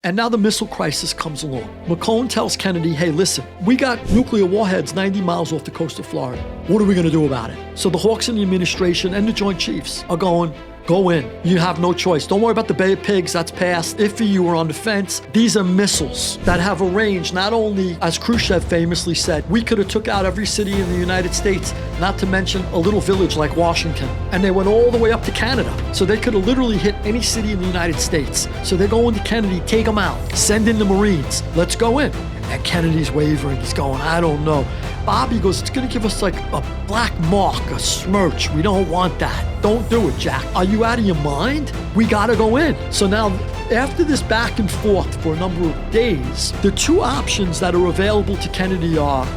And now the missile crisis comes along. McCone tells Kennedy, hey, listen, we got nuclear warheads 90 miles off the coast of Florida. What are we going to do about it? So the Hawks in the administration and the Joint Chiefs are going, go in. You have no choice. Don't worry about the Bay of Pigs. That's passed. If you were on the fence, these are missiles that have a range, not only, as Krushev famously said, we could have took out every city in the United States, not to mention a little village like Washington. And they went all the way up to Canada. So they could have literally hit any city in the United States. So they're going to Kennedy, take them out, send in the Marines. Let's go in. And Kennedy's wavering. He's going, I don't know. Bobby goes, it's going to give us like a black mark, a smirch. We don't want that. Don't do it, Jack. Are you out of your mind? We got to go in. So now, after this back and forth for a number of days, the two options that are available to Kennedy are,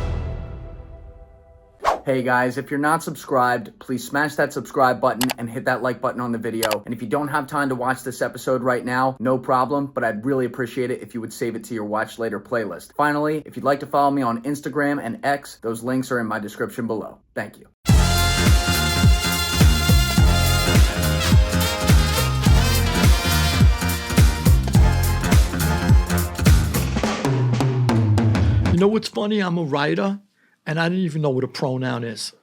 hey guys, if you're not subscribed, please smash that subscribe button and hit that like button on the video. And if you don't have time to watch this episode right now, no problem, but I'd really appreciate it if you would save it to your watch later playlist. Finally, if you'd like to follow me on Instagram and X, those links are in my description below. Thank you. You know what's funny? I'm a writer. And I didn't even know what a pronoun is.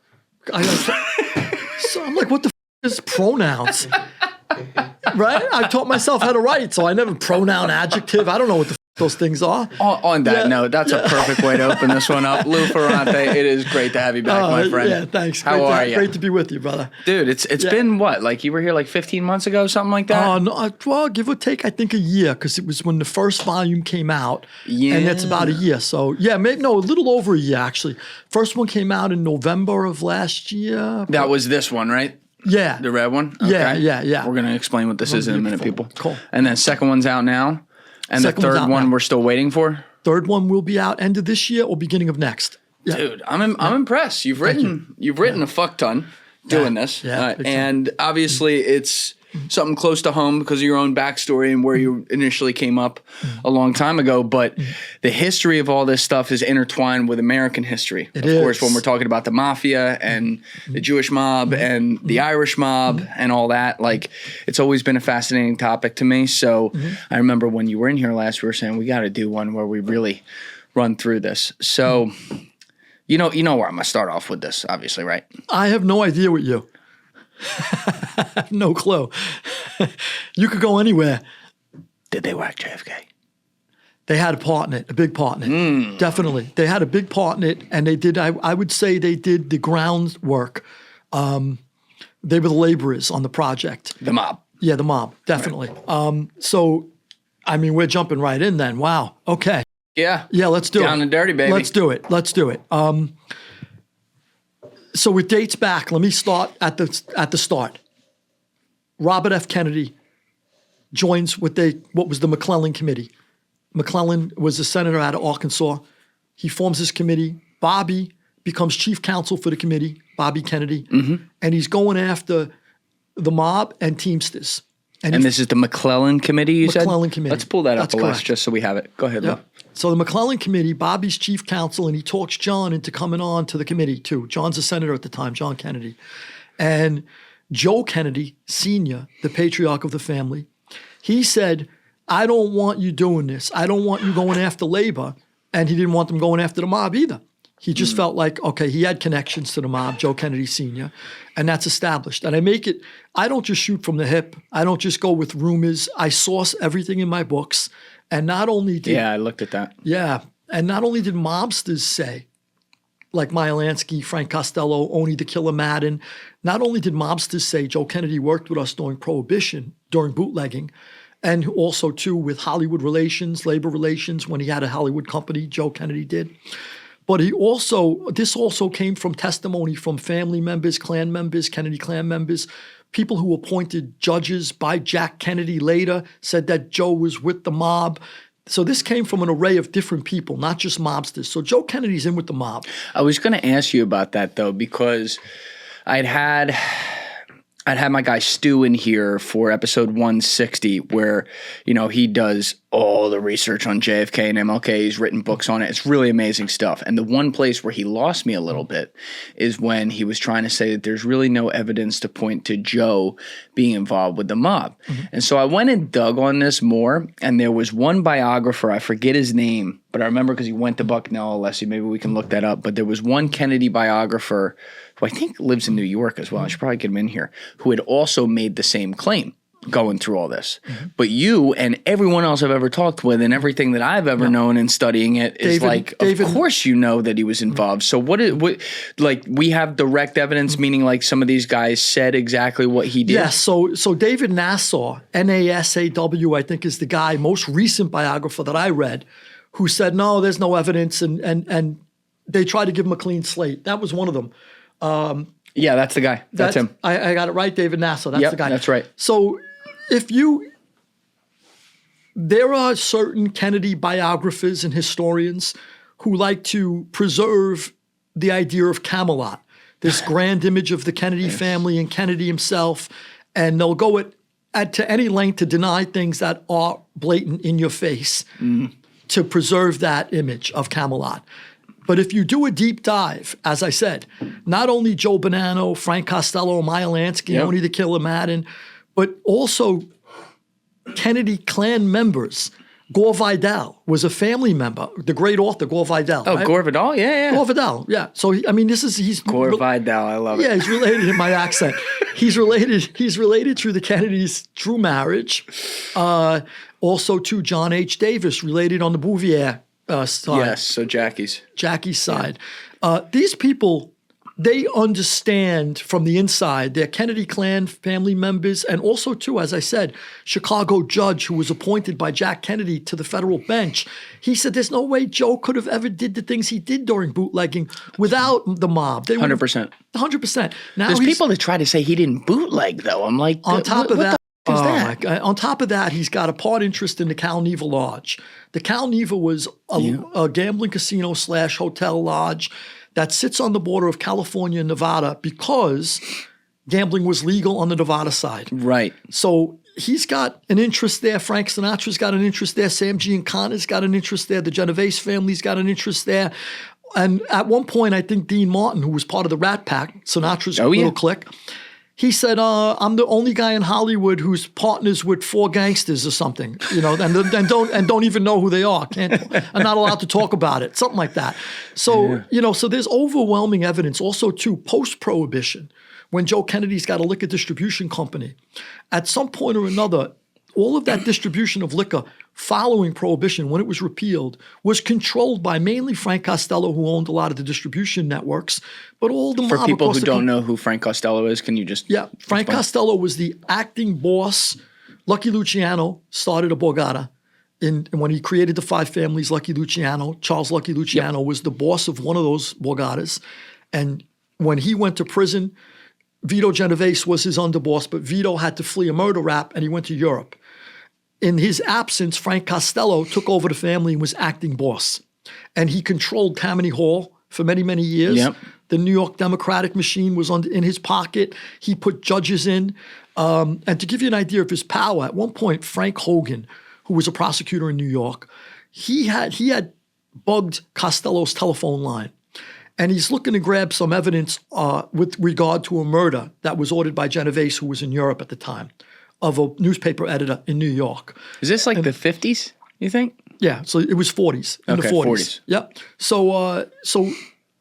So I'm like, what the is pronouns? Right? I taught myself how to write, so I never pronoun, adjective. I don't know what the those things are. On that note, that's a perfect way to open this one up. Lou Ferrante, it is great to have you back, my friend. Yeah, thanks. How are you? Great to be with you, brother. Dude, it's been what? Like you were here like 15 months ago, something like that? No, well, give or take, I think a year, because it was when the first volume came out. Yeah. And it's about a year. So, yeah, maybe, no, a little over a year, actually. First one came out in November of last year. That was this one, right? Yeah. The red one? Okay. Yeah. We're going to explain what this is in a minute, people. Cool. And then second one's out now. And the third one we're still waiting for? Third one will be out end of this year or beginning of next. Yeah. Dude, I'm impressed. You've written a fuck ton doing this. Yeah, and obviously it's something close to home because of your own backstory and where you initially came up a long time ago. But the history of all this stuff is intertwined with American history. Of course, when we're talking about the mafia and the Jewish mob and the Irish mob and all that, like it's always been a fascinating topic to me. So I remember when you were in here last, we were saying we got to do one where we really run through this. So you know where I'm going to start off with this, obviously, right? I have no idea what you. I have no clue. You could go anywhere. Did they whack JFK? They had a part in it, a big part in it. Definitely. They had a big part in it, and they did, I would say they did the groundwork. They were the laborers on the project. The mob. Yeah, the mob, definitely. Right. So, I mean, we're jumping right in then. Wow. Okay. Yeah. Yeah, let's do it. Down and dirty, baby. Let's do it. So it dates back. Let me start at the start. Robert F. Kennedy joins what was the McClellan Committee. McClellan was a senator out of Arkansas. He forms this committee. Bobby becomes chief counsel for the committee, Bobby Kennedy, and he's going after the mob and Teamsters. And this is the McClellan Committee, you said? McClellan Committee. Let's pull that up the list correct. just so we have it. Go ahead, Lou. So the McClellan Committee, Bobby's chief counsel, and he talks John into coming on to the committee too. John's a senator at the time, John Kennedy. And Joe Kennedy, Sr., the patriarch of the family, he said, I don't want you doing this. I don't want you going after labor. And he didn't want them going after the mob either. He just felt like, okay, he had connections to the mob, Joe Kennedy Sr., and that's established. And I don't just shoot from the hip. I don't just go with rumors. I source everything in my books. And not only did— Yeah, I looked at that. Yeah. And not only did mobsters say, like Meyer Lansky, Frank Costello, Oni the Killer Madden, not only did mobsters say Joe Kennedy worked with us during Prohibition, during bootlegging, and also too with Hollywood relations, labor relations, when he had a Hollywood company, Joe Kennedy did. But this also came from testimony from family members, Klan members, Kennedy Klan members, people who appointed judges by Jack Kennedy later said that Joe was with the mob. So this came from an array of different people, not just mobsters. So Joe Kennedy's in with the mob. I was going to ask you about that, though, because I I'd had my guy Stu in here for episode 160 where, he does all the research on JFK and MLK. He's written books on it. It's really amazing stuff. And the one place where he lost me a little bit is when he was trying to say that there's really no evidence to point to Joe being involved with the mob. And so I went and dug on this more, and there was one biographer, I forget his name, but I remember because he went to Bucknell, Leslie, maybe we can look that up. But there was one Kennedy biographer who I think lives in New York as well. I should probably get him in here, who had also made the same claim going through all this. But you and everyone else I've ever talked with and everything that I've ever known in studying it is of course you know that he was involved. So what we have direct evidence, meaning like some of these guys said exactly what he did? Yes, so David Nasaw, Nasaw, I think is the guy, most recent biographer that I read, who said, no, there's no evidence, and they tried to give him a clean slate. That was one of them. Yeah, that's the guy. That's him. I got it right, David Nasaw. That's the guy. That's right. So there are certain Kennedy biographers and historians who like to preserve the idea of Camelot, this grand image of the Kennedy family and Kennedy himself, and they'll go to any length to deny things that are blatant in your face to preserve that image of Camelot. But if you do a deep dive, as I said, not only Joe Bonanno, Frank Costello, Meyer Lansky, Tony the Killer Madden, but also Kennedy clan members. Gore Vidal was a family member, the great author Gore Vidal. Oh, right? Gore Vidal? Yeah. Gore Vidal, yeah. So, he's... Gore Vidal, I love it. Yeah, he's related in my accent. He's related through the Kennedys through marriage. Also to John H. Davis, related on the Bouvier side. Yes, so Jackie's side. These people, they understand from the inside. They're Kennedy clan family members, and also too, as I said, Chicago judge who was appointed by Jack Kennedy to the federal bench. He said there's no way Joe could have ever did the things he did during bootlegging without the mob. 100%. 100%. Now there's people that try to say he didn't bootleg, though. I'm like, on top of that. On top of that, he's got a part interest in the Cal Neva Lodge. The Cal Neva was a gambling casino / hotel lodge that sits on the border of California and Nevada because gambling was legal on the Nevada side. Right. So he's got an interest there. Frank Sinatra's got an interest there. Sam Giancana's got an interest there. The Genovese family's got an interest there. And at one point, I think Dean Martin, who was part of the Rat Pack, Sinatra's little clique, he said, I'm the only guy in Hollywood who's partners with 4 gangsters or something, and don't even know who they are. I'm not allowed to talk about it, something like that. So, so there's overwhelming evidence also too, post-Prohibition, when Joe Kennedy's got a liquor distribution company. At some point or another, all of that distribution of liquor following Prohibition, when it was repealed, was controlled by mainly Frank Costello, who owned a lot of the distribution networks, but all the mob. For people who don't know who Frank Costello is, can you just Frank Costello was the acting boss. Lucky Luciano started a Borgata. And when he created the 5 families, Lucky Luciano, Charles Lucky Luciano was the boss of one of those Borgatas. And when he went to prison, Vito Genovese was his underboss, but Vito had to flee a murder rap and he went to Europe. In his absence, Frank Costello took over the family and was acting boss. And he controlled Tammany Hall for many, many years. Yep. The New York Democratic machine was in his pocket. He put judges in. And to give you an idea of his power, at one point, Frank Hogan, who was a prosecutor in New York, he had bugged Costello's telephone line. And he's looking to grab some evidence with regard to a murder that was ordered by Genovese, who was in Europe at the time, of a newspaper editor in New York. Is this like the 50s, you think? Yeah, so it was 40s. In the 40s. Yep. So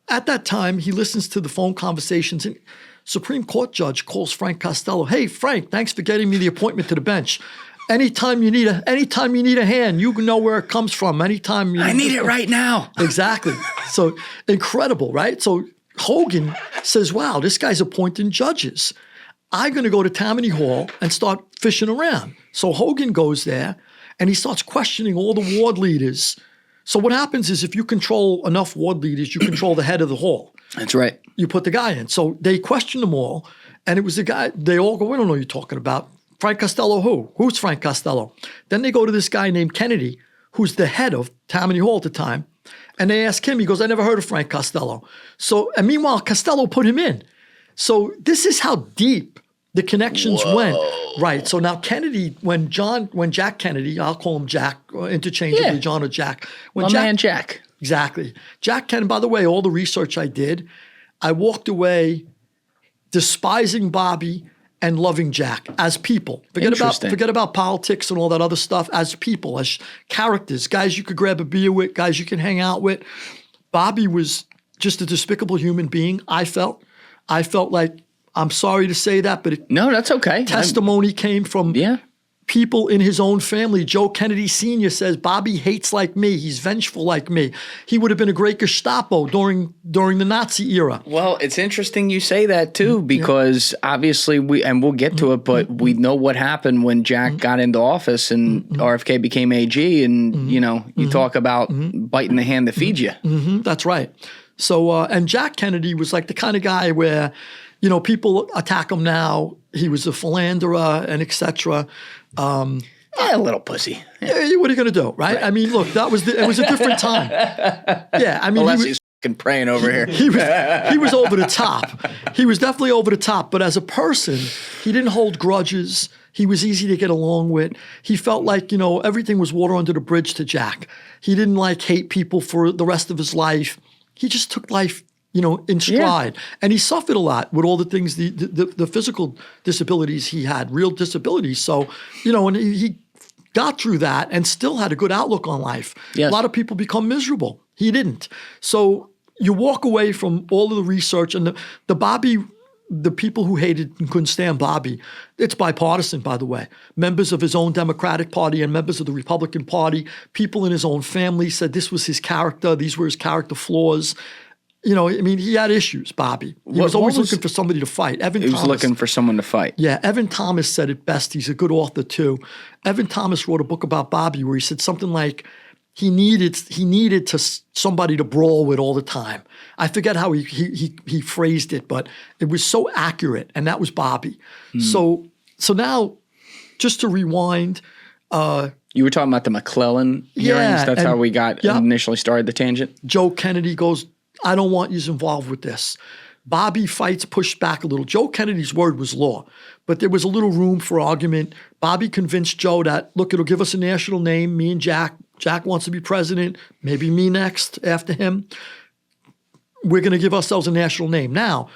at that time, he listens to the phone conversations, and Supreme Court judge calls Frank Costello. Hey, Frank, thanks for getting me the appointment to the bench. Anytime you need a hand, you know where it comes from. I need it right now. Exactly. So incredible, right? So Hogan says, wow, this guy's appointing judges. I'm going to go to Tammany Hall and start fishing around. So Hogan goes there and he starts questioning all the ward leaders. So what happens is if you control enough ward leaders, you control the head of the hall. That's right. You put the guy in. So they question them all. And it was the guy, they all go, we don't know what you're talking about. Frank Costello who? Who's Frank Costello? Then they go to this guy named Kennedy, who's the head of Tammany Hall at the time. And they ask him, he goes, I never heard of Frank Costello. So, and meanwhile, Costello put him in. So this is how deep The connections went right. So now Kennedy, when Jack Kennedy, I'll call him Jack interchangeably, John or Jack. When man Jack. Exactly. Jack Kennedy, by the way, all the research I did, I walked away despising Bobby and loving Jack as people. Forget about politics and all that other stuff. As people, as characters, guys you could grab a beer with, guys you can hang out with. Bobby was just a despicable human being, I felt. I felt like, I'm sorry to say that, but no, that's okay. Testimony came from people in his own family. Joe Kennedy Sr. says, Bobby hates like me. He's vengeful like me. He would have been a great Gestapo during the Nazi era. Well, it's interesting you say that too, because obviously we'll get to it, but we know what happened when Jack got into office and RFK became AG, and you talk about biting the hand that feeds you. That's right. So, and Jack Kennedy was like the kind of guy where, people attack him now. He was a philanderer and etc. A little pussy. Yeah, what are you going to do, right? I mean, look, it was a different time. Yeah, I mean, unless he's fucking praying over here. He was over the top. He was definitely over the top. But as a person, he didn't hold grudges. He was easy to get along with. He felt like, everything was water under the bridge to Jack. He didn't hate people for the rest of his life. He just took life, in stride. And he suffered a lot with all the things, the physical disabilities he had, real disabilities. So, and he got through that and still had a good outlook on life. Yes. A lot of people become miserable. He didn't. So you walk away from all of the research and the people who hated and couldn't stand Bobby, it's bipartisan, by the way. Members of his own Democratic Party and members of the Republican Party, people in his own family said this was his character, these were his character flaws. He had issues, Bobby. He was always looking for somebody to fight. He was looking for someone to fight. Yeah, Evan Thomas said it best. He's a good author, too. Evan Thomas wrote a book about Bobby where he said something like, he needed somebody to brawl with all the time. I forget how he phrased it, but it was so accurate, and that was Bobby. So now, just to rewind. You were talking about the McClellan hearings. That's how we got initially started the tangent. Joe Kennedy goes, I don't want you involved with this. Bobby fights, pushed back a little. Joe Kennedy's word was law, but there was a little room for argument. Bobby convinced Joe that, look, it'll give us a national name, me and Jack. Jack wants to be president, maybe me next after him. We're going to give ourselves a national name. Now,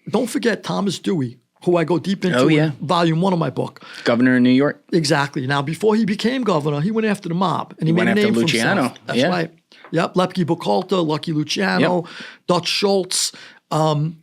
don't forget Thomas Dewey, who I go deep into in volume 1 of my book. Governor of New York. Exactly. Now, before he became governor, he went after the mob. And he made a name Luciano. For himself. That's right. Yep, Lepke Buchalter, Lucky Luciano, Dutch Schultz, Mad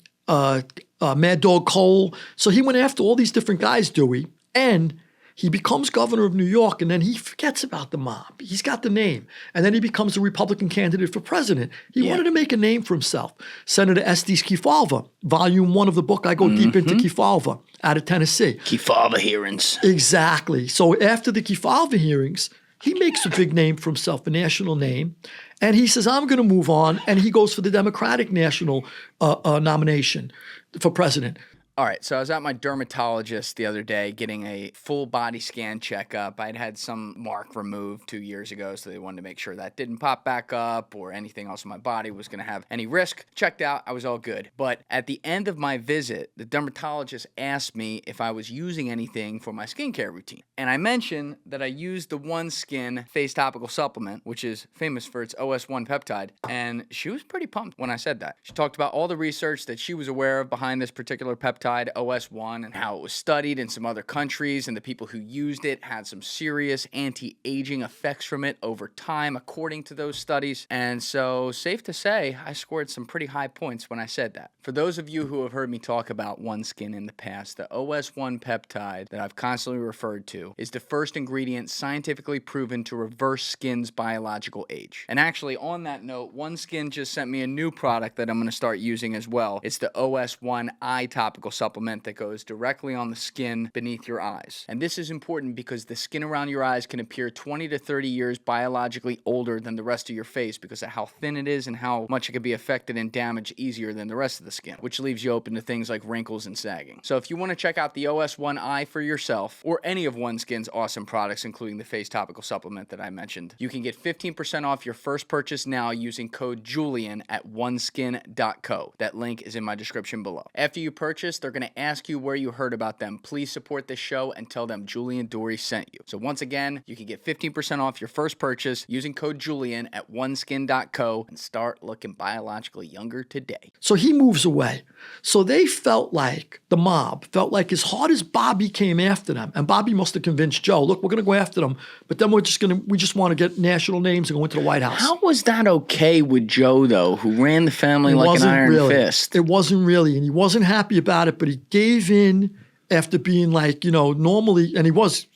Dog Cole. So he went after all these different guys, Dewey, and he becomes governor of New York, and then he forgets about the mob. He's got the name. And then he becomes a Republican candidate for president. He wanted to make a name for himself. Senator Estes Kefauver, volume 1 of the book, I go deep into Kefauver out of Tennessee. Kefauver hearings. Exactly. So after the Kefauver hearings, he makes a big name for himself, a national name. And he says, I'm going to move on. And he goes for the Democratic national nomination for president. All right, so I was at my dermatologist the other day getting a full body scan checkup. I'd had some mark removed 2 years ago, so they wanted to make sure that didn't pop back up or anything else in my body was going to have any risk. Checked out, I was all good. But at the end of my visit, the dermatologist asked me if I was using anything for my skincare routine. And I mentioned that I used the One Skin face topical supplement, which is famous for its OS1 peptide, and she was pretty pumped when I said that. She talked about all the research that she was aware of behind this particular peptide, OS1, and how it was studied in some other countries, and the people who used it had some serious anti-aging effects from it over time, according to those studies. And so, safe to say, I scored some pretty high points when I said that. For those of you who have heard me talk about One Skin in the past, the OS1 peptide that I've constantly referred to is the first ingredient scientifically proven to reverse skin's biological age. And actually, on that note, One Skin just sent me a new product that I'm going to start using as well. It's the OS1 Eye Topical Supplement that goes directly on the skin beneath your eyes. And this is important because the skin around your eyes can appear 20 to 30 years biologically older than the rest of your face because of how thin it is and how much it can be affected and damaged easier than the rest of the skin, which leaves you open to things like wrinkles and sagging. So if you want to check out the OS1 Eye for yourself, or any of One Skin's awesome products, including the face topical supplement that I mentioned, you can get 15% off your first purchase now using code JULIAN at oneskin.co. That link is in my description below. After you purchase, list, they're going to ask you where you heard about them. Please support this show and tell them Julian Dorey sent you. So once again, you can get 15% off your first purchase using code Julian at oneskin.co and start looking biologically younger today. So he moves away. So they felt like, the mob felt like, as hard as Bobby came after them, and Bobby must have convinced Joe, look, we're going to go after them, but then we just want to get national names and go into the White House. How was that okay with Joe, though, who ran the family like an iron fist? It wasn't really, and he wasn't happy about it, but he gave in after being like, normally, and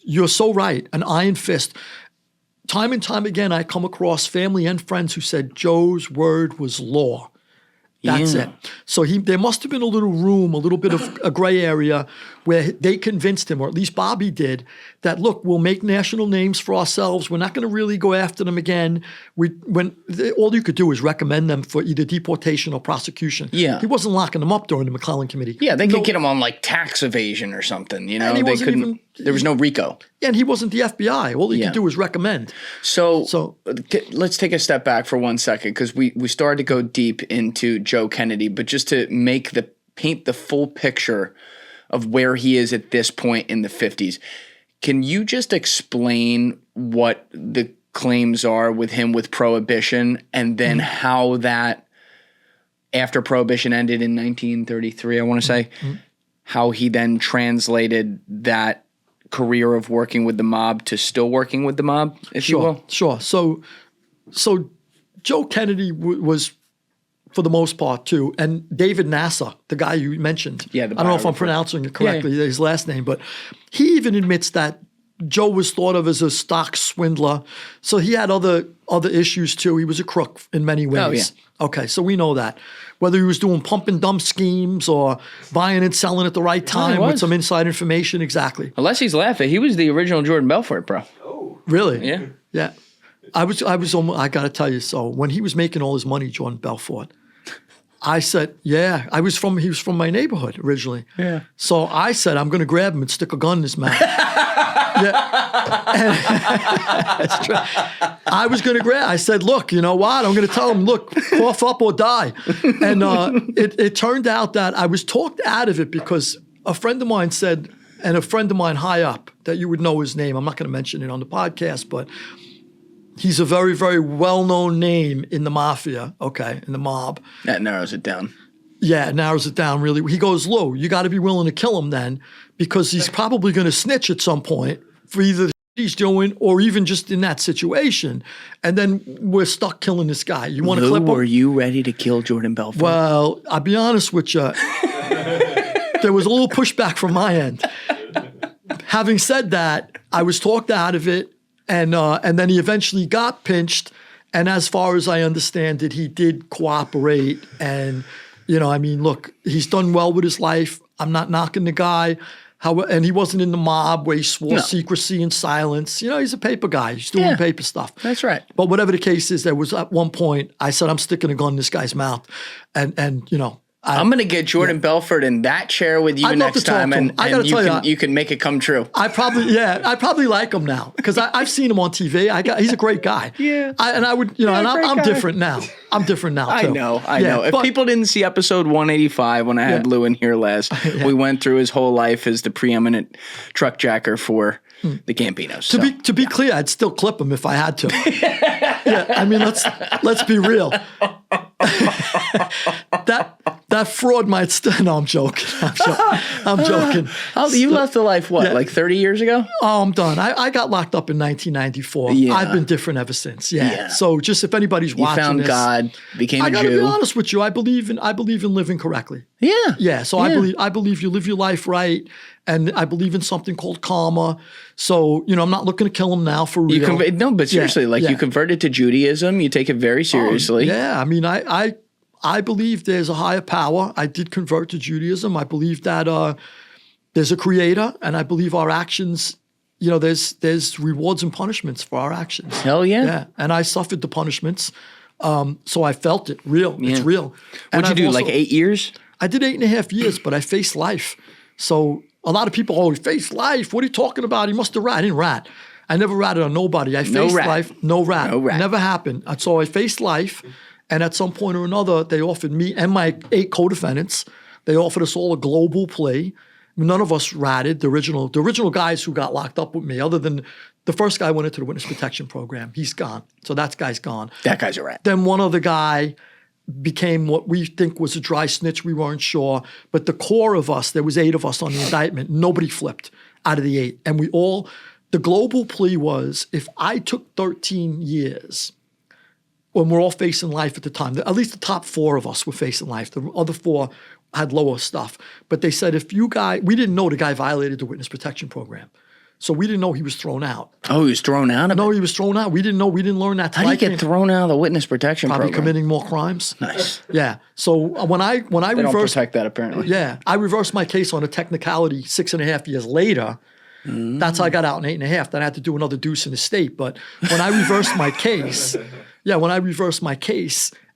you're so right, an iron fist. Time and time again, I come across family and friends who said Joe's word was law. That's it. So there must have been a little room, a little bit of a gray area where they convinced him, or at least Bobby did, that, look, we'll make national names for ourselves. We're not going to really go after them again. All you could do is recommend them for either deportation or prosecution. Yeah. He wasn't locking them up during the McClellan Committee. Yeah, they could get him on like tax evasion or something. They couldn't. There was no RICO. And he wasn't the FBI. All he could do was recommend. So let's take a step back for 1 second, because we started to go deep into Joe Kennedy, but just to paint the full picture of where he is at this point in the 50s. Can you just explain what the claims are with him with Prohibition, and then how that, after Prohibition ended in 1933, I want to say, how he then translated that career of working with the mob to still working with the mob, if you will? Sure. So Joe Kennedy was, for the most part, too, and David Nasser, the guy you mentioned. Yeah, I don't know if I'm pronouncing it correctly, his last name, but he even admits that Joe was thought of as a stock swindler. So he had other issues, too. He was a crook in many ways. Oh, yeah. Okay, so we know that. Whether he was doing pump and dump schemes or buying and selling at the right time with some inside information, exactly. Unless he's laughing, he was the original Jordan Belfort, bro. Oh, really? Yeah. Yeah. I got to tell you, so when he was making all his money, Jordan Belfort, I said, he was from my neighborhood originally. Yeah. So I said, I'm going to grab him and stick a gun in his mouth. That's true. I was going to grab, I said, look, you know what? I'm going to tell him, look, cough up or die. And it turned out that I was talked out of it because a friend of mine said, and a friend of mine high up, that you would know his name, I'm not going to mention it on the podcast, but he's a very, very well-known name in the mafia, in the mob. That narrows it down. Yeah, it narrows it down really. He goes, Lou, you got to be willing to kill him then, because he's probably going to snitch at some point for either the he's doing or even just in that situation. And then we're stuck killing this guy. You want to clip him? Were you ready to kill Jordan Belfort? Well, I'll be honest with you. There was a little pushback from my end. Having said that, I was talked out of it. And then he eventually got pinched. And as far as I understand it, he did cooperate. And, look, he's done well with his life. I'm not knocking the guy. And he wasn't in the mob where he swore secrecy and silence. He's a paper guy. He's doing paper stuff. That's right. But whatever the case is, there was at one point, I said, I'm sticking a gun in this guy's mouth. And I'm going to get Jordan Belfort in that chair with you next time, and you can make it come true. I probably like him now because I've seen him on TV. He's a great guy. Yeah. I'm different now. I'm different now too. I know. If people didn't see episode 185 when I had Lou in here last, we went through his whole life as the preeminent truck jacker for the Gambinos. To be clear, I'd still clip him if I had to. Let's be real. That fraud might still. No, I'm joking. I'm joking. You left the life, like 30 years ago? Oh, I'm done. I got locked up in 1994. Yeah. I've been different ever since. Yeah. So just if anybody's watching found this, God, became a Jew. I gotta be honest with you. I believe in living correctly. Yeah. Yeah. So I believe you live your life right. And I believe in something called karma. So, I'm not looking to kill him now for real. But seriously, you converted to Judaism. You take it very seriously. I believe there's a higher power. I did convert to Judaism. I believe that there's a creator, and I believe our actions, there's rewards and punishments for our actions. Hell yeah. Yeah. And I suffered the punishments. So I felt it real. Yeah. It's real. What'd you do, like 8 years? I did 8.5 years, but I faced life. So a lot of people always face life. What are you talking about? He must have rat. I didn't rat. I never ratted on nobody. I faced life. No rat. Never happened. So I faced life. And at some point or another, they offered me and my 8 co-defendants They offered us all a global plea. None of us ratted. The original guys who got locked up with me, other than the first guy went into the witness protection program. He's gone. So that guy's gone. That guy's a rat. Then one other guy became what we think was a dry snitch. We weren't sure. But the core of us, there was 8 of us on the indictment. Nobody flipped out of the 8. And the global plea was, if I took 13 years, when we're all facing life at the time, at least the top 4 of us were facing life. The other 4 had lower stuff. But they said, we didn't know the guy violated the witness protection program. So we didn't know he was thrown out. Oh, he was thrown out of it? No, he was thrown out. We didn't know. We didn't learn that. How did he get thrown out of the witness protection Probably program? committing more crimes. Nice. Yeah. So when I They reversed, don't protect that, apparently. yeah, I reversed my case on a technicality 6.5 years later. That's how I got out in 8.5. Then I had to do another deuce in the state. But when I reversed my case,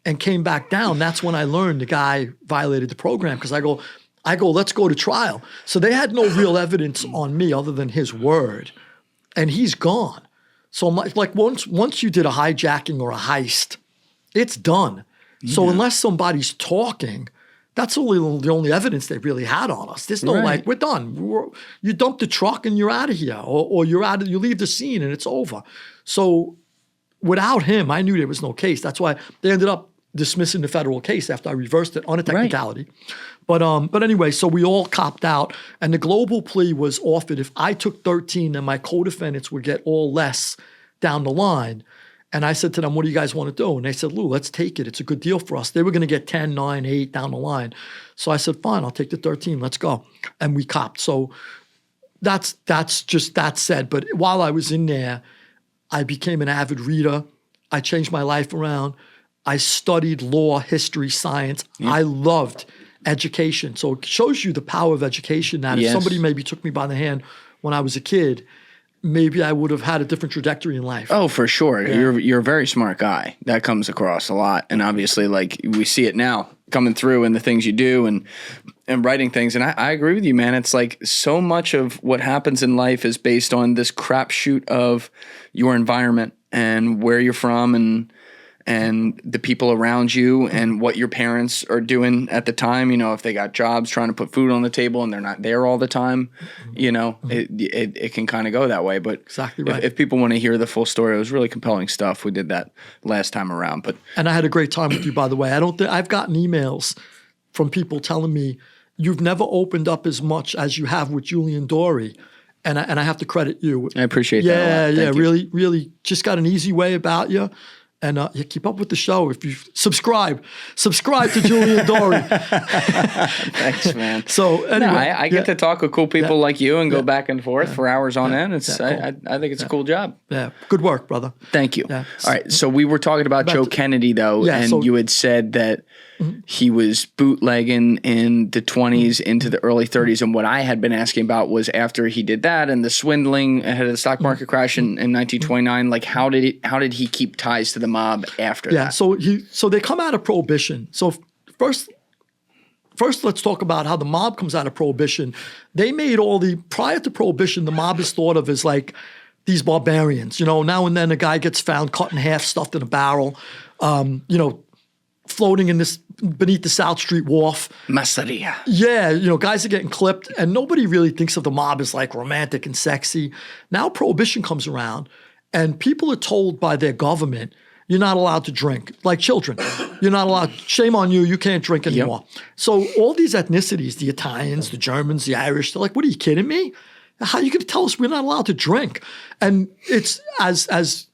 and came back down, that's when I learned the guy violated the program, because I go, let's go to trial. So they had no real evidence on me other than his word, and he's gone. So like once you did a hijacking or a heist, it's done. So unless somebody's talking, that's the only evidence they really had on us. There's no like, we're done. You dump the truck and you're out of here, or you leave the scene and it's over. So without him, I knew there was no case. That's why they ended up dismissing the federal case after I reversed it on a technicality. Right. But anyway, so we all copped out, and the global plea was offered. If I took 13, then my co-defendants would get all less down the line. And I said to them, what do you guys want to do? And they said, Lou, let's take it. It's a good deal for us. They were going to get 10, 9, 8 down the line. So I said, fine, I'll take the 13. Let's go. And we copped. So that's just that said. But while I was in there, I became an avid reader. I changed my life around. I studied law, history, science. I loved education. So it shows you the power of education, that if somebody maybe took me by the hand when I was a kid, maybe I would have had a different trajectory in life. Oh, for sure. Yeah. You're a very smart guy. That comes across a lot. And obviously, like, we see it now coming through in the things you do and writing things. And I agree with you, man. It's like so much of what happens in life is based on this crapshoot of your environment and where you're from and the people around you and what your parents are doing at the time. You know, if they got jobs trying to put food on the table and they're not there all the time, you know, it can kind of go that way. But exactly right. If people want to hear the full story, it was really compelling stuff. We did that last time around. And I had a great time with you, by the way. I've gotten emails from people telling me you've never opened up as much as you have with Julian Dorey. And I have to credit you. I appreciate that a lot. Thank you. Really just got an easy way about you. And keep up with the show. If you subscribe to Julian Dorey. Thanks, man. So anyway, I get to talk with cool people like you and go back and forth for hours on end. It's cool. I think it's a cool job. Yeah, good work, brother. Thank you. All right, so we were talking about Joe Kennedy, though, and you had said that he was bootlegging in the 20s into the early 30s, and what I had been asking about was after he did that and the swindling ahead of the stock market crash in 1929, like how did he keep ties to the mob after that? Yeah, so they come out of Prohibition. So first let's talk about how the mob comes out of Prohibition. They made prior to Prohibition, the mob is thought of as like these barbarians. You know, now and then a guy gets found cut in half, stuffed in a barrel, floating in this beneath the South Street wharf. Masseria. Yeah, guys are getting clipped, and nobody really thinks of the mob as like romantic and sexy. Now Prohibition comes around, and people are told by their government, you're not allowed to drink, like children. You're not allowed, shame on you, you can't drink anymore. Yep. So all these ethnicities, the Italians, the Germans, the Irish, they're like, what are you kidding me? How are you going to tell us we're not allowed to drink? And it's as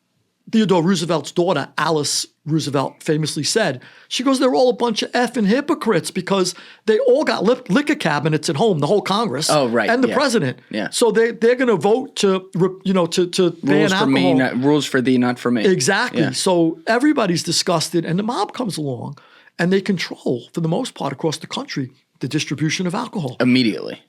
Theodore Roosevelt's daughter, Alice Roosevelt, famously said, she goes, they're all a bunch of effing hypocrites because they all got liquor cabinets at home, the whole Congress. Oh, right. And the president. Yeah. So they're going to vote to ban alcohol. Me, rules for thee, not for me. Exactly. Yeah. So everybody's disgusted, and the mob comes along, and they control, for the most part across the country, the distribution of alcohol. Immediately.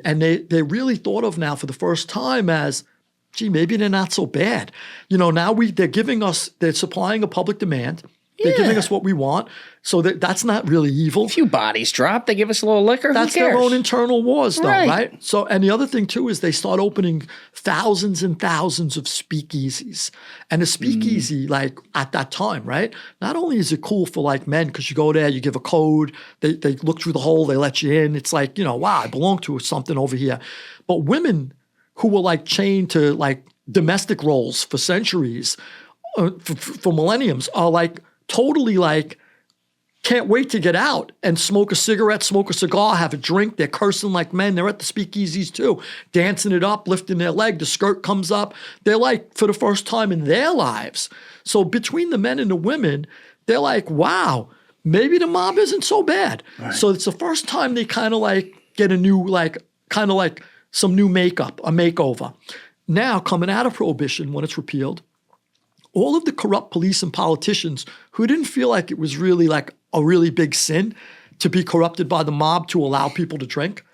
And they really thought of now for the first time as, gee, maybe they're not so bad. Now they're supplying a public demand. They're giving us what we want. So that's not really evil. A few bodies drop. They give us a little liquor. That's Who cares? their own internal wars, though, Right. right? So, and the other thing, too, is they start opening thousands and thousands of speakeasies. And a speakeasy, like, at that time, right? Not only is it cool for, like, men, because you go there, you give a code, they look through the hole, they let you in. It's like, wow, I belong to something over here. But women who were, like, chained to, like, domestic roles for centuries, for millenniums, are, like, totally, like, can't wait to get out and smoke a cigarette, smoke a cigar, have a drink. They're cursing like men. They're at the speakeasies too, dancing it up, lifting their leg. The skirt comes up. They're like, for the first time in their lives. So between the men and the women, they're like, wow, maybe the mob isn't so bad. Right. So it's the first time they kind of like get a new, like, kind of like some new makeup, a makeover. Now, coming out of Prohibition, when it's repealed, all of the corrupt police and politicians who didn't feel like it was really like a really big sin to be corrupted by the mob to allow people to drink.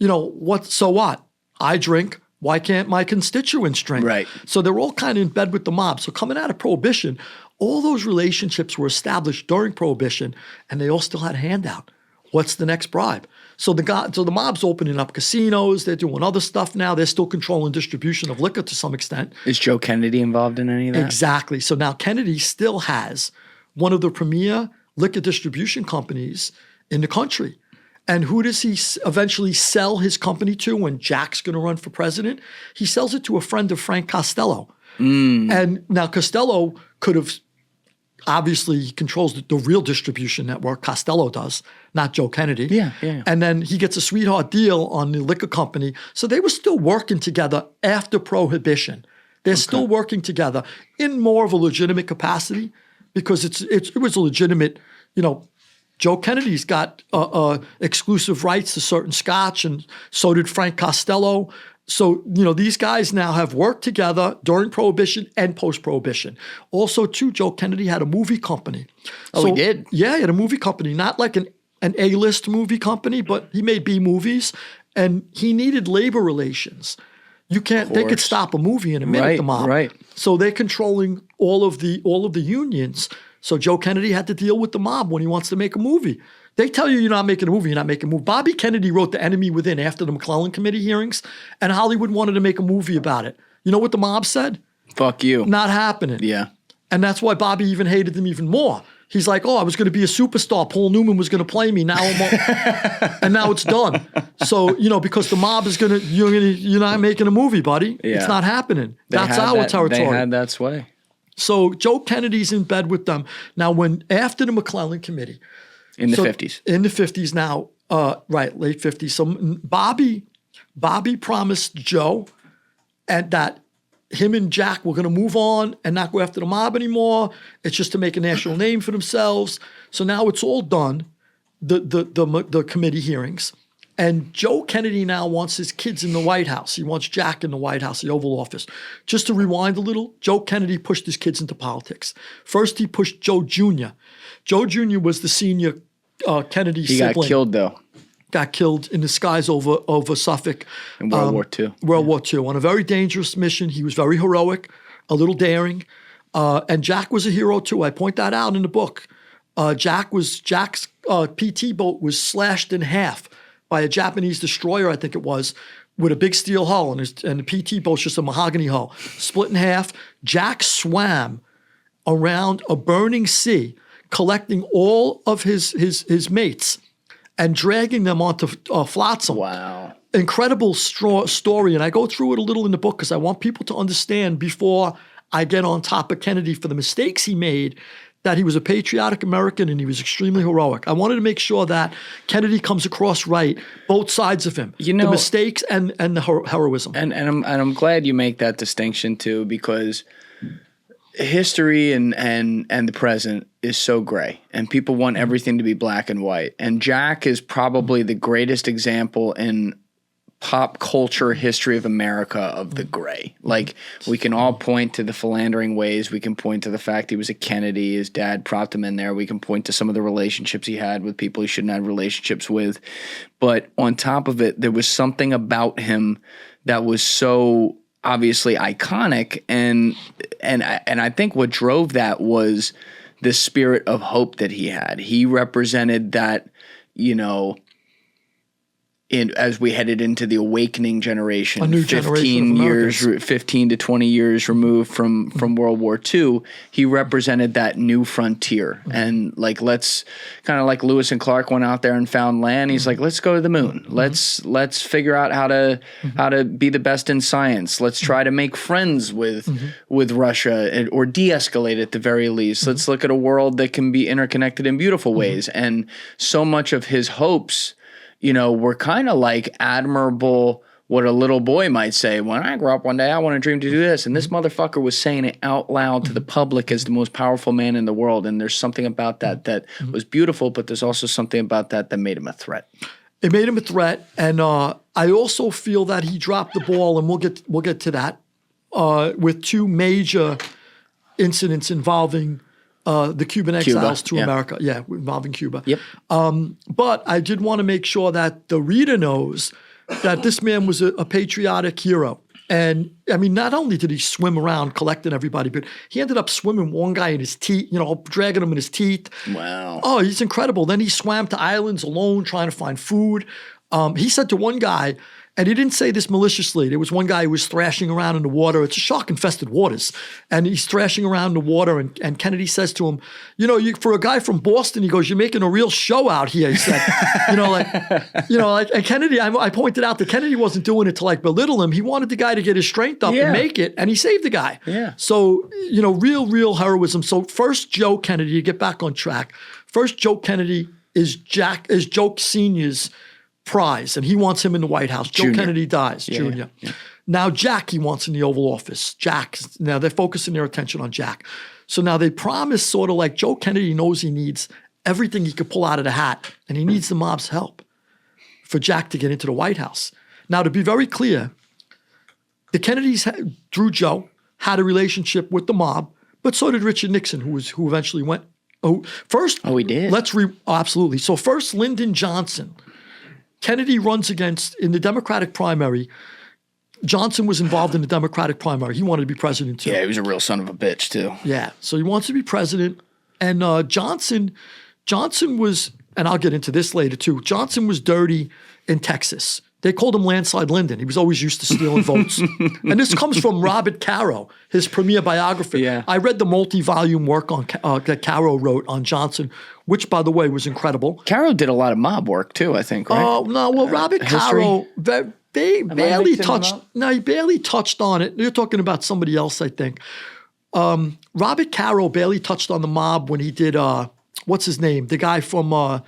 So what? I drink. Why can't my constituents drink? Right. So they're all kind of in bed with the mob. So coming out of Prohibition, all those relationships were established during Prohibition, and they all still had a handout. What's the next bribe? So the mob's opening up casinos. They're doing other stuff now. They're still controlling distribution of liquor to some extent. Is Joe Kennedy involved in any of that? Exactly. So now Kennedy still has one of the premier liquor distribution companies in the country. And who does he eventually sell his company to when Jack's going to run for president? He sells it to a friend of Frank Costello. And now Costello could have, obviously he controls the real distribution network, Costello does, not Joe Kennedy. Yeah. And then he gets a sweetheart deal on the liquor company. So they were still working together after Prohibition. They're still working together in more of a legitimate capacity because it was a legitimate, Joe Kennedy's got exclusive rights to certain scotch, and so did Frank Costello. So, these guys now have worked together during Prohibition and post-Prohibition. Also, too, Joe Kennedy had a movie company. Oh, he did? Yeah, he had a movie company, not like an A-list movie company, but he made B movies, and he needed labor relations. They could stop a movie in a minute, the mob. Right. So they're controlling all of the unions. So Joe Kennedy had to deal with the mob when he wants to make a movie. They tell you you're not making a movie, you're not making a movie. Bobby Kennedy wrote The Enemy Within after the McClellan Committee hearings, and Hollywood wanted to make a movie about it. You know what the mob said? Fuck you. Not happening. Yeah. And that's why Bobby even hated them even more. He's like, I was going to be a superstar. Paul Newman was going to play me. Now and now it's done. So, because the mob is you're not making a movie, buddy. Yeah. It's not happening. That's our territory. They had that sway. So Joe Kennedy's in bed with them. Now, after the McClellan Committee. In the 50s. In the 50s now, late 50s. So Bobby promised Joe and that him and Jack were going to move on and not go after the mob anymore. It's just to make a national name for themselves. So now it's all done, the committee hearings. And Joe Kennedy now wants his kids in the White House. He wants Jack in the White House, the Oval Office. Just to rewind a little, Joe Kennedy pushed his kids into politics. First, he pushed Joe Jr. Joe Jr. was the senior Kennedy sibling. He got killed, though. Got killed in the skies over Suffolk. In World War II. World War II. On a very dangerous mission. He was very heroic, a little daring. And Jack was a hero, too. I point that out in the book. Jack's PT boat was slashed in half by a Japanese destroyer, I think it was, with a big steel hull, and the PT boat's just a mahogany hull. Split in half. Jack swam around a burning sea, collecting all of his mates and dragging them onto flotsam. Wow. Incredible story, and I go through it a little in the book because I want people to understand before I get on top of Kennedy for the mistakes he made, that he was a patriotic American and he was extremely heroic. I wanted to make sure that Kennedy comes across right, both sides of him, the mistakes and the heroism. And I'm glad you make that distinction too, because history and the present is so gray, and people want everything to be black and white. And Jack is probably the greatest example in pop culture history of America of the gray. Like, we can all point to the philandering ways. We can point to the fact he was a Kennedy. His dad propped him in there. We can point to some of the relationships he had with people he shouldn't have relationships with. But on top of it, there was something about him that was so obviously iconic. And I think what drove that was the spirit of hope that he had. He represented that, as we headed into the awakening generation, a new generation of 15 to 20 years removed from World War II, he represented that new frontier. And let's kind of like Lewis and Clark went out there and found land. He's like, let's go to the moon. Let's figure out how to be the best in science. Let's try to make friends with Russia or de-escalate at the very least. Let's look at a world that can be interconnected in beautiful ways. And so much of his hopes, were kind of like admirable, what a little boy might say, when I grow up one day, I want to dream to do this. And this motherfucker was saying it out loud to the public as the most powerful man in the world. And there's something about that was beautiful, but there's also something about that made him a threat. It made him a threat. And I also feel that he dropped the ball, and we'll get to that, with two major incidents involving the Cuban exiles to America. Yeah, involving Cuba. Yep. But I did want to make sure that the reader knows that this man was a patriotic hero. And, I mean, not only did he swim around collecting everybody, but he ended up swimming one guy in his teeth, dragging him in his teeth. Wow. Oh, he's incredible. Then he swam to islands alone trying to find food. He said to one guy, and he didn't say this maliciously. There was one guy who was thrashing around in the water. It's shark-infested waters. And he's thrashing around in the water, and Kennedy says to him, for a guy from Boston, he goes, you're making a real show out here. He said, and Kennedy, I pointed out that Kennedy wasn't doing it to belittle him. He wanted the guy to get his strength up and make it, and he saved the guy. Yeah. So, real heroism. So first, Joe Kennedy, to get back on track, first Joe Kennedy is Joe Sr.'s prize, and he wants him in the White House. Joe Kennedy dies, Jr. Yeah. Now Jack he wants in the Oval Office. Now they're focusing their attention on Jack. So now they promise sort of like Joe Kennedy knows he needs everything he could pull out of the hat, and he needs the mob's help for Jack to get into the White House. Now, to be very clear, the Kennedys, through Joe, had a relationship with the mob, but so did Richard Nixon, who eventually went. He did? Absolutely. So first, Lyndon Johnson. Kennedy runs against, in the Democratic primary, Johnson was involved in the Democratic primary. He wanted to be president too. Yeah, he was a real son of a bitch too. Yeah, so he wants to be president. And Johnson was, and I'll get into this later too, Johnson was dirty in Texas. They called him Landslide Lyndon. He was always used to stealing votes. And this comes from Robert Caro, his premier biography. Yeah. I read the multi-volume work that Caro wrote on Johnson, which, by the way, was incredible. Caro did a lot of mob work too, I think, right? Oh, no. Well, Robert Caro, he barely touched on it. You're talking about somebody else, I think. Robert Caro barely touched on the mob when he did, what's his name? The guy from,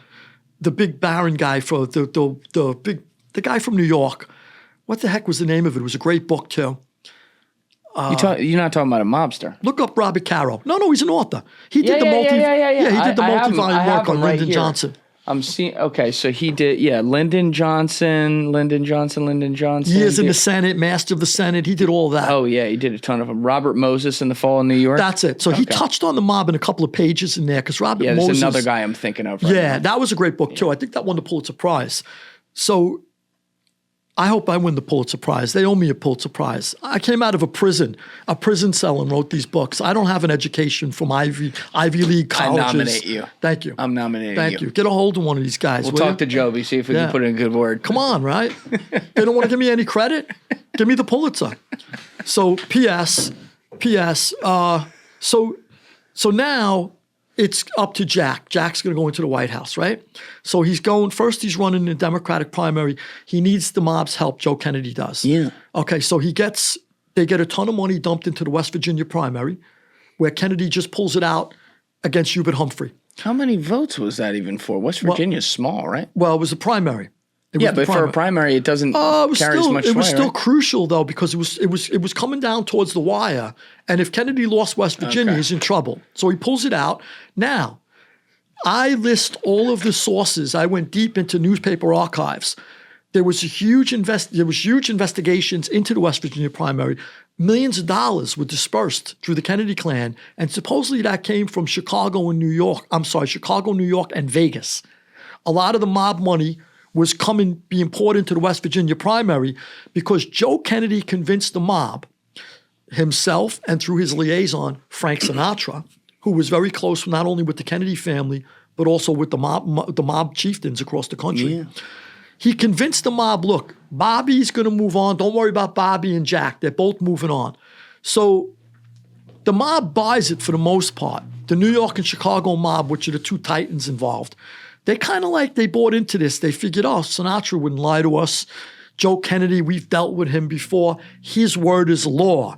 the big Baron guy for the guy from New York. What the heck was the name of it? It was a great book too. You're not talking about a mobster. Look up Robert Caro. No, he's an author. He did Yeah, he did the multi-volume work on Lyndon Johnson. I'm seeing. Okay, so he did. Yeah, Lyndon Johnson. Years in the Senate, Master of the Senate. He did all that. Oh yeah, he did a ton of them. Robert Moses in the Fall of New York. That's it. So he touched on the mob in a couple of pages in there because Robert Moses. There's another guy I'm thinking of. That was a great book too. I think that won the Pulitzer Prize. So I hope I win the Pulitzer Prize. They owe me a Pulitzer Prize. I came out of a prison cell, and wrote these books. I don't have an education from Ivy League colleges. I nominate you. Thank you. I'm nominating you. Thank you. Get a hold of one of these guys. We'll talk to Joby, see if we can put in a good word. Come on, right? They don't want to give me any credit? Give me the Pulitzer. So, P.S. So now it's up to Jack. Jack's going to go into the White House, right? So he's running the Democratic primary. He needs the mob's help. Joe Kennedy does. Yeah. Okay, so they get a ton of money dumped into the West Virginia primary, where Kennedy just pulls it out against Hubert Humphrey. How many votes was that even for? West Virginia's small, right? Well, it was a primary. For a primary, it doesn't carry as much sway, It was still right? crucial, though, because it was coming down towards the wire. And if Kennedy lost West Virginia, he's in trouble. So he pulls it out. Now, I list all of the sources. I went deep into newspaper archives. There was huge investigations into the West Virginia primary. Millions of dollars were dispersed through the Kennedy clan, and supposedly that came from Chicago, New York, and Vegas. A lot of the mob money was being poured into the West Virginia primary because Joe Kennedy convinced the mob himself and through his liaison, Frank Sinatra, who was very close not only with the Kennedy family, but also with the mob chieftains across the country. Yeah. He convinced the mob, look, Bobby's going to move on. Don't worry about Bobby and Jack. They're both moving on. So the mob buys it for the most part. The New York and Chicago mob, which are the two titans involved, they kind of like, they bought into this. They figured, oh, Sinatra wouldn't lie to us. Joe Kennedy, we've dealt with him before. His word is law.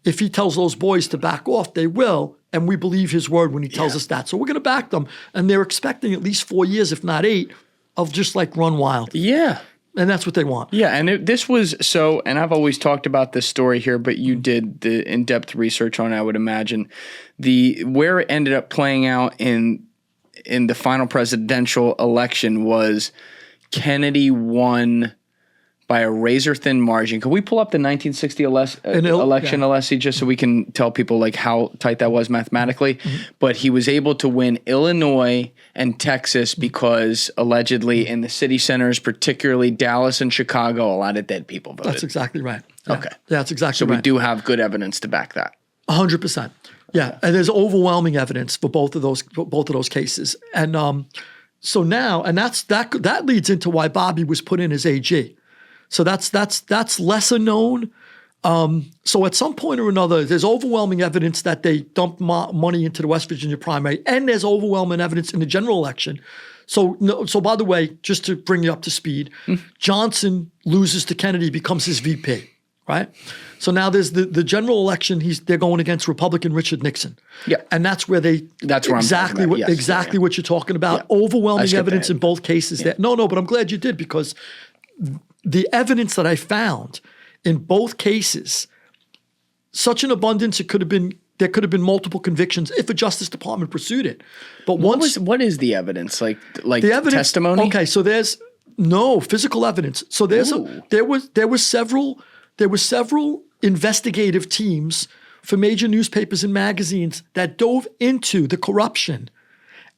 If he tells those boys to back off, they will. And we believe his word when he tells us that. So we're going to back them. And they're expecting at least 4 years, if not 8, of just like run wild. Yeah. And that's what they want. Yeah, and this was so, and I've always talked about this story here, but you did the in-depth research on it, I would imagine. Where it ended up playing out in the final presidential election was Kennedy won by a razor-thin margin. Can we pull up the 1960 election, Alessi, just so we can tell people like how tight that was mathematically? Mm-hmm. But he was able to win Illinois and Texas because allegedly in the city centers, particularly Dallas and Chicago, a lot of dead people voted. That's exactly right. Yeah. Okay. Yeah, that's exactly right. So right. we do have good evidence to back that. 100%. Yeah, and there's overwhelming evidence for both of those cases. And so now, and that leads into why Bobby was put in as AG. So that's lesser known. So at some point or another, there's overwhelming evidence that they dumped money into the West Virginia primary, and there's overwhelming evidence in the general election. So by the way, just to bring you up to speed, Johnson loses to Kennedy, becomes his VP, right? So now there's the general election. They're going against Republican Richard Nixon. Yeah, and that's where exactly what you're talking about. Yeah. Overwhelming evidence in both cases. Yeah. No, but I'm glad you did, because the evidence that I found in both cases, such an abundance, there could have been multiple convictions if a Justice Department pursued it. But what is the evidence? Like the evidence, testimony? Okay, so there's no physical evidence. So there was several investigative teams for major newspapers and magazines that dove into the corruption,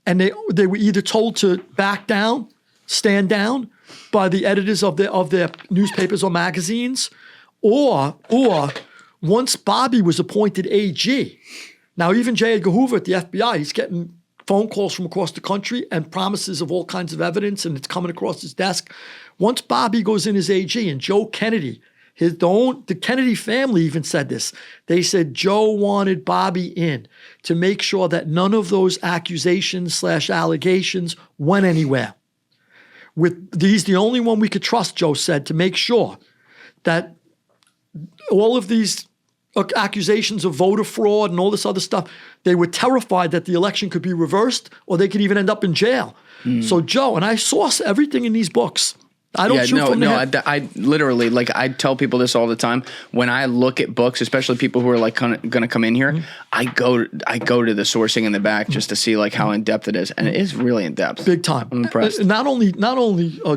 and they were either told to back down, stand down by the editors of their newspapers or magazines, or once Bobby was appointed AG. Now even J. Edgar Hoover at the FBI, he's getting phone calls from across the country and promises of all kinds of evidence, and it's coming across his desk. Once Bobby goes in as AG, and Joe Kennedy, the Kennedy family even said this. They said Joe wanted Bobby in to make sure that none of those accusations/allegations went anywhere. He's the only one we could trust, Joe said, to make sure that all of these accusations of voter fraud and all this other stuff, they were terrified that the election could be reversed or they could even end up in jail. So Joe, and I source everything in these books. I don't shoot from the hip. I literally, like, I tell people this all the time. When I look at books, especially people who are like going to come in here, I go to the sourcing in the back just to see like how in depth it is, and it is really in depth. Big time. I'm impressed. Not only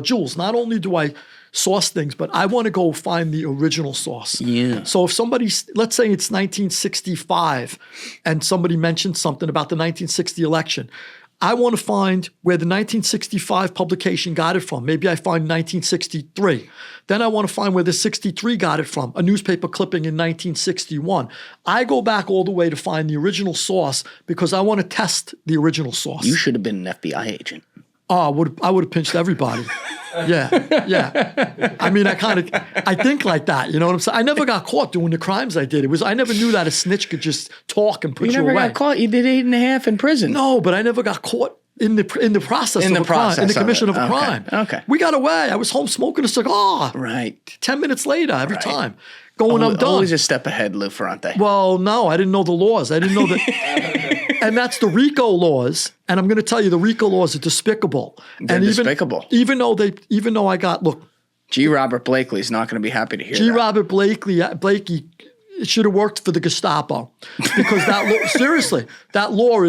Jules, not only do I source things, but I want to go find the original source. Yeah. So if somebody, let's say it's 1965, and somebody mentions something about the 1960 election, I want to find where the 1965 publication got it from. Maybe I find 1963. Then I want to find where the 63 got it from, a newspaper clipping in 1961. I go back all the way to find the original source because I want to test the original source. You should have been an FBI agent. Oh, I would have pinched everybody. Yeah. I mean, I think like that. You know what I'm saying? I never got caught doing the crimes I did. I never knew that a snitch could just talk and put you away. You never got caught. You did 8.5 in prison. No, but I never got caught in the process of a crime, in the commission of a crime. Okay. We got away. I was home smoking a cigar. Right. 10 minutes later, every time. I'm done. Always a step ahead, Lou Ferrante. Well, no, I didn't know the laws. I didn't know that. And that's the RICO laws. And I'm going to tell you, the RICO laws are despicable. They're despicable. Even though I got, look. G. Robert Blakely's not going to be happy to hear that. G. Robert Blakely should have worked for the Gestapo. Because that law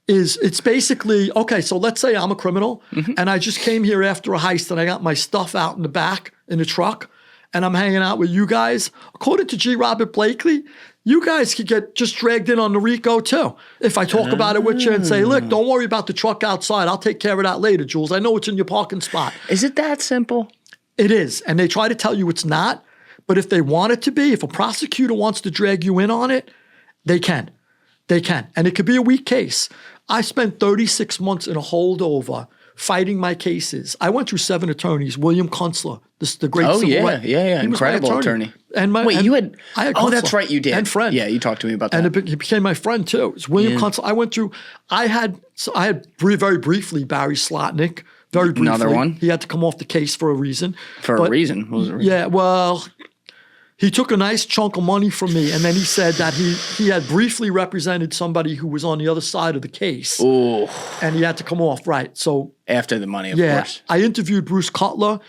is it's basically, okay, so let's say I'm a criminal and I just came here after a heist and I got my stuff out in the back in the truck and I'm hanging out with you guys. According to G. Robert Blakely, you guys could get just dragged in on the RICO too. If I talk about it with you and say, look, don't worry about the truck outside. I'll take care of that later, Jules. I know it's in your parking spot. Is it that simple? It is. And they try to tell you it's not. But if they want it to be, if a prosecutor wants to drag you in on it, they can. They can. And it could be a weak case. I spent 36 months in a holdover fighting my cases. I went through 7 attorneys. William Kunstler, the great civil rights. Yeah. Incredible attorney. And I had Kunstler, that's right, you did. And friend. Yeah, you talked to me about that. And he became my friend too. It was William Kunstler. I had very briefly Barry Slotnick. Very briefly. Another one. He had to come off the case for a reason. What was the reason? Yeah, well, he took a nice chunk of money from me, and then he said that he had briefly represented somebody who was on the other side of the case. Ooh. And he had to come off, right. So after the money, of course. I interviewed Bruce Cutler.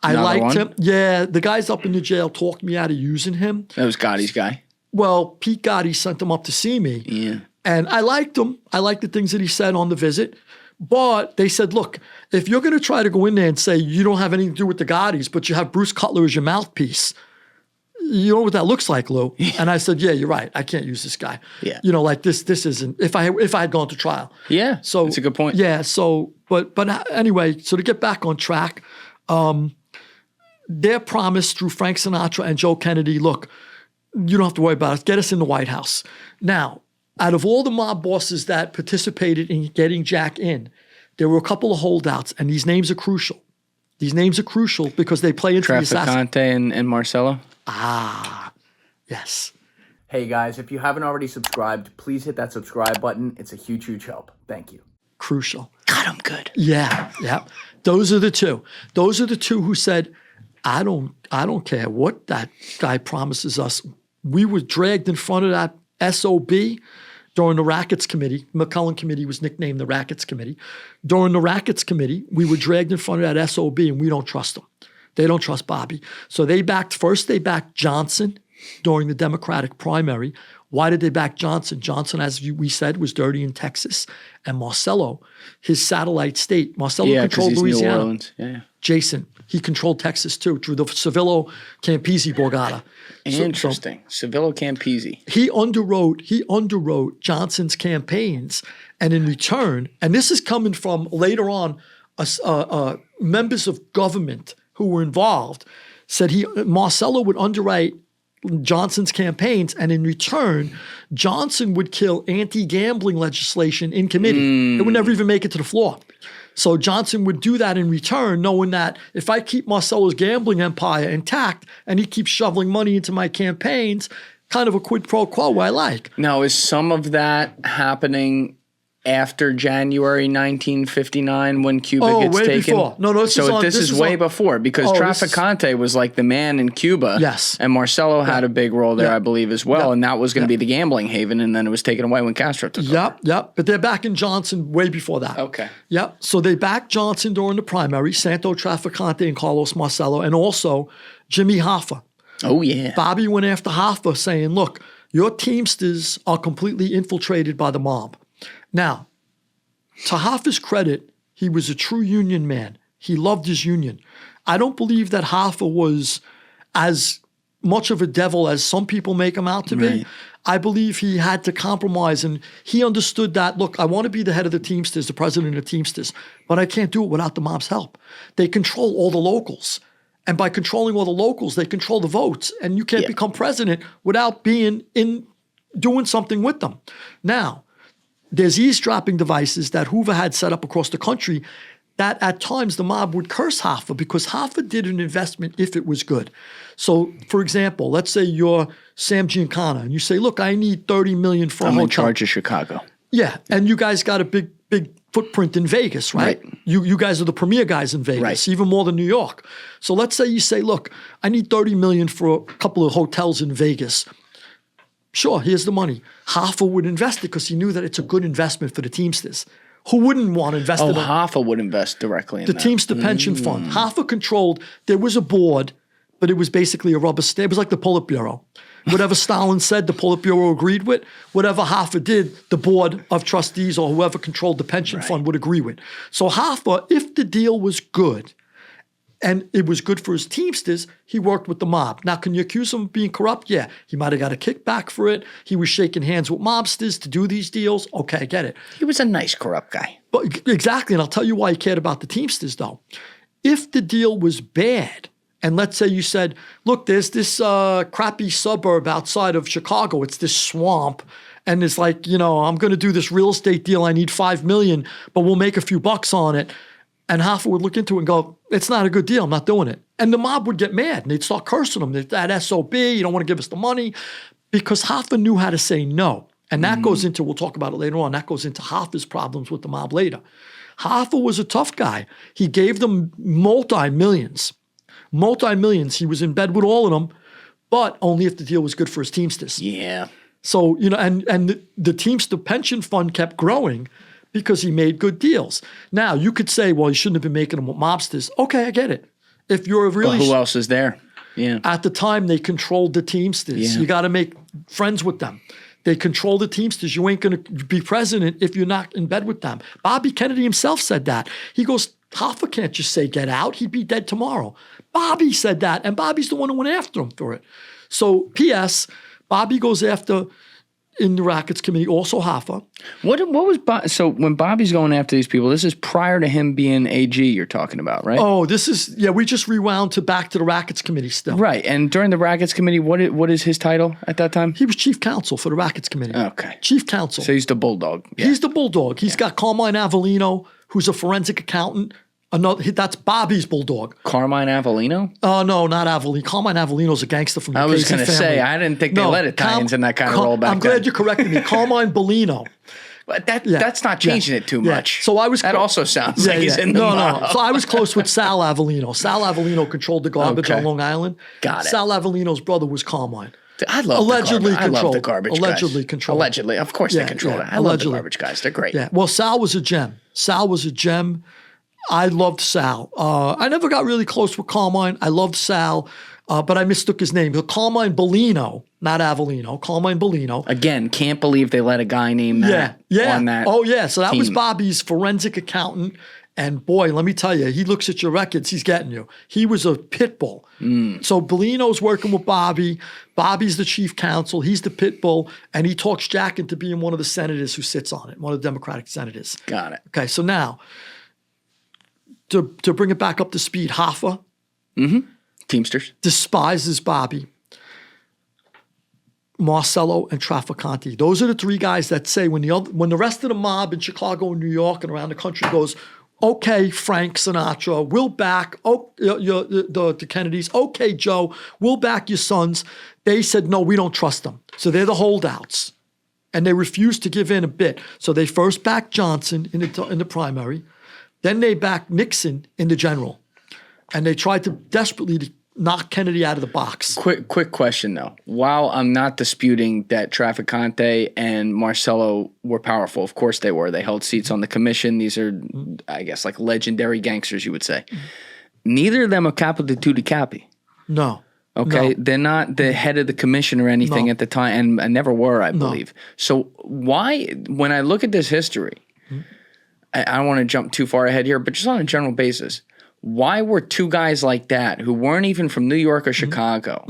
I liked him. Yeah, the guys up in the jail talked me out of using him. That was Gotti's guy. Well, Pete Gotti sent him up to see me. Yeah. And I liked him. I liked the things that he said on the visit. But they said, look, if you're going to try to go in there and say you don't have anything to do with the Gottis, but you have Bruce Cutler as your mouthpiece, you know what that looks like, Lou? And I said, yeah, you're right. I can't use this guy. Yeah. You know, like this isn't, if I had gone to trial. Yeah, so that's a good point. Yeah, so, but anyway, so to get back on track, their promise through Frank Sinatra and Joe Kennedy, look, you don't have to worry about it. Get us in the White House. Now, out of all the mob bosses that participated in getting Jack in, there were a couple of holdouts, and these names are crucial. These names are crucial because they play into the assassination. Traficante and Marcello? Ah, yes. Hey guys, if you haven't already subscribed, please hit that subscribe button. It's a huge, huge help. Thank you. Crucial. God, I'm good. Yeah. Those are the two. Those are the two who said, I don't care what that guy promises us. We were dragged in front of that SOB during the Rackets Committee. McClellan Committee was nicknamed the Rackets Committee. During the Rackets Committee, we were dragged in front of that SOB, and we don't trust them. They don't trust Bobby. So they backed Johnson during the Democratic primary. Why did they back Johnson? Johnson, as we said, was dirty in Texas. And Marcello, his satellite state, Marcello controlled Louisiana. New Orleans. Yeah. Jason, he controlled Texas too, through the Civillo-Campisi Borgata. Interesting. Civillo-Campisi. He underwrote Johnson's campaigns, and in return, and this is coming from later on, members of government who were involved said Marcello would underwrite Johnson's campaigns, and in return, Johnson would kill anti-gambling legislation in committee. It would never even make it to the floor. So Johnson would do that in return, knowing that if I keep Marcello's gambling empire intact and he keeps shoveling money into my campaigns, kind of a quid pro quo I like. Now, is some of that happening after January 1959 when Cuba gets way taken? Before. No, this is way before, because Traficante was like the man in Cuba. Yes. And Marcello had a big role there, I believe, as well. Yep. And that was going to be the gambling haven, and then it was taken away when Castro took over. Yep. But they're backing Johnson way before that. Okay. Yep. So they backed Johnson during the primary, Santo Traficante and Carlos Marcello, and also Jimmy Hoffa. Oh, yeah. Bobby went after Hoffa saying, look, your Teamsters are completely infiltrated by the mob. Now, to Hoffa's credit, he was a true union man. He loved his union. I don't believe that Hoffa was as much of a devil as some people make him out to be. I believe he had to compromise, and he understood that, look, I want to be the head of the Teamsters, the president of the Teamsters, but I can't do it without the mob's help. They control all the locals. And by controlling all the locals, they control the votes. And you can't become president without doing something with them. Now, there's eavesdropping devices that Hoover had set up across the country that at times the mob would curse Hoffa because Hoffa did an investment if it was good. So, for example, let's say you're Sam Giancana and you say, look, I need $30 million for a hotel. I'm in charge of Chicago. Yeah, and you guys got a big footprint in Vegas, right? You guys are the premier guys in Vegas, even more than New York. So let's say you say, look, I need $30 million for a couple of hotels in Vegas. Sure, here's the money. Hoffa would invest it because he knew that it's a good investment for the Teamsters. Who wouldn't want to invest in Hoffa would invest directly in the Teamster pension fund. Hoffa controlled, there was a board, but it was basically a rubber stamp. It was like the Politburo. Whatever Stalin said, the Politburo agreed with. Whatever Hoffa did, the board of trustees or whoever controlled the pension fund would agree with. So Hoffa, if the deal was good, and it was good for his Teamsters, he worked with the mob. Now, can you accuse him of being corrupt? Yeah. He might have got a kickback for it. He was shaking hands with mobsters to do these deals. Okay, I get it. He was a nice corrupt guy. But exactly, and I'll tell you why he cared about the Teamsters, though. If the deal was bad, and let's say you said, look, there's this crappy suburb outside of Chicago. It's this swamp, and it's like, I'm going to do this real estate deal. I need $5 million, but we'll make a few bucks on it. And Hoffa would look into it and go, it's not a good deal. I'm not doing it. And the mob would get mad and they'd start cursing him. That SOB, you don't want to give us the money. Because Hoffa knew how to say no. And that goes into, we'll talk about it later on, that goes into Hoffa's problems with the mob later. Hoffa was a tough guy. He gave them multi-millions. He was in bed with all of them, but only if the deal was good for his Teamsters. Yeah. So, and the Teamster pension fund kept growing because he made good deals. Now, you could say, well, you shouldn't have been making them with mobsters. Okay, I get it. If you're really... But who else is there? Yeah. At the time, they controlled the Teamsters. Yeah. You got to make friends with them. They control the Teamsters. You ain't going to be president if you're not in bed with them. Bobby Kennedy himself said that. He goes, Hoffa can't just say get out. He'd be dead tomorrow. Bobby said that, and Bobby's the one who went after him for it. So, P.S., Bobby goes after, in the Rackets Committee, also Hoffa. What was so when Bobby's going after these people, this is prior to him being AG you're talking about, right? Oh, this is, we just rewound back to the Rackets Committee still. Right, and during the Rackets Committee, what is his title at that time? He was chief counsel for the Rackets Committee. Okay. Chief counsel. So he's the bulldog. Yeah. He's the bulldog. He's got Carmine Avellino, who's a forensic accountant. That's Bobby's bulldog. Carmine Avellino? Oh, no, not Avellino. Carmine Avellino's a gangster from the I was Casey going to family. say, I didn't think they let Italians in that kind of role back then. I'm glad you corrected me. Carmine Bellino. But that's not changing it too much. So I was. That also sounds like he's in the mob. No. So I was close with Sal Avellino. Sal Avellino controlled the garbage on Long Island. Got it. Sal Avellino's brother was Carmine. I love allegedly I love the controlled. garbage Allegedly guys. controlled. Allegedly. Of course they control it. I love the garbage guys. They're great. Yeah. Well, Sal was a gem. I loved Sal. I never got really close with Carmine. I loved Sal, but I mistook his name. Carmine Bellino, not Avellino. Carmine Bellino. Again, can't believe they let a guy named that on that. Oh, yeah. So that was team. Bobby's forensic accountant. And boy, let me tell you, he looks at your records, he's getting you. He was a pit bull. So Bellino's working with Bobby. Bobby's the chief counsel. He's the pit bull. And he talks Jack into being one of the senators who sits on it, one of the Democratic senators. Got it. Okay, so now, to bring it back up to speed, Hoffa Teamsters despises Bobby, Marcello, and Traficante. Those are the three guys that say when the rest of the mob in Chicago and New York and around the country goes, okay, Frank Sinatra, we'll back the Kennedys. Okay, Joe, we'll back your sons. They said, no, we don't trust them. So they're the holdouts. And they refused to give in a bit. So they first backed Johnson in the primary. Then they backed Nixon in the general. And they tried to desperately knock Kennedy out of the box. Quick question, though. While I'm not disputing that Traficante and Marcello were powerful, of course they were. They held seats on the commission. These are, I guess, like legendary gangsters, you would say. Neither of them are capo di tutti capi. No. Okay? No. They're not the head of the commission or anything at the time, and never were, I believe. So why, when I look at this history, I don't want to jump too far ahead here, but just on a general basis, why were two guys like that, who weren't even from New York or Chicago,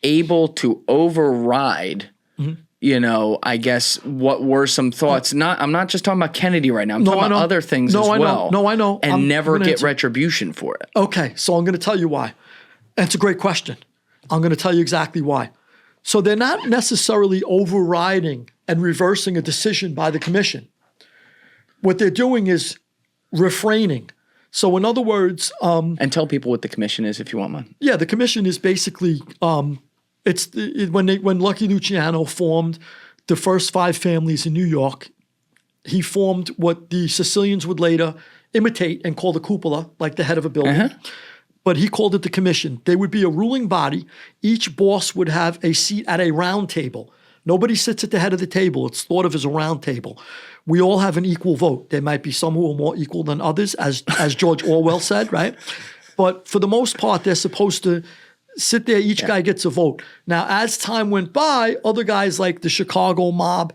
able to override, I guess, what were some thoughts? I'm not just talking about Kennedy right now. I'm talking about other things as well. No, I know. And never get retribution for it. Okay, so I'm going to tell you why. And it's a great question. I'm going to tell you exactly why. So they're not necessarily overriding and reversing a decision by the commission. What they're doing is refraining. So in other words... and tell people what the commission is if you want one. Yeah, the commission is basically... when Lucky Luciano formed the first 5 families in New York, he formed what the Sicilians would later imitate and call the cupola, like the head of a building. But he called it the commission. They would be a ruling body. Each boss would have a seat at a round table. Nobody sits at the head of the table. It's thought of as a round table. We all have an equal vote. There might be some who are more equal than others, as George Orwell said, right? But for the most part, they're supposed to sit there. Each guy gets a vote. Now, as time went by, other guys like the Chicago mob,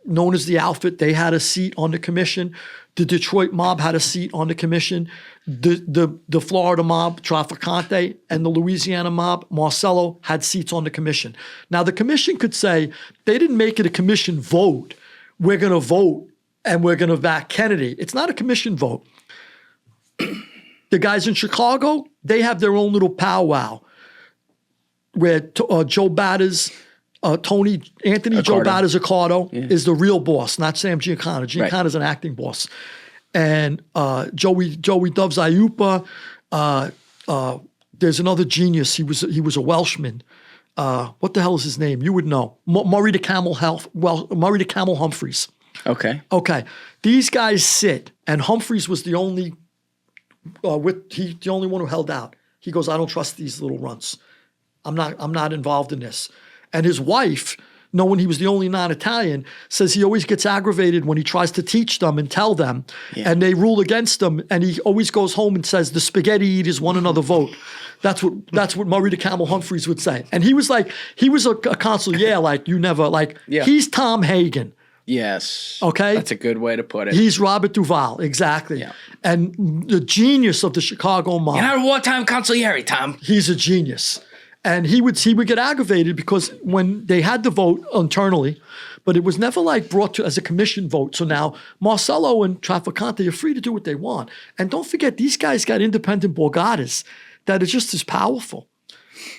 known as the Outfit, they had a seat on the commission. The Detroit mob had a seat on the commission. The Florida mob, Traficante, and the Louisiana mob, Marcello, had seats on the commission. Now, the commission could say, they didn't make it a commission vote. We're going to vote and we're going to back Kennedy. It's not a commission vote. The guys in Chicago, they have their own little powwow where Joe Batters Anthony Joe Accardo. Zaccardo is the real boss, not Sam Giancana. Giancana's an acting boss. And Joey Doves Ayupa, there's another genius. He was a Welshman. What the hell is his name? You would know. Murray the Camel Humphreys. Okay. These guys sit, and Humphreys was the only the only one who held out. He goes, I don't trust these little runts. I'm not involved in this. And his wife, knowing he was the only non-Italian, says he always gets aggravated when he tries to teach them and tell them, and they rule against him. And he always goes home and says, the spaghetti eaters won another vote. That's what Murray the Camel Humphreys would say. And he was a consul, he's Tom Hagen. Yes. Okay? That's a good way to put it. He's Robert Duvall, exactly. Yeah. And the genius of the Chicago mob. You're not a wartime consigliere, Tom. He's a genius. And he would get aggravated because when they had the vote internally, but it was never brought to as a commission vote. So now Marcello and Traficante are free to do what they want. And don't forget, these guys got independent borgatas that are just as powerful.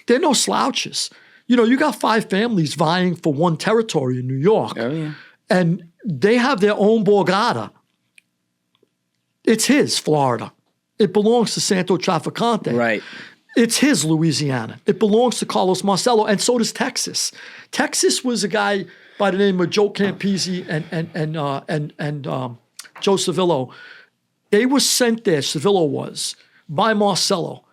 They're no slouches. You got 5 families vying for one territory in New York. Oh, yeah. And they have their own borgata. It's his Florida. It belongs to Santo Traficante. Right. It's his Louisiana. It belongs to Carlos Marcello, and so does Texas. Texas was a guy by the name of Joe Campisi and Joe Civillo. They were sent there, Civillo was, by Marcello.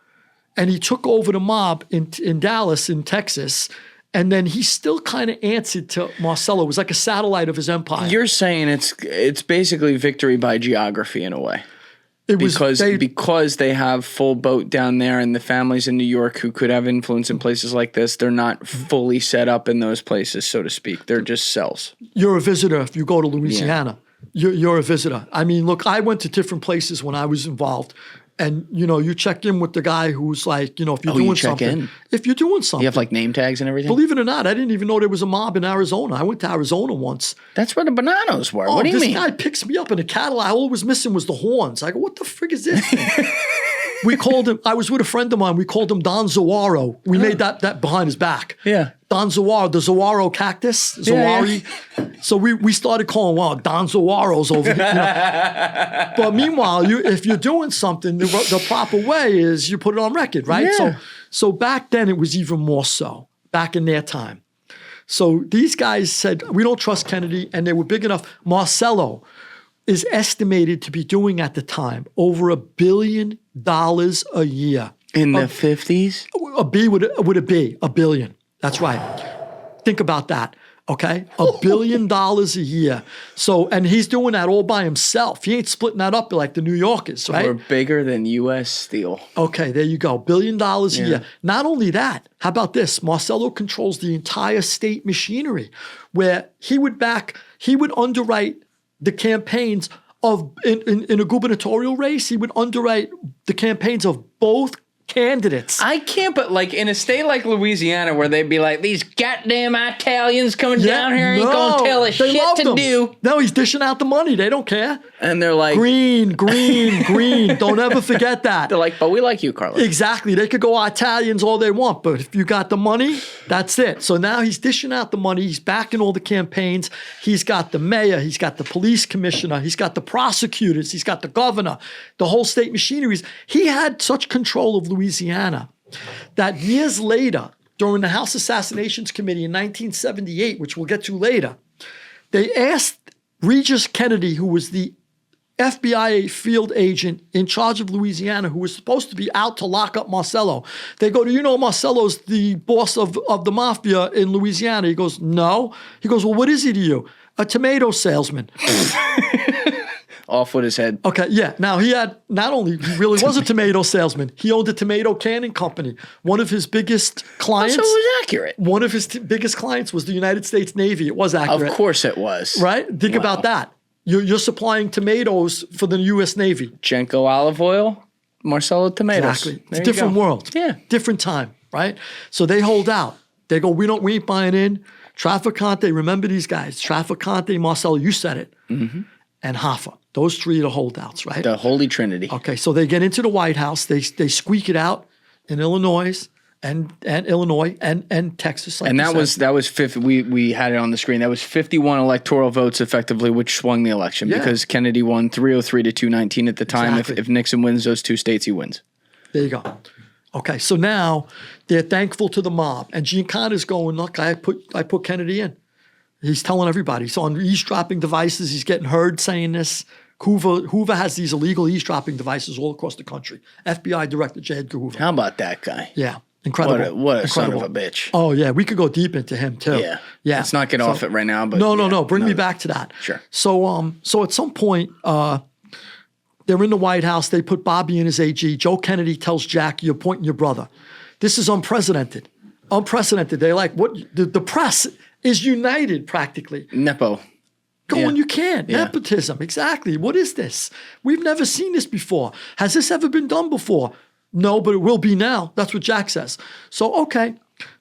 And he took over the mob in Dallas, in Texas, and then he still kind of answered to Marcello. It was like a satellite of his empire. You're saying it's basically victory by geography in a way. Because they have full boat down there, and the families in New York who could have influence in places like this, they're not fully set up in those places, so to speak. They're just cells. You're a visitor if you go to Louisiana. Yeah. You're a visitor. I mean, look, I went to different places when I was involved. And, you check in with the guy who's if you're doing something. If you're doing something. You have name tags and everything? Believe it or not, I didn't even know there was a mob in Arizona. I went to Arizona once. That's where the bananas were. What do you mean? This guy picks me up in a Cadillac. All I was missing was the horns. I go, what the frig is this thing? We called him, I was with a friend of mine. We called him Don Zawaro. We made that behind his back. Yeah. Don Zawaro, the Zawaro cactus. Zawari. Yeah. So we started calling, Don Zawaro's over here. But meanwhile, if you're doing something, the proper way is you put it on record, right? Yeah. So back then it was even more so, back in their time. So these guys said, we don't trust Kennedy, and they were big enough. Marcello is estimated to be doing at the time over $1 billion a year. In the 50s? A B would it be $1 billion. That's right. Think about that. Okay, $1 billion a year. So, and he's doing that all by himself. He ain't splitting that up like the New Yorkers, right? We're bigger than U.S. Steel. Okay, there you go. $1 billion a year. Not only that, how about this? Marcello controls the entire state machinery, where he would underwrite the campaigns in a gubernatorial race. He would underwrite the campaigns of both candidates. I can't, but in a state like Louisiana where they'd be like, these goddamn Italians coming down here ain't gonna tell us shit to do. No, he's dishing out the money. They don't care. And they're like, green. Don't ever forget that. They're like, but we like you, Carlos. Exactly. They could go Italians all they want, but if you got the money, that's it. So now he's dishing out the money. He's backing all the campaigns. He's got the mayor. He's got the police commissioner. He's got the prosecutors. He's got the governor, the whole state machineries. He had such control of Louisiana that years later, during the House Assassinations Committee in 1978, which we'll get to later, they asked Regis Kennedy, who was the FBI field agent in charge of Louisiana, who was supposed to be out to lock up Marcello. They go, do you know Marcello's the boss of the mafia in Louisiana? He goes, no. He goes, well, what is he to you? A tomato salesman. Off with his head. Okay, yeah. Now he really was a tomato salesman. He owned a tomato canning company. One of his biggest clients. So it was accurate. One of his biggest clients was the United States Navy. It was accurate. Of course it was. Right? Think about that. You're supplying tomatoes for the U.S. Navy. Genco olive oil, Marcello tomatoes. Exactly. It's a different world. Yeah. Different time, right? So they hold out. They go, we ain't buying in. Traficante, remember these guys. Traficante, Marcello, you said it. Mm-hmm. And Hoffa. Those three are the holdouts, right? The Holy Trinity. Okay, so they get into the White House. They squeak it out in Illinois, and Illinois and Texas. Like And you that said. was 50. We had it on the screen. That was 51 electoral votes effectively, which swung the election because Kennedy won 303 to 219 at the time. Exactly. If Nixon wins those 2 states, he wins. There you go. Okay, so now they're thankful to the mob, and Giancarlo's going, look, I put Kennedy in. He's telling everybody. He's on eavesdropping devices. He's getting heard saying this. Hoover has these illegal eavesdropping devices all across the country. FBI Director J. Edgar Hoover. How about that guy? Yeah, incredible. What a son Incredible. of a bitch. Oh yeah, we could go deep into him too. Yeah. Yeah. Let's not get off it right now. But No. Bring me back to that. Sure. So at some point, they're in the White House. They put Bobby in as AG. Joe Kennedy tells Jack, "You're appointing your brother." This is unprecedented. Unprecedented. They're like, what? The press is united practically. Nepo. Going, you can't. Yeah. Nepotism. Exactly. What is this? We've never seen this before. Has this ever been done before? No, but it will be now. That's what Jack says. So, okay.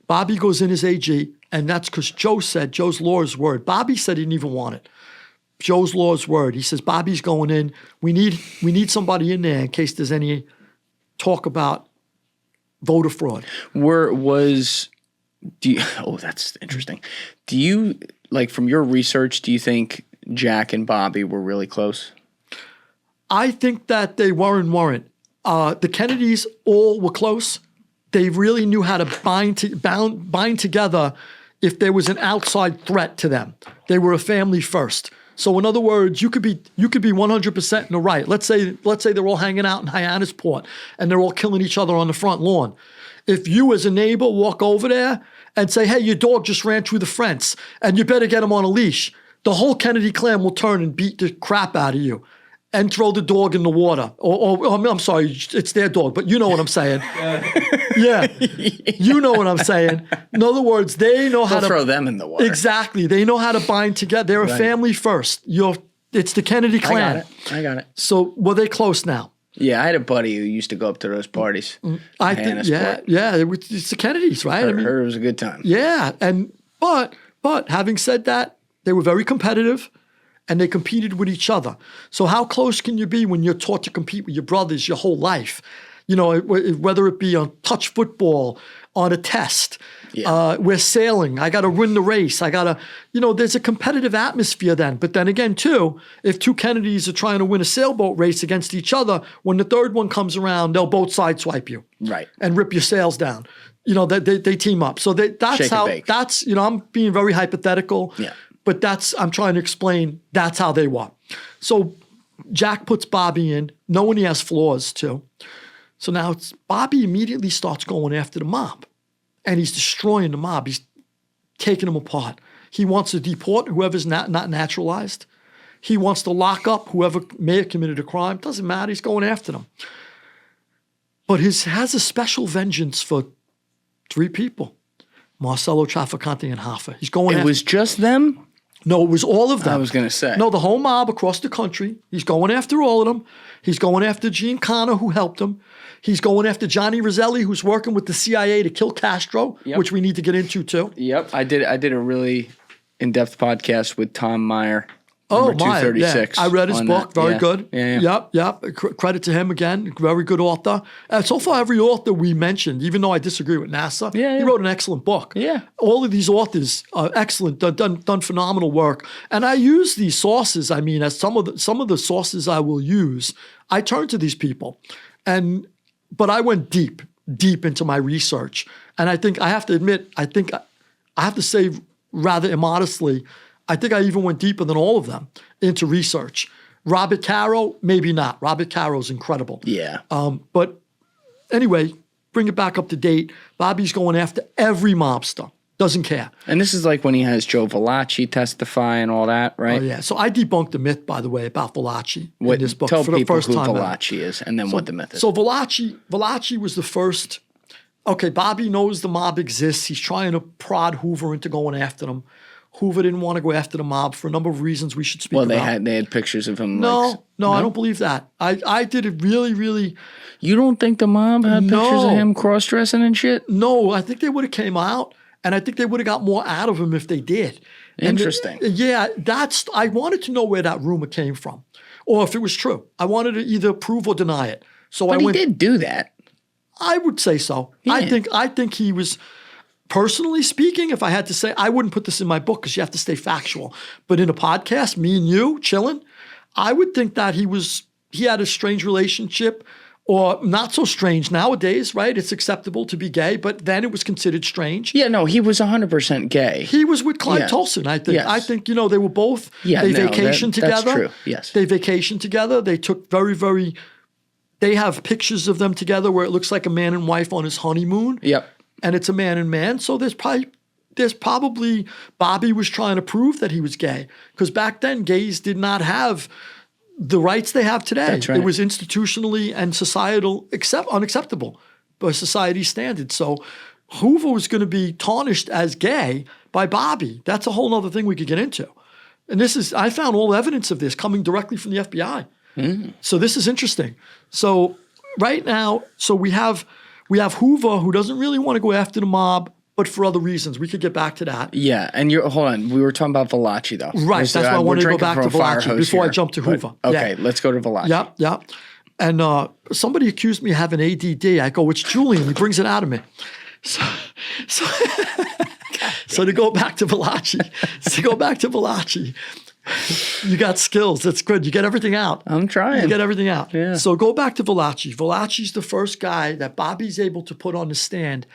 Bobby goes in as AG, and that's because Joe's lawyer's word. Bobby said he didn't even want it. Joe's lawyer's word. He says, Bobby's going in. We need somebody in there in case there's any talk about voter fraud. That's interesting. Do you, like, from your research, do you think Jack and Bobby were really close? I think that they were and weren't. The Kennedys all were close. They really knew how to bind together if there was an outside threat to them. They were a family first. So in other words, you could be 100% in the right. Let's say they're all hanging out in Hyannisport and they're all killing each other on the front lawn. If you as a neighbor walk over there and say, hey, your dog just ran through the fence and you better get him on a leash, the whole Kennedy clan will turn and beat the crap out of you and throw the dog in the water. Or I'm sorry, it's their dog, but you know what I'm saying. Yeah. You know what I'm saying. In other words, they know how to throw them in the water. Exactly. They know how to bind together. They're a family first. It's the Kennedy clan. I got it. So were they close now? Yeah, I had a buddy who used to go up to those parties. I think, it's the Kennedys, right? I heard it was a good time. Yeah, but having said that, they were very competitive, and they competed with each other. So how close can you be when you're taught to compete with your brothers your whole life? You know, whether it be on touch football, on a test, we're sailing. I got to win the race. I got to, there's a competitive atmosphere then. But then again, too, if two Kennedys are trying to win a sailboat race against each other, when the third one comes around, they'll both sideswipe you. Right. And rip your sails down. They team up. So that's Shake how, and bake. that's, I'm being very hypothetical. Yeah. But I'm trying to explain that's how they were. So Jack puts Bobby in, knowing he has flaws too. So now Bobby immediately starts going after the mob. And he's destroying the mob. He's taking them apart. He wants to deport whoever's not naturalized. He wants to lock up whoever may have committed a crime. Doesn't matter. He's going after them. But he has a special vengeance for 3 people. Marcello, Traficante, and Hoover. He's going after. It was just them? No, it was all of them. I was going to say. No, the whole mob across the country. He's going after all of them. He's going after Giancarlo, who helped him. He's going after Johnny Roselli, who's working with the CIA to kill Castro, which we need to get into too. Yep. I did a really in-depth podcast with Tom Meyer. Oh, Meyer, 236. I read his book. Very good. Yeah. Yep. Credit to him again. Very good author. So far, every author we mentioned, even though I disagree with NASA, he wrote an excellent book. Yeah. All of these authors are excellent, done phenomenal work. And I use these sources, as some of the sources I will use, I turn to these people. But I went deep into my research. And I think I have to admit, I have to say rather immodestly, I think I even went deeper than all of them into research. Robert Caro, maybe not. Robert Caro's incredible. Yeah. But anyway, bring it back up to date. Bobby's going after every mobster. Doesn't care. And this is like when he has Joe Valachi testify and all that, right? Oh, yeah. So I debunked the myth, by the way, about Valachi in this book tell for the people first who time. Valachi is and then what the myth is. So Valachi was the first. Okay, Bobby knows the mob exists. He's trying to prod Hoover into going after them. Hoover didn't want to go after the mob for a number of reasons we should speak about. Well, they had pictures of him. No, I don't believe that. I did it really, really. You don't think the mob had pictures of him cross-dressing and shit? No, I think they would have came out, and I think they would have got more out of him if they did. Interesting. I wanted to know where that rumor came from, or if it was true. I wanted to either prove or deny it. So But he did do that. I would say so. Yeah. I think he was, personally speaking, if I had to say, I wouldn't put this in my book because you have to stay factual. But in a podcast, me and you chilling, I would think that he had a strange relationship, or not so strange nowadays, right? It's acceptable to be gay, but then it was considered strange. Yeah, no, he was 100% gay. He was with Clyde Tolson, I think. Yes. I think, they were both, they vacationed together. That's true, yes. They vacationed together. They took they have pictures of them together where it looks like a man and wife on his honeymoon. Yep. And it's a man and man. So there's probably Bobby was trying to prove that he was gay. Because back then, gays did not have the rights they have today. That's right. It was institutionally and societal unacceptable by society's standards. So Hoover was going to be tarnished as gay by Bobby. That's a whole other thing we could get into. And I found all evidence of this coming directly from the FBI. So this is interesting. So right now, we have Hoover, who doesn't really want to go after the mob, but for other reasons. We could get back to that. Yeah, and hold on. We were talking about Valachi, though. Right, that's why I wanted to go back to Valachi before I jump to Hoover. Okay, let's go to Valachi. Yeah. And somebody accused me of having ADD. I go, it's Julian. He brings it out of me. So to go back to Valachi, you got skills. That's good. You get everything out. I'm trying. You get everything out. Yeah. So go back to Valachi. Valachi's the first guy that Bobby's able to put on the stand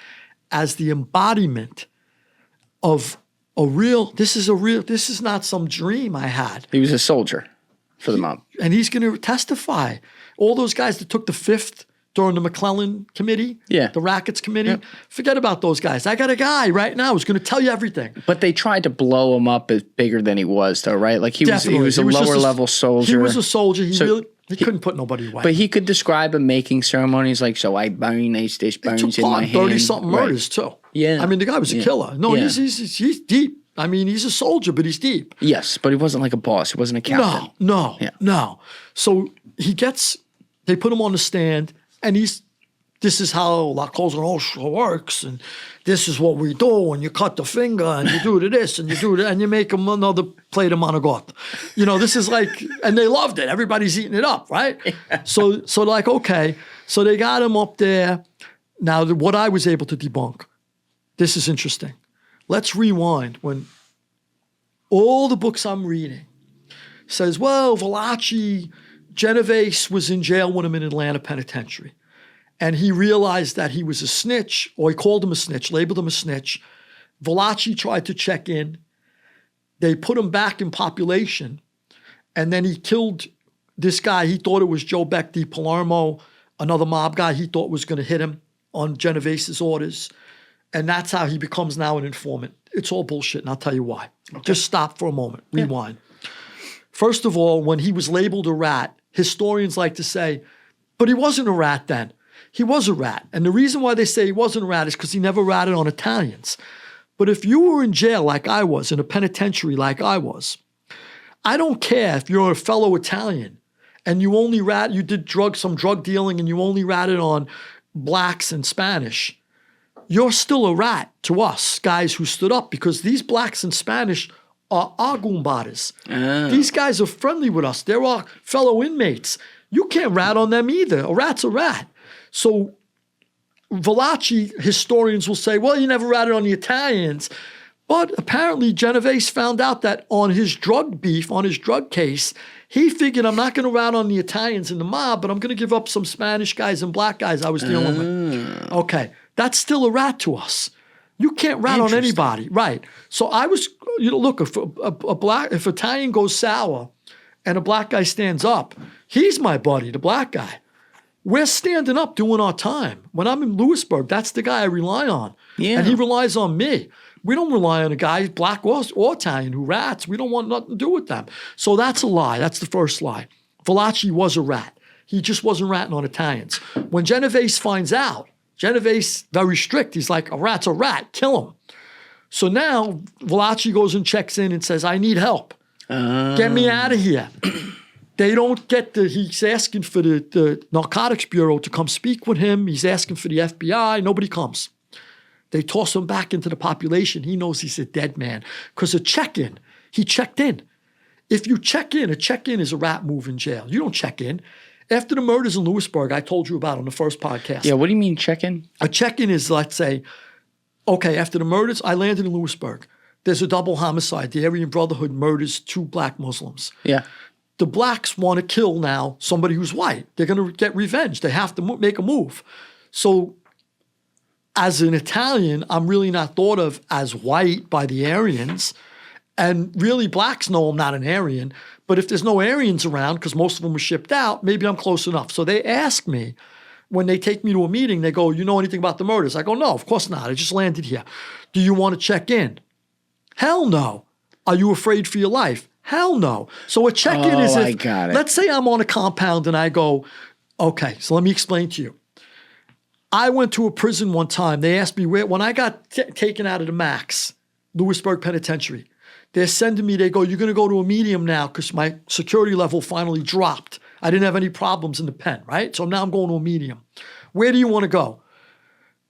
as the embodiment of this is not some dream I had. He was a soldier for the mob. And he's going to testify. All those guys that took the fifth during the McClellan committee, the Rackets committee, forget about those guys. I got a guy right now who's going to tell you everything. But they tried to blow him up as bigger than he was, though, right? Like he was a lower level soldier. He was a soldier. He couldn't put nobody away. But he could describe a making ceremonies like, so I burn this burns in my hand. 30-something murders, too. Yeah. I mean, the guy was a killer. No, he's deep. I mean, he's a soldier, but he's deep. Yes, but he wasn't like a boss. He wasn't a captain. No. So they put him on the stand, and this is how La Cosa Nostra works, and this is what we do, and you cut the finger, and you do this, and you do that, and you make them another plate of manigot. This is like, and they loved it. Everybody's eating it up, right? Yeah. So like, okay. So they got him up there. Now, what I was able to debunk, this is interesting. Let's rewind when all the books I'm reading says, well, Valachi, Genovese was in jail with him in Atlanta Penitentiary. And he realized that he was a snitch, or he called him a snitch, labeled him a snitch. Valachi tried to check in. They put him back in population. And then he killed this guy. He thought it was Joe Beck di Palermo, another mob guy he thought was going to hit him on Genovese's orders. And that's how he becomes now an informant. It's all bullshit, and I'll tell you why. Okay. Just stop for a moment. Rewind. First of all, when he was labeled a rat, historians like to say, but he wasn't a rat then. He was a rat. And the reason why they say he wasn't a rat is because he never ratted on Italians. But if you were in jail like I was, in a penitentiary like I was, I don't care if you're a fellow Italian and you only you did some drug dealing and you only ratted on blacks and Spanish. You're still a rat to us, guys who stood up, because these blacks and Spanish are agumbadas. These guys are friendly with us. They're our fellow inmates. You can't rat on them either. A rat's a rat. So Valachi historians will say, well, you never ratted on the Italians. But apparently Genovese found out that on his drug beef, on his drug case, he figured, I'm not going to rat on the Italians in the mob, but I'm going to give up some Spanish guys and black guys I was dealing with. Okay, that's still a rat to us. You can't rat on anybody. Right. So I was, look, if Italian goes sour and a black guy stands up, he's my buddy, the black guy. We're standing up doing our time. When I'm in Lewisburg, that's the guy I rely on. Yeah. And he relies on me. We don't rely on a guy, black or Italian, who rats. We don't want nothing to do with them. So that's a lie. That's the first lie. Valachi was a rat. He just wasn't ratting on Italians. When Genovese finds out, Genovese, very strict. He's like, a rat's a rat. Kill him. So now Valachi goes and checks in and says, I need help. Get me out of here. They don't get he's asking for the Narcotics Bureau to come speak with him. He's asking for the FBI. Nobody comes. They toss him back into the population. He knows he's a dead man. Because a check-in, he checked in. If you check in, a check-in is a rat move in jail. You don't check in. After the murders in Lewisburg, I told you about on the first podcast. Yeah, what do you mean check-in? A check-in is, let's say, okay, after the murders, I landed in Lewisburg. There's a double homicide. The Aryan Brotherhood murders 2 black Muslims. Yeah. The blacks want to kill now somebody who's white. They're going to get revenge. They have to make a move. So as an Italian, I'm really not thought of as white by the Aryans. And really, blacks know I'm not an Aryan. But if there's no Aryans around, because most of them were shipped out, maybe I'm close enough. So they ask me, when they take me to a meeting, they go, you know anything about the murders? I go, no, of course not. I just landed here. Do you want to check in? Hell no. Are you afraid for your life? Hell no. So a check-in is if, let's say I'm on a compound and I go, okay, so let me explain to you. I went to a prison one time. They asked me when I got taken out of the Max, Lewisburg Penitentiary, they're sending me, they go, you're going to go to a medium now because my security level finally dropped. I didn't have any problems in the pen, right? So now I'm going to a medium. Where do you want to go?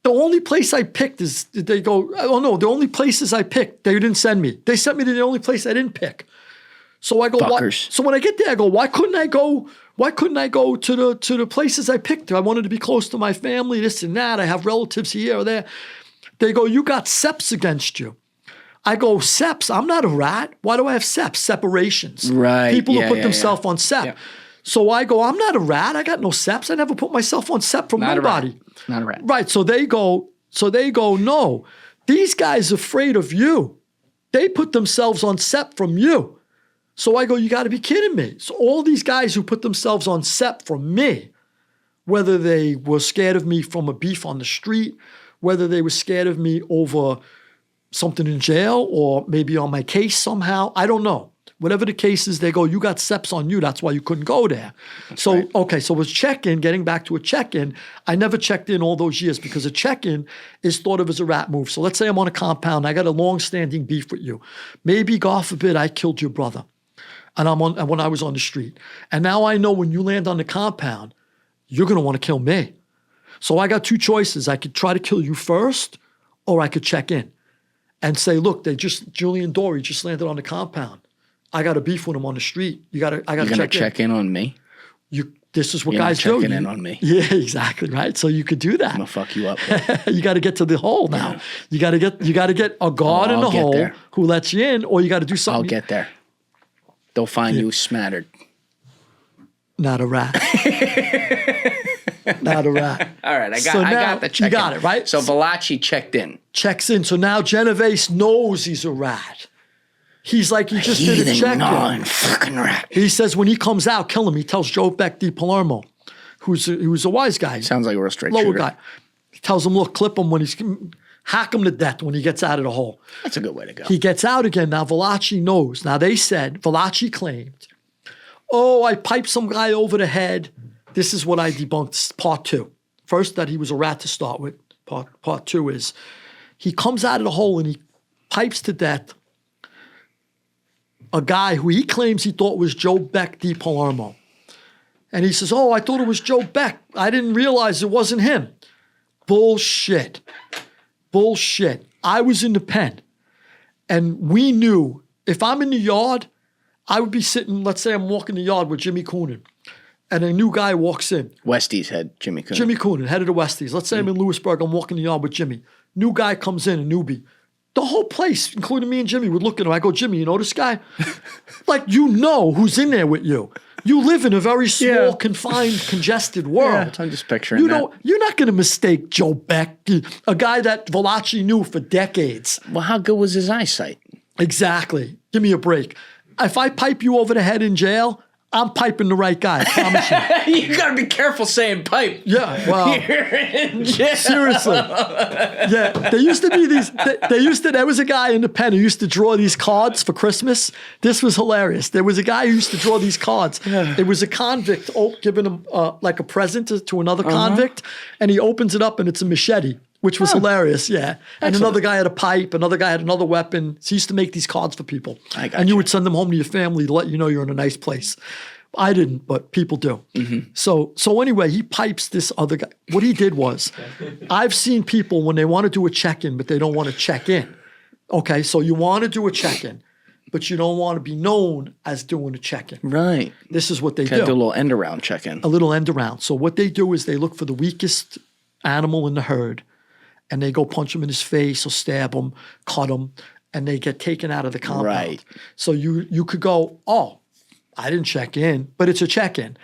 The only place I picked is, they go, oh no, the only places I picked, they didn't send me. They sent me to the only place I didn't pick. So I go, so when I get there, I go, why couldn't I go to the places I picked? I wanted to be close to my family, this and that. I have relatives here or there. They go, you got SEPs against you. I go, SEPs? I'm not a rat. Why do I have SEPs? Separations. Right. People who put themselves on SEP. Yeah. So I go, I'm not a rat. I got no SEPs. I never put myself on SEP from nobody. Not a rat. Right. So they go, no, these guys are afraid of you. They put themselves on SEP from you. So I go, you got to be kidding me. So all these guys who put themselves on SEP from me, whether they were scared of me from a beef on the street, whether they were scared of me over something in jail or maybe on my case somehow, I don't know. Whatever the case is, they go, you got SEPs on you. That's why you couldn't go there. That's so, right. Okay, so with check-in, getting back to a check-in, I never checked in all those years because a check-in is thought of as a rat move. So let's say I'm on a compound. I got a long-standing beef with you. Maybe, God forbid, I killed your brother and when I was on the street. And now I know when you land on the compound, you're going to want to kill me. So I got 2 choices. I could try to kill you first or I could check in and say, look, Julian Dorey just landed on the compound. I got a beef with him on the street. I got to check in on me. This is what guys do. Checking in on me. Yeah, exactly. Right. So you could do that. I'm gonna fuck you up. You got to get to the hole now. Yeah. You got to get a guard in the hole there, who lets you in, or you got to do something. I'll get there. They'll find you smattered. Not a rat. Not a rat. All right, I got the check. You got it right. So Valachi checked in. Checks in. So now Genovese knows he's a rat. He's like, he just did a check-in. Fucking rat. He says when he comes out, kill him. He tells Joe Beck di Palermo, who's a wise guy. Sounds like a real straight lower shooter. Guy. He tells him, look, clip him hack him to death when he gets out of the hole. That's a good way to go. He gets out again. Now Valachi knows. Now Valachi claimed, oh, I piped some guy over the head. This is what I debunked, part 2. First, that he was a rat to start with. Part 2 is he comes out of the hole and he pipes to death a guy who he claims he thought was Joe Beck di Palermo. And he says, oh, I thought it was Joe Beck. I didn't realize it wasn't him. Bullshit. I was in the pen. And we knew if I'm in the yard, I would be sitting, let's say I'm walking the yard with Jimmy Coonan. And a new guy walks in. Westies head, Jimmy Coonan. Jimmy Coonan, head of the Westies. Let's say I'm in Lewisburg, I'm walking the yard with Jimmy. New guy comes in, a newbie. The whole place, including me and Jimmy, would look at him. I go, Jimmy, you know this guy? Like, you know who's in there with you. You live in a very small, confined, congested world. Yeah, I'm just picturing that. You're not going to mistake Joe Beck, a guy that Valachi knew for decades. Well, how good was his eyesight? Exactly. Give me a break. If I pipe you over the head in jail, I'm piping the right guy, I promise you. You gotta be careful saying pipe. Yeah, well. You're in jail. Seriously. Yeah, there used to be these, there was a guy in the pen who used to draw these cards for Christmas. This was hilarious. There was a guy who used to draw these cards. It was a convict giving him like a present to another convict, and he opens it up and it's a machete. Which was hilarious, yeah. And another guy had a pipe, another guy had another weapon. So he used to make these cards for people. And you would send them home to your family to let you know you're in a nice place. I didn't, but people do. Mm-hmm. So anyway, he pipes this other guy. What he did was, I've seen people when they want to do a check-in, but they don't want to check in. Okay, so you want to do a check-in. but you don't want to be known as doing a check-in. Right. This is what they Can't do. do a little end around check-in. A little end around. So what they do is they look for the weakest animal in the herd, and they go punch him in his face or stab him, cut him, and they get taken out of the compound. Right. So you could go, oh, I didn't check in, but it's a check-in.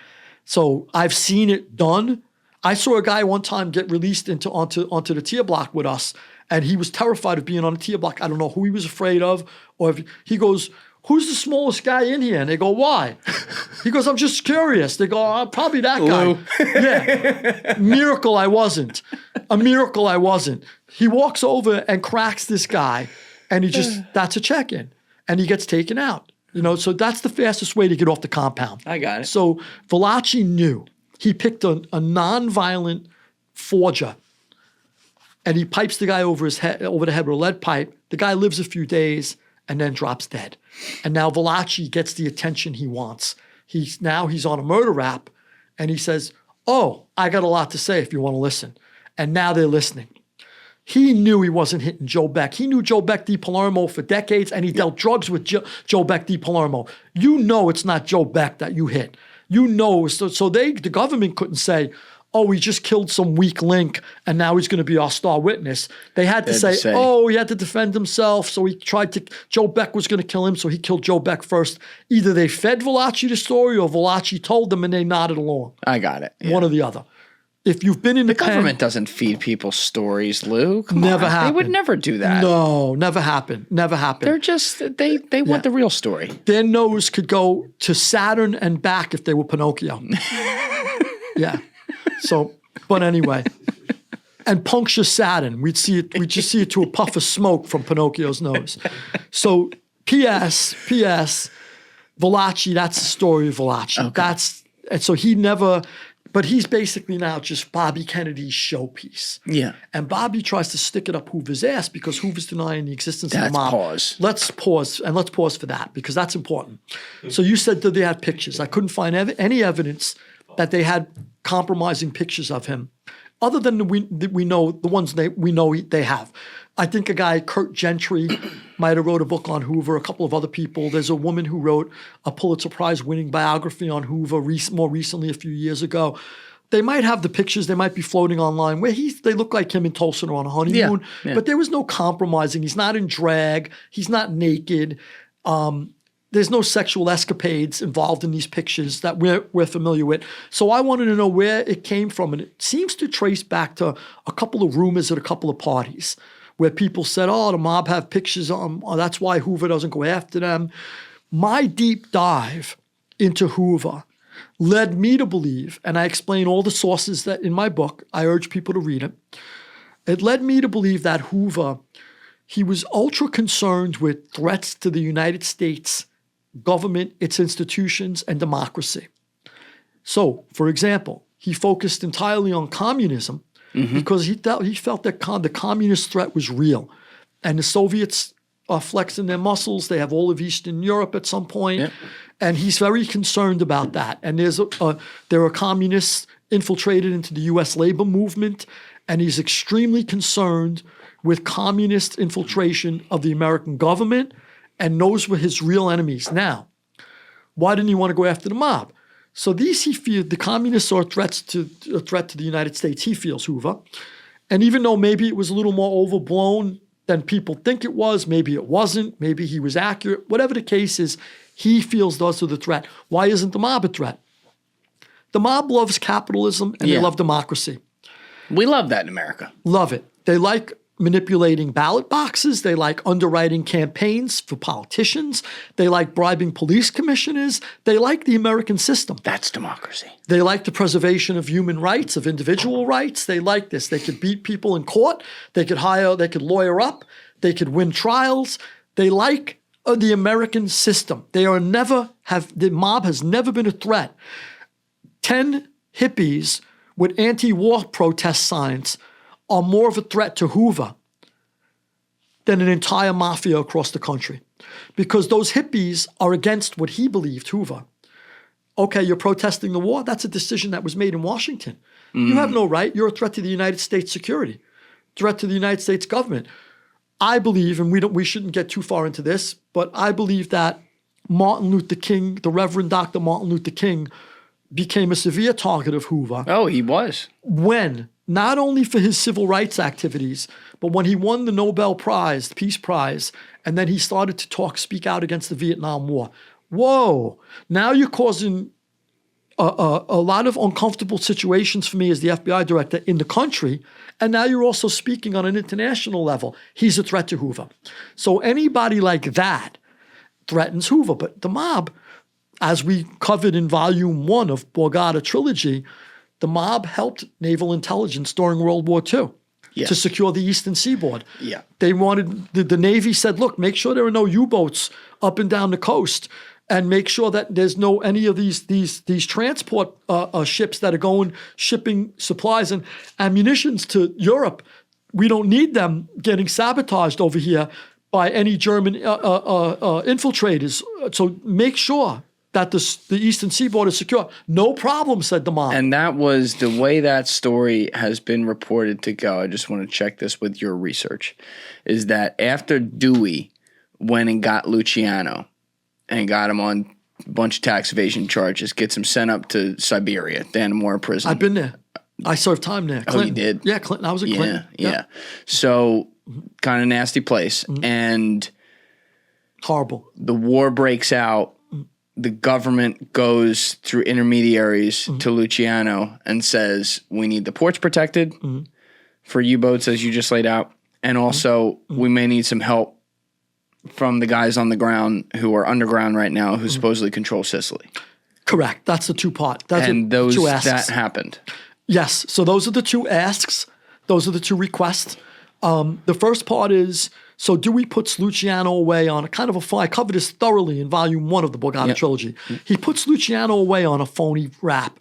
So I've seen it done. I saw a guy one time get released onto the tier block with us, and he was terrified of being on the tier block. I don't know who he was afraid of, or if he goes, "Who's the smallest guy in here?" And they go, "Why?" He goes, "I'm just curious." They go, "Probably that guy." Lou. Yeah. Miracle I wasn't. A miracle I wasn't. He walks over and cracks this guy, and that's a check-in, and he gets taken out. So that's the fastest way to get off the compound. I got it. So Valachi knew. He picked a non-violent forger, and he pipes the guy over the head with a lead pipe. The guy lives a few days and then drops dead. And now Valachi gets the attention he wants. He's on a murder rap, and he says, "Oh, I got a lot to say if you want to listen." And now they're listening. He knew he wasn't hitting Joe Beck. He knew Joe Beck di Palermo for decades, and he dealt drugs with Joe Beck di Palermo. It's not Joe Beck that you hit. So the government couldn't say, "Oh, he just killed some weak link, and now he's going to be our star witness." They had to say, "Oh, he had to defend himself, so Joe Beck was going to kill him, so he killed Joe Beck first." Either they fed Valachi the story, or Valachi told them, and they nodded along. I got it. Yeah. One or the other. If you've been in the government doesn't feed people stories, Lou. Come never on. happened. They would never do that. No, never happened. Never happened. They're just they want the real story. Their nose could go to Saturn and back if they were Pinocchio. Yeah. So, but anyway, and puncture Saturn. We'd just see it to a puff of smoke from Pinocchio's nose. So, P.S. Valachi. That's the story of Valachi. Okay. And so he never. But he's basically now just Bobby Kennedy's showpiece. Yeah. And Bobby tries to stick it up Hoover's ass because Hoover's denying the existence of the mob. Let's pause for that because that's important. So you said that they had pictures. I couldn't find any evidence that they had compromising pictures of him other than we know the ones we know they have. I think a guy, Kurt Gentry, might have wrote a book on Hoover, a couple of other people. There's a woman who wrote a Pulitzer Prize winning biography on Hoover more recently, a few years ago. They might have the pictures. They might be floating online where they look like him and Tulsa are on a honeymoon. Yeah. But there was no compromising. He's not in drag. He's not naked. There's no sexual escapades involved in these pictures that we're familiar with. So I wanted to know where it came from. And it seems to trace back to a couple of rumors at a couple of parties where people said, "Oh, the mob have pictures on them. Oh, that's why Hoover doesn't go after them." My deep dive into Hoover led me to believe, and I explain all the sources that in my book, I urge people to read it. It led me to believe that Hoover, he was ultra concerned with threats to the United States government, its institutions, and democracy. So, for example, he focused entirely on communism because he felt that the communist threat was real. And the Soviets are flexing their muscles. They have all of Eastern Europe at some point. Yep. And he's very concerned about that. And there are communists infiltrated into the U.S. labor movement, and he's extremely concerned with communist infiltration of the American government, and those were his real enemies. Now, why didn't he want to go after the mob? So he feared the communists are a threat to the United States. He feels, Hoover. And even though maybe it was a little more overblown than people think it was, maybe it wasn't, maybe he was accurate, whatever the case is, he feels those are the threat. Why isn't the mob a threat? The mob loves capitalism and they love democracy. We love that in America. Love it. They like manipulating ballot boxes. They like underwriting campaigns for politicians. They like bribing police commissioners. They like the American system. That's democracy. They like the preservation of human rights, of individual rights. They like this. They could beat people in court. They could lawyer up. They could win trials. They like the American system. The mob has never been a threat. 10 hippies with anti-war protest signs are more of a threat to Hoover than an entire mafia across the country. Because those hippies are against what he believed, Hoover. Okay, you're protesting the war? That's a decision that was made in Washington. You have no right. You're a threat to the United States security, threat to the United States government. I believe, and we shouldn't get too far into this, but I believe that Martin Luther King, the Reverend Dr. Martin Luther King, became a severe target of Hoover. Oh, he was. When, not only for his civil rights activities, but when he won the Nobel Prize, the Peace Prize, and then he started to speak out against the Vietnam War. Whoa, now you're causing a lot of uncomfortable situations for me as the FBI director in the country, and now you're also speaking on an international level. He's a threat to Hoover. So anybody like that threatens Hoover. But the mob, as we covered in Volume 1 of Borgata Trilogy, the mob helped naval intelligence during World War II to secure the Eastern Seaboard. Yeah. They wanted, the Navy said, look, make sure there are no U-boats up and down the coast, and make sure that there's no any of these transport ships that are going shipping supplies and ammunitions to Europe. We don't need them getting sabotaged over here by any German infiltrators. So make sure that the Eastern Seaboard is secure. No problem, said the mob. And that was the way that story has been reported to go. I just want to check this with your research. Is that after Dewey went and got Luciano and got him on a bunch of tax evasion charges, gets him sent up to Siberia, Dannemora prison. I've been there. I served time there. Clinton. Oh, you did? Yeah, Clinton. I was in Clinton. Yeah. So kind of nasty place. And horrible. The war breaks out. The government goes through intermediaries to Luciano and says, we need the ports protected for U-boats, as you just laid out. And also, we may need some help from the guys on the ground who are underground right now who supposedly control Sicily. Correct. That's the two-part. That's and those two asks. That happened. Yes. So those are the two asks. Those are the two requests. The first part is, so Dewey puts Luciano away on a kind of a phony, I covered this thoroughly in Volume 1 of the Borgata Trilogy. He puts Luciano away on a phony rap.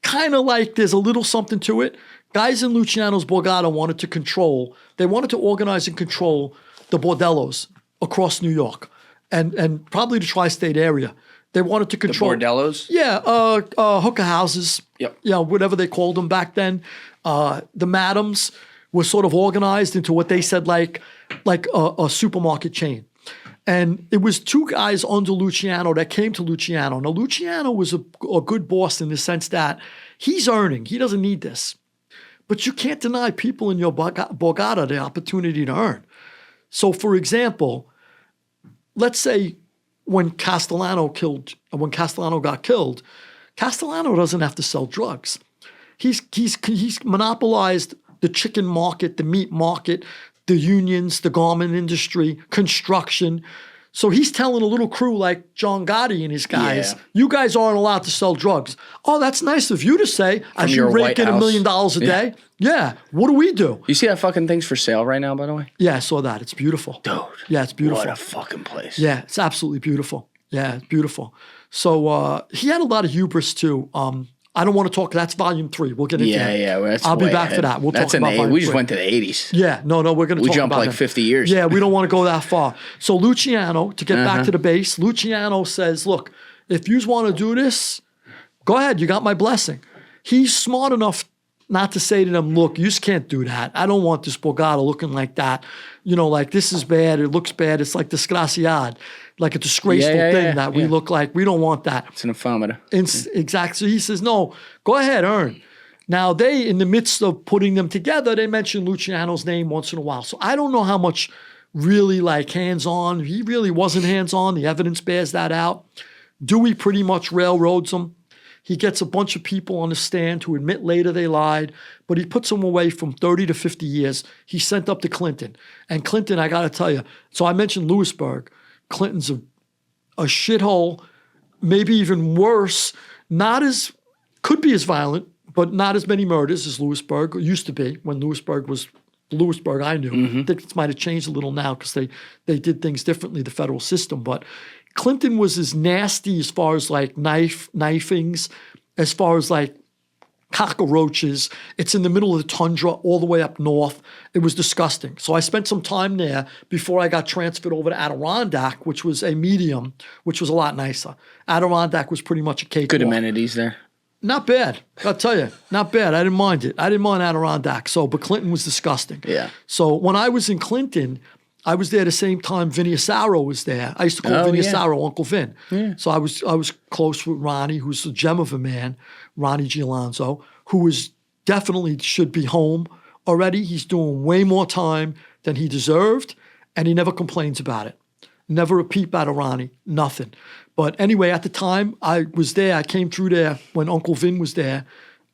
Kind of like there's a little something to it. Guys in Luciano's Borgata wanted to organize and control the bordellos across New York and probably the tri-state area. They wanted to control— The bordellos? Yeah, hookah houses. Yep. Yeah, whatever they called them back then. The madams were sort of organized into what they said like a supermarket chain. And it was two guys under Luciano that came to Luciano. Now, Luciano was a good boss in the sense that he's earning. He doesn't need this. But you can't deny people in your Borgata the opportunity to earn. So, for example, let's say when Castellano got killed, Castellano doesn't have to sell drugs. He's monopolized the chicken market, the meat market, the unions, the garment industry, construction. So he's telling a little crew like John Gotti and his guys, you guys aren't allowed to sell drugs. Oh, that's nice of you to say, as you rake in $1 million a day. Yeah. What do we do? You see that fucking thing's for sale right now, by the way? Yeah, I saw that. It's beautiful. Dude. Yeah, it's beautiful. What a fucking place. Yeah, it's absolutely beautiful. Yeah, it's beautiful. So he had a lot of hubris too. I don't want to talk. That's Volume 3. We'll get into that. Yeah. Well, I'll be back for that. We'll talk about Volume 3. We just went to the 80s. Yeah, no, we're going to talk about We jumped like 50 years. Yeah, we don't want to go that far. So Luciano, to get back to the base, Luciano says, look, if you want to do this, go ahead. You got my blessing. He's smart enough not to say to them, look, you just can't do that. I don't want this Borgata looking like that. You know, like this is bad. It looks bad. It's like disgraciad, like a disgraceful thing that we look like. We don't want that. It's an infamity. Exactly. So he says, no, go ahead, earn. Now they, in the midst of putting them together, they mention Luciano's name once in a while. So I don't know how much really like hands-on. He really wasn't hands-on. The evidence bears that out. Dewey pretty much railroads him. He gets a bunch of people on the stand who admit later they lied, but he puts them away from 30 to 50 years. He's sent up to Clinton. And Clinton, I got to tell you, so I mentioned Lewisburg. Clinton's a shithole, maybe even worse. Could be as violent, but not as many murders as Lewisburg. It used to be when Lewisburg was Lewisburg I knew. I think it might have changed a little now because they did things differently, the federal system. But Clinton was as nasty as far as like knifings, as far as like cockroaches. It's in the middle of the tundra all the way up north. It was disgusting. So I spent some time there before I got transferred over to Adirondack, which was a medium, which was a lot nicer. Adirondack was pretty much a cakewalk. Good amenities there. Not bad. I'll tell you, not bad. I didn't mind it. I didn't mind Adirondack. So, but Clinton was disgusting. Yeah. So when I was in Clinton, I was there the same time Vinny Asaro was there. I used to call Vinny Asaro Uncle Vin. Yeah. So I was close with Ronnie, who's a gem of a man, Ronnie Gialonzo, who is definitely should be home already. He's doing way more time than he deserved, and he never complains about it. Never a peep out of Ronnie, nothing. But anyway, at the time I was there, I came through there when Uncle Vin was there,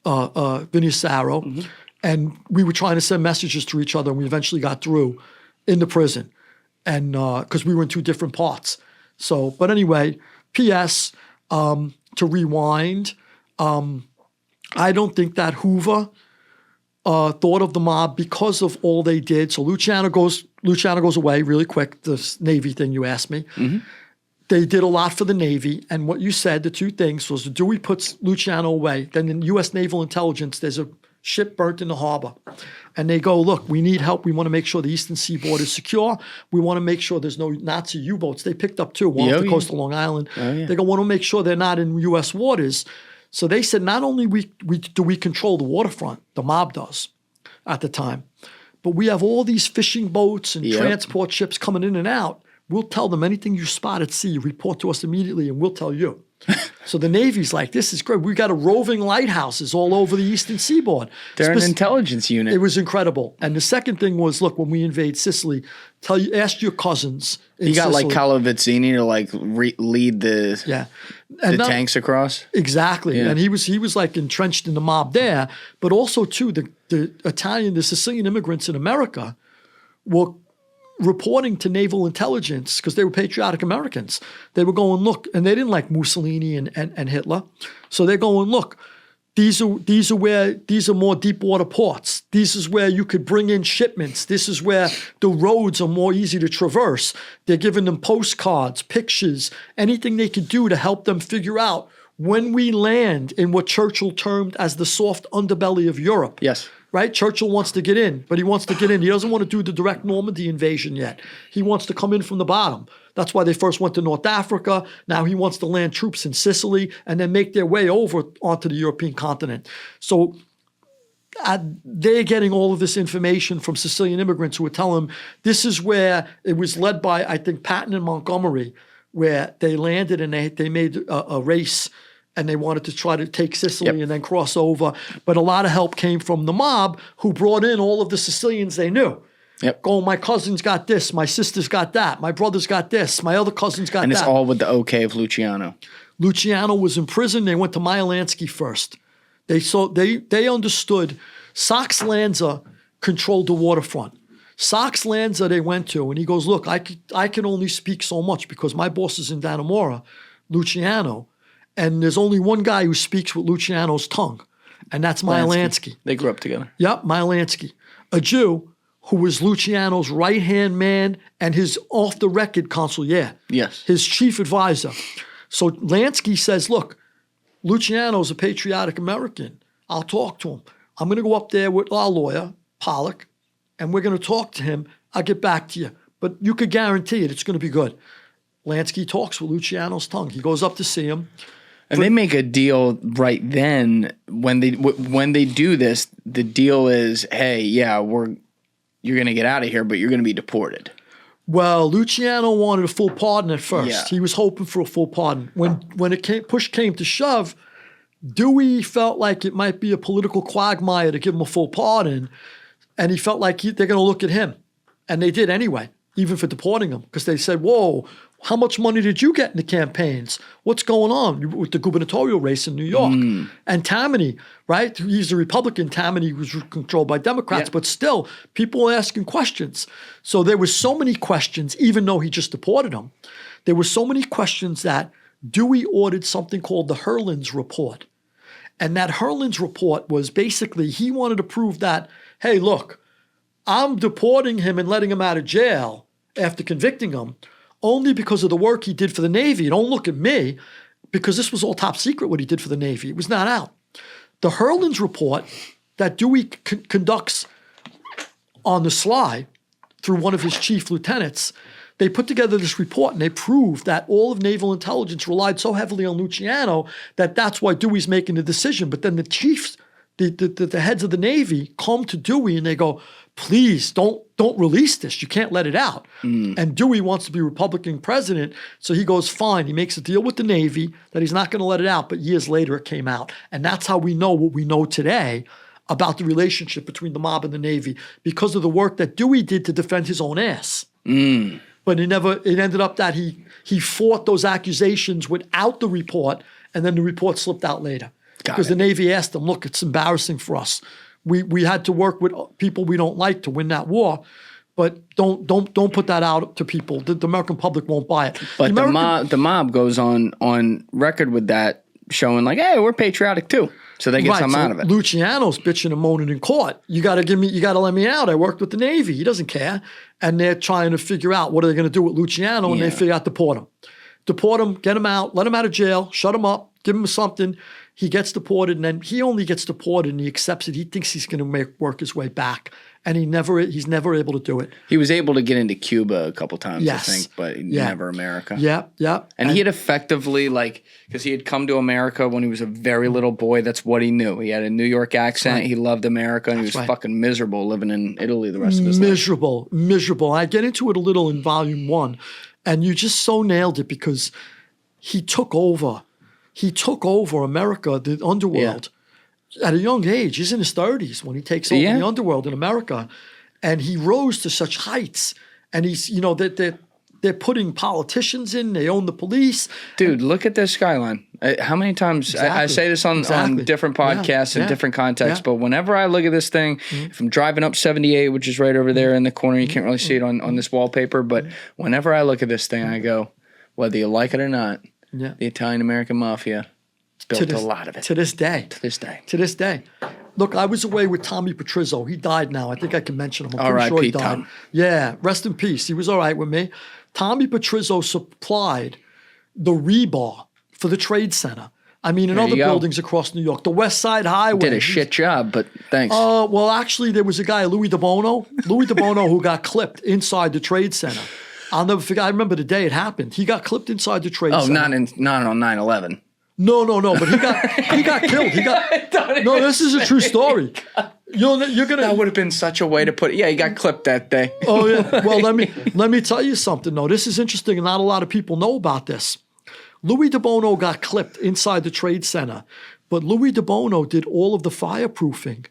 Vinny Asaro, and we were trying to send messages to each other, and we eventually got through in the prison, and because we were in two different parts. So, but anyway, P.S. To rewind, I don't think that Hoover thought of the mob because of all they did. So Luciano goes away really quick. This Navy thing you asked me. They did a lot for the Navy, and what you said, the two things was the Dewey puts Luciano away. Then in U.S. Naval Intelligence, there's a ship burnt in the harbor. And they go, look, we need help. We want to make sure the eastern seaboard is secure. We want to make sure there's no Nazi U-boats. They picked up two, one off the coast of Long Island. They go, want to make sure they're not in U.S. waters. So they said, not only do we control the waterfront, the mob does at the time, but we have all these fishing boats and transport ships coming in and out. We'll tell them anything you spot at sea, report to us immediately, and we'll tell you. So the Navy's like, this is great. We got a roving lighthouses all over the eastern seaboard. They're an intelligence unit. It was incredible. And the second thing was, look, when we invade Sicily, ask your cousins in You got Sicily. like Calavizzini to like lead the tanks across. Exactly. Yeah. And he was like entrenched in the mob there. But also too, the Sicilian immigrants in America were reporting to naval intelligence because they were patriotic Americans. They were going, look, and they didn't like Mussolini and Hitler. So they're going, look, these are more deep water ports. This is where you could bring in shipments. This is where the roads are more easy to traverse. They're giving them postcards, pictures, anything they could do to help them figure out when we land in what Churchill termed as the soft underbelly of Europe. Yes. Right? Churchill wants to get in, but he wants to get in. He doesn't want to do the direct Normandy invasion yet. He wants to come in from the bottom. That's why they first went to North Africa. Now he wants to land troops in Sicily and then make their way over onto the European continent. So they're getting all of this information from Sicilian immigrants who are telling them this is where it was led by, I think, Patton and Montgomery, where they landed and they made a race and they wanted to try to take Sicily and then cross over. But a lot of help came from the mob who brought in all of the Sicilians they knew. Going, my cousin's got this, my sister's got that, my brother's got this, my other cousin's got that. And it's all with the okay of Luciano. Luciano was in prison. They went to Myelansky first. They understood Sox Lanza controlled the waterfront. Sox Lanza they went to, and he goes, look, I can only speak so much because my boss is in Dannemora, Luciano, and there's only one guy who speaks with Luciano's tongue, and that's Myelansky. They grew up together. Yep, Myelansky, a Jew who was Luciano's right-hand man and his off-the-record consigliere. Yes. His chief advisor. So Lansky says, look, Luciano's a patriotic American. I'll talk to him. I'm going to go up there with our lawyer, Pollock, and we're going to talk to him. I'll get back to you. But you could guarantee it's going to be good. Lansky talks with Luciano's tongue. He goes up to see him. And they make a deal right then. When they do this, the deal is, hey, yeah, you're going to get out of here, but you're going to be deported. Well, Luciano wanted a full pardon at first. Yeah. He was hoping for a full pardon. When push came to shove, Dewey felt like it might be a political quagmire to give him a full pardon, and he felt like they're going to look at him. And they did anyway, even for deporting him, because they said, whoa, how much money did you get in the campaigns? What's going on with the gubernatorial race in New York? And Tammany, right? He's a Republican. Tammany was controlled by Democrats, but still, people were asking questions. So there were so many questions, even though he just deported them. There were so many questions that Dewey ordered something called the Hurlins Report. And that Hurlins Report was basically, he wanted to prove that, hey, look, I'm deporting him and letting him out of jail after convicting him only because of the work he did for the Navy. Don't look at me, because this was all top secret what he did for the Navy. It was not out. The Hurlins Report that Dewey conducts on the sly through one of his chief lieutenants they put together this report and they proved that all of naval intelligence relied so heavily on Luciano that that's why Dewey's making the decision. But then the chiefs, the heads of the Navy come to Dewey and they go, please don't release this. You can't let it out. And Dewey wants to be Republican president. So he goes, fine. He makes a deal with the Navy that he's not going to let it out. But years later, it came out. And that's how we know what we know today about the relationship between the mob and the Navy because of the work that Dewey did to defend his own ass. But it ended up that he fought those accusations without the report, and then the report slipped out later. Because the Navy asked him, look, it's embarrassing for us. We had to work with people we don't like to win that war, but don't put that out to people. The American public won't buy it. But the mob goes on record with that, showing like, hey, we're patriotic too. So they get something out of it. Luciano's bitching and moaning in court. You got to let me out. I worked with the Navy. He doesn't care. And they're trying to figure out what are they going to do with Luciano, and they figure out deport him. Deport him, get him out, let him out of jail, shut him up, give him something. He gets deported, and then he only gets deported and he accepts it. He thinks he's going to work his way back, and he's never able to do it. He was able to get into Cuba a couple times, I think, but never America. Yeah. And he had effectively, because he had come to America when he was a very little boy. That's what he knew. He had a New York accent. Right. He loved America, and he was fucking miserable living in Italy the rest of his life. Miserable. I get into it a little in Volume 1, and you just so nailed it because he took over. He took over America, the underworld, at a young age. He's in his 30s when he takes over the underworld in America. And he rose to such heights. And he's, they're putting politicians in. They own the police. Dude, look at this skyline. How many times I say this on different podcasts and different contexts, but whenever I look at this thing, if I'm driving up 78, which is right over there in the corner, you can't really see it on this wallpaper, but whenever I look at this thing, I go, whether you like it or not, the Italian-American Mafia built a lot of it. To this day. Look, I was away with Tommy Bitrizo. He died now. I think I can mention him. I'm pretty sure he died. Tom. Yeah, rest in peace. He was all right with me. Tommy Bitrizo supplied the rebar for the Trade Center. I mean, in other buildings across New York. The West Side Highway. Did a shit job, but thanks. Well, actually, there was a guy, Louie Dubono, who got clipped inside the Trade Center. I'll never forget. I remember the day it happened. He got clipped inside the Trade Center. Not on 9/11. No. But he got killed. This is a true story. You're gonna. That would have been such a way to put it. Yeah, he got clipped that day. Oh yeah. Well, let me tell you something. though. This is interesting, and not a lot of people know about this. Louie Dubono got clipped inside the Trade Center, but Louie Dubono did all of the fireproofing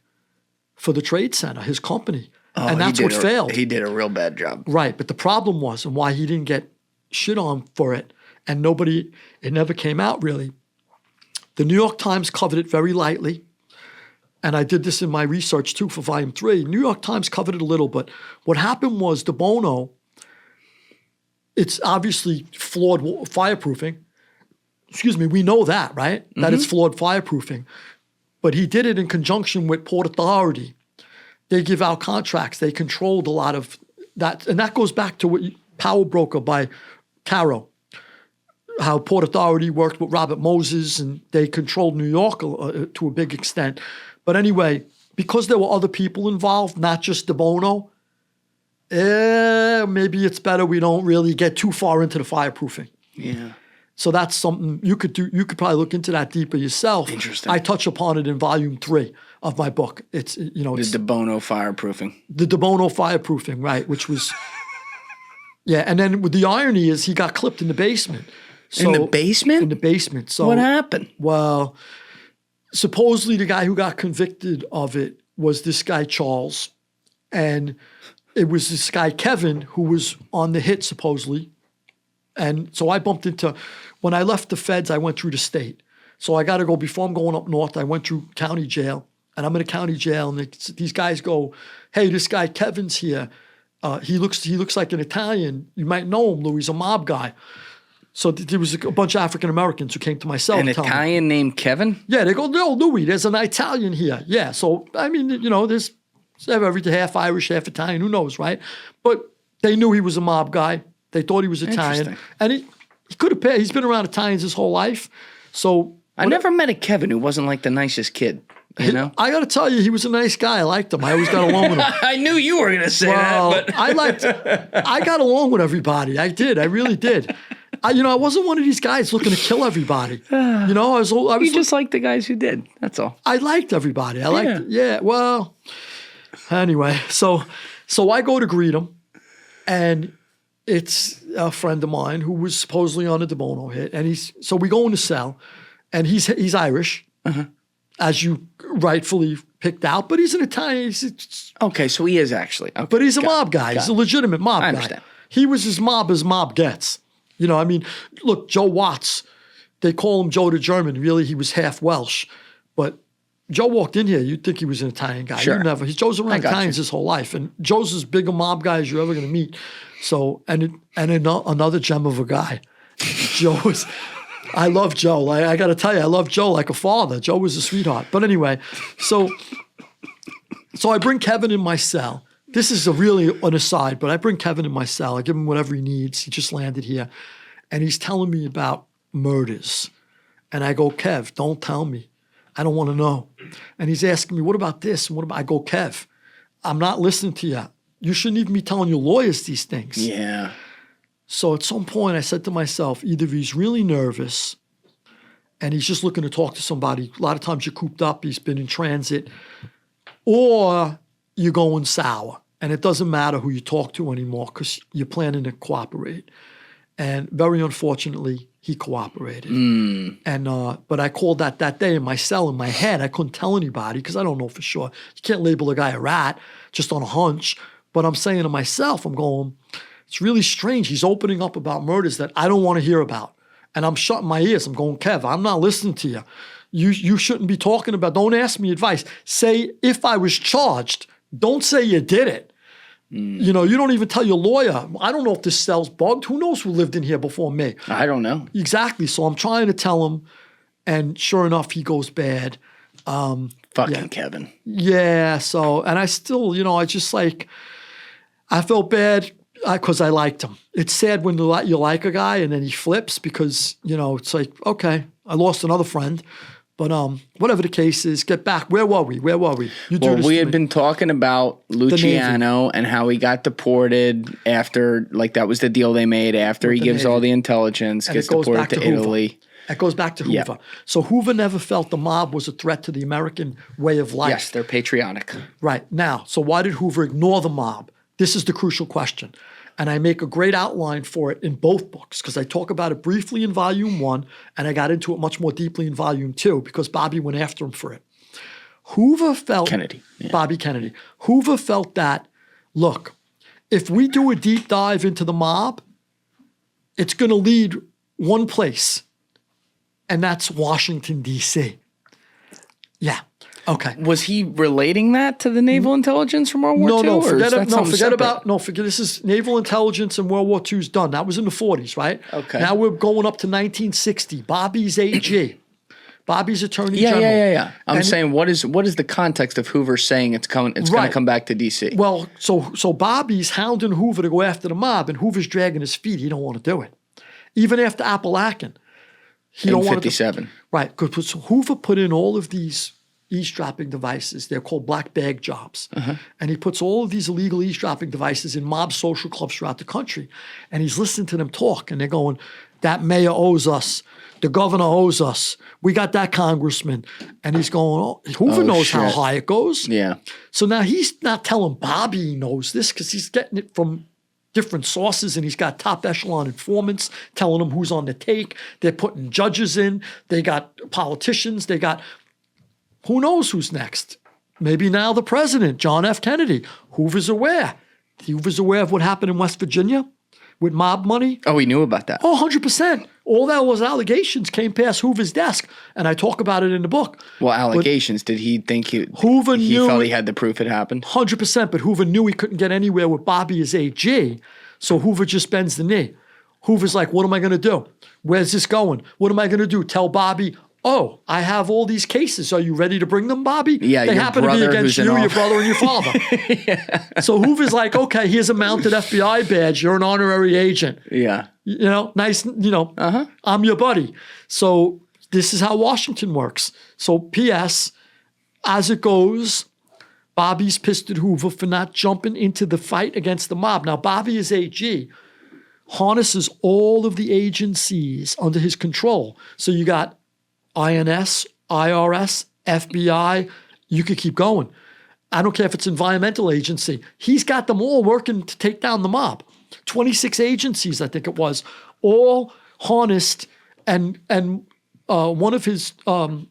for the Trade Center, his company. And that's what failed. He did a real bad job. Right. But the problem was, and why he didn't get shit on for it, and it never came out really. The New York Times covered it very lightly. And I did this in my research too for Volume 3. New York Times covered it a little, but what happened was Dubono, it's obviously flawed fireproofing. Excuse me, we know that, right? That it's flawed fireproofing. But he did it in conjunction with Port Authority. They give out contracts. They controlled a lot of that. And that goes back to what Power Broker by Caro, how Port Authority worked with Robert Moses, and they controlled New York to a big extent. But anyway, because there were other people involved, not just Dubono, maybe it's better we don't really get too far into the fireproofing. Yeah. So that's something you could do. You could probably look into that deeper yourself. Interesting. I touch upon it in Volume 3 of my book. It's the Dubono fireproofing. The Dubono fireproofing, right? Which was, and then the irony is he got clipped in the basement. So, in the basement? In the basement. So what happened? Well, supposedly the guy who got convicted of it was this guy Charles, and it was this guy Kevin who was on the hit supposedly. And so I bumped into, when I left the feds, I went through the state. So I got to go, before I'm going up north, I went through county jail. And I'm in a county jail, and these guys go, hey, this guy Kevin's here. He looks like an Italian. You might know him, Louie. He's a mob guy. So there was a bunch of African Americans who came to my cell. An Italian named Kevin? Yeah, they go, no, Louie, there's an Italian here. Yeah, so, I mean, there's everything, half Irish, half Italian, who knows, right? But they knew he was a mob guy. They thought he was Italian. And he could have paid. He's been around Italians his whole life. So I never met a Kevin who wasn't like the nicest kid. You know? I got to tell you, he was a nice guy. I liked him. I always got along with him. I knew you were going to say that, but I got along with everybody. I did. I really did. I wasn't one of these guys looking to kill everybody. I was you just like the guys who did. That's all. I liked everybody. Well, anyway, so I go to greet him, and it's a friend of mine who was supposedly on a Dubono hit, and so we go in the cell, and he's Irish, as you rightfully picked out, but he's an Italian. Okay, so he is actually. Okay, but he's a mob guy. He's a legitimate mob guy. I understand. He was as mob gets. Look, Joe Watts, they call him Joe the German. Really, he was half Welsh. But Joe walked in here, you'd think he was an Italian guy. Sure. Joe's around Italians his whole life. And Joe's as big a mob guy as you're ever going to meet. So, and another gem of a guy. I love Joe. I got to tell you, I love Joe like a father. Joe was a sweetheart. But anyway, so I bring Kevin in my cell. This is really an aside, but I bring Kevin in my cell. I give him whatever he needs. He just landed here. And he's telling me about murders. And I go, Kev, don't tell me. I don't want to know. And he's asking me, what about this? And I go, Kev, I'm not listening to you. You shouldn't even be telling your lawyers these things. Yeah. So at some point I said to myself, either he's really nervous and he's just looking to talk to somebody. A lot of times you're cooped up, he's been in transit, or you're going sour. And it doesn't matter who you talk to anymore because you're planning to cooperate. And very unfortunately, he cooperated. But I called that day in my cell in my head. I couldn't tell anybody because I don't know for sure. You can't label a guy a rat just on a hunch. But I'm saying to myself, I'm going, it's really strange. He's opening up about murders that I don't want to hear about. And I'm shutting my ears. I'm going, Kev, I'm not listening to you. You shouldn't be talking about, don't ask me advice. Say, if I was charged, don't say you did it. You don't even tell your lawyer. I don't know if this cell's bugged. Who knows who lived in here before me? I don't know. Exactly. So I'm trying to tell him, and sure enough, he goes bad. Fucking Kevin. Yeah. So, and I still, I felt bad because I liked him. It's sad when you like a guy and then he flips because, it's like, okay, I lost another friend. But whatever the case is, get back. Where were we? We had been talking about Luciano and how he got deported after, that was the deal they made after he gives all the intelligence, gets deported to Italy. It goes back to Hoover. Yeah. So Hoover never felt the mob was a threat to the American way of life. Yes, they're patriotic. Right. Now, so why did Hoover ignore the mob? This is the crucial question. And I make a great outline for it in both books because I talk about it briefly in volume 1 and I got into it much more deeply in volume 2 because Bobby went after him for it. Hoover felt— Bobby Kennedy. Hoover felt that, look, if we do a deep dive into the mob, it's going to lead one place, and that's Washington, D.C. Yeah. Okay. Was he relating that to the naval intelligence from World War II? No, forget this is naval intelligence and World War II's done. That was in the 40s, right? Okay. Now we're going up to 1960. Bobby's AG. Bobby's Attorney General. Yeah. I'm saying what is the context of Hoover saying it's going to come back to DC? Well, so Bobby's hounding Hoover to go after the mob, and Hoover's dragging his feet. He don't want to do it. Even after Appalachian. He don't want to. 57. Right. Because Hoover put in all of these eavesdropping devices. They're called black bag jobs. And he puts all of these illegal eavesdropping devices in mob social clubs throughout the country. And he's listening to them talk, and they're going, that mayor owes us. The governor owes us. We got that congressman. And he's going, Hoover knows how high it goes. Yeah. So now he's not telling Bobby he knows this because he's getting it from different sources, and he's got top echelon informants telling him who's on the take. They're putting judges in. They got politicians. They got— who knows who's next? Maybe now the president, John F. Kennedy. Hoover's aware. Hoover's aware of what happened in West Virginia with mob money. Oh, he knew about that. Oh, 100%. All those allegations came past Hoover's desk, and I talk about it in the book. Well, allegations. Did he think he felt he had the proof it happened? 100%, but Hoover knew he couldn't get anywhere with Bobby as AG, so Hoover just bends the knee. Hoover's like, what am I going to do? Where's this going? What am I going to do? Tell Bobby, oh, I have all these cases. Are you ready to bring them, Bobby? Yeah, they happen to be against you, your brother, and your father. So Hoover's like, okay, here's a mounted FBI badge. You're an honorary agent. Yeah. Nice, I'm your buddy. So this is how Washington works. So P.S., as it goes, Bobby's pissed at Hoover for not jumping into the fight against the mob. Now, Bobby is AG, harnesses all of the agencies under his control. So you got INS, IRS, FBI, you could keep going. I don't care if it's environmental agency. He's got them all working to take down the mob. 26 agencies, I think it was, all harnessed. And one of his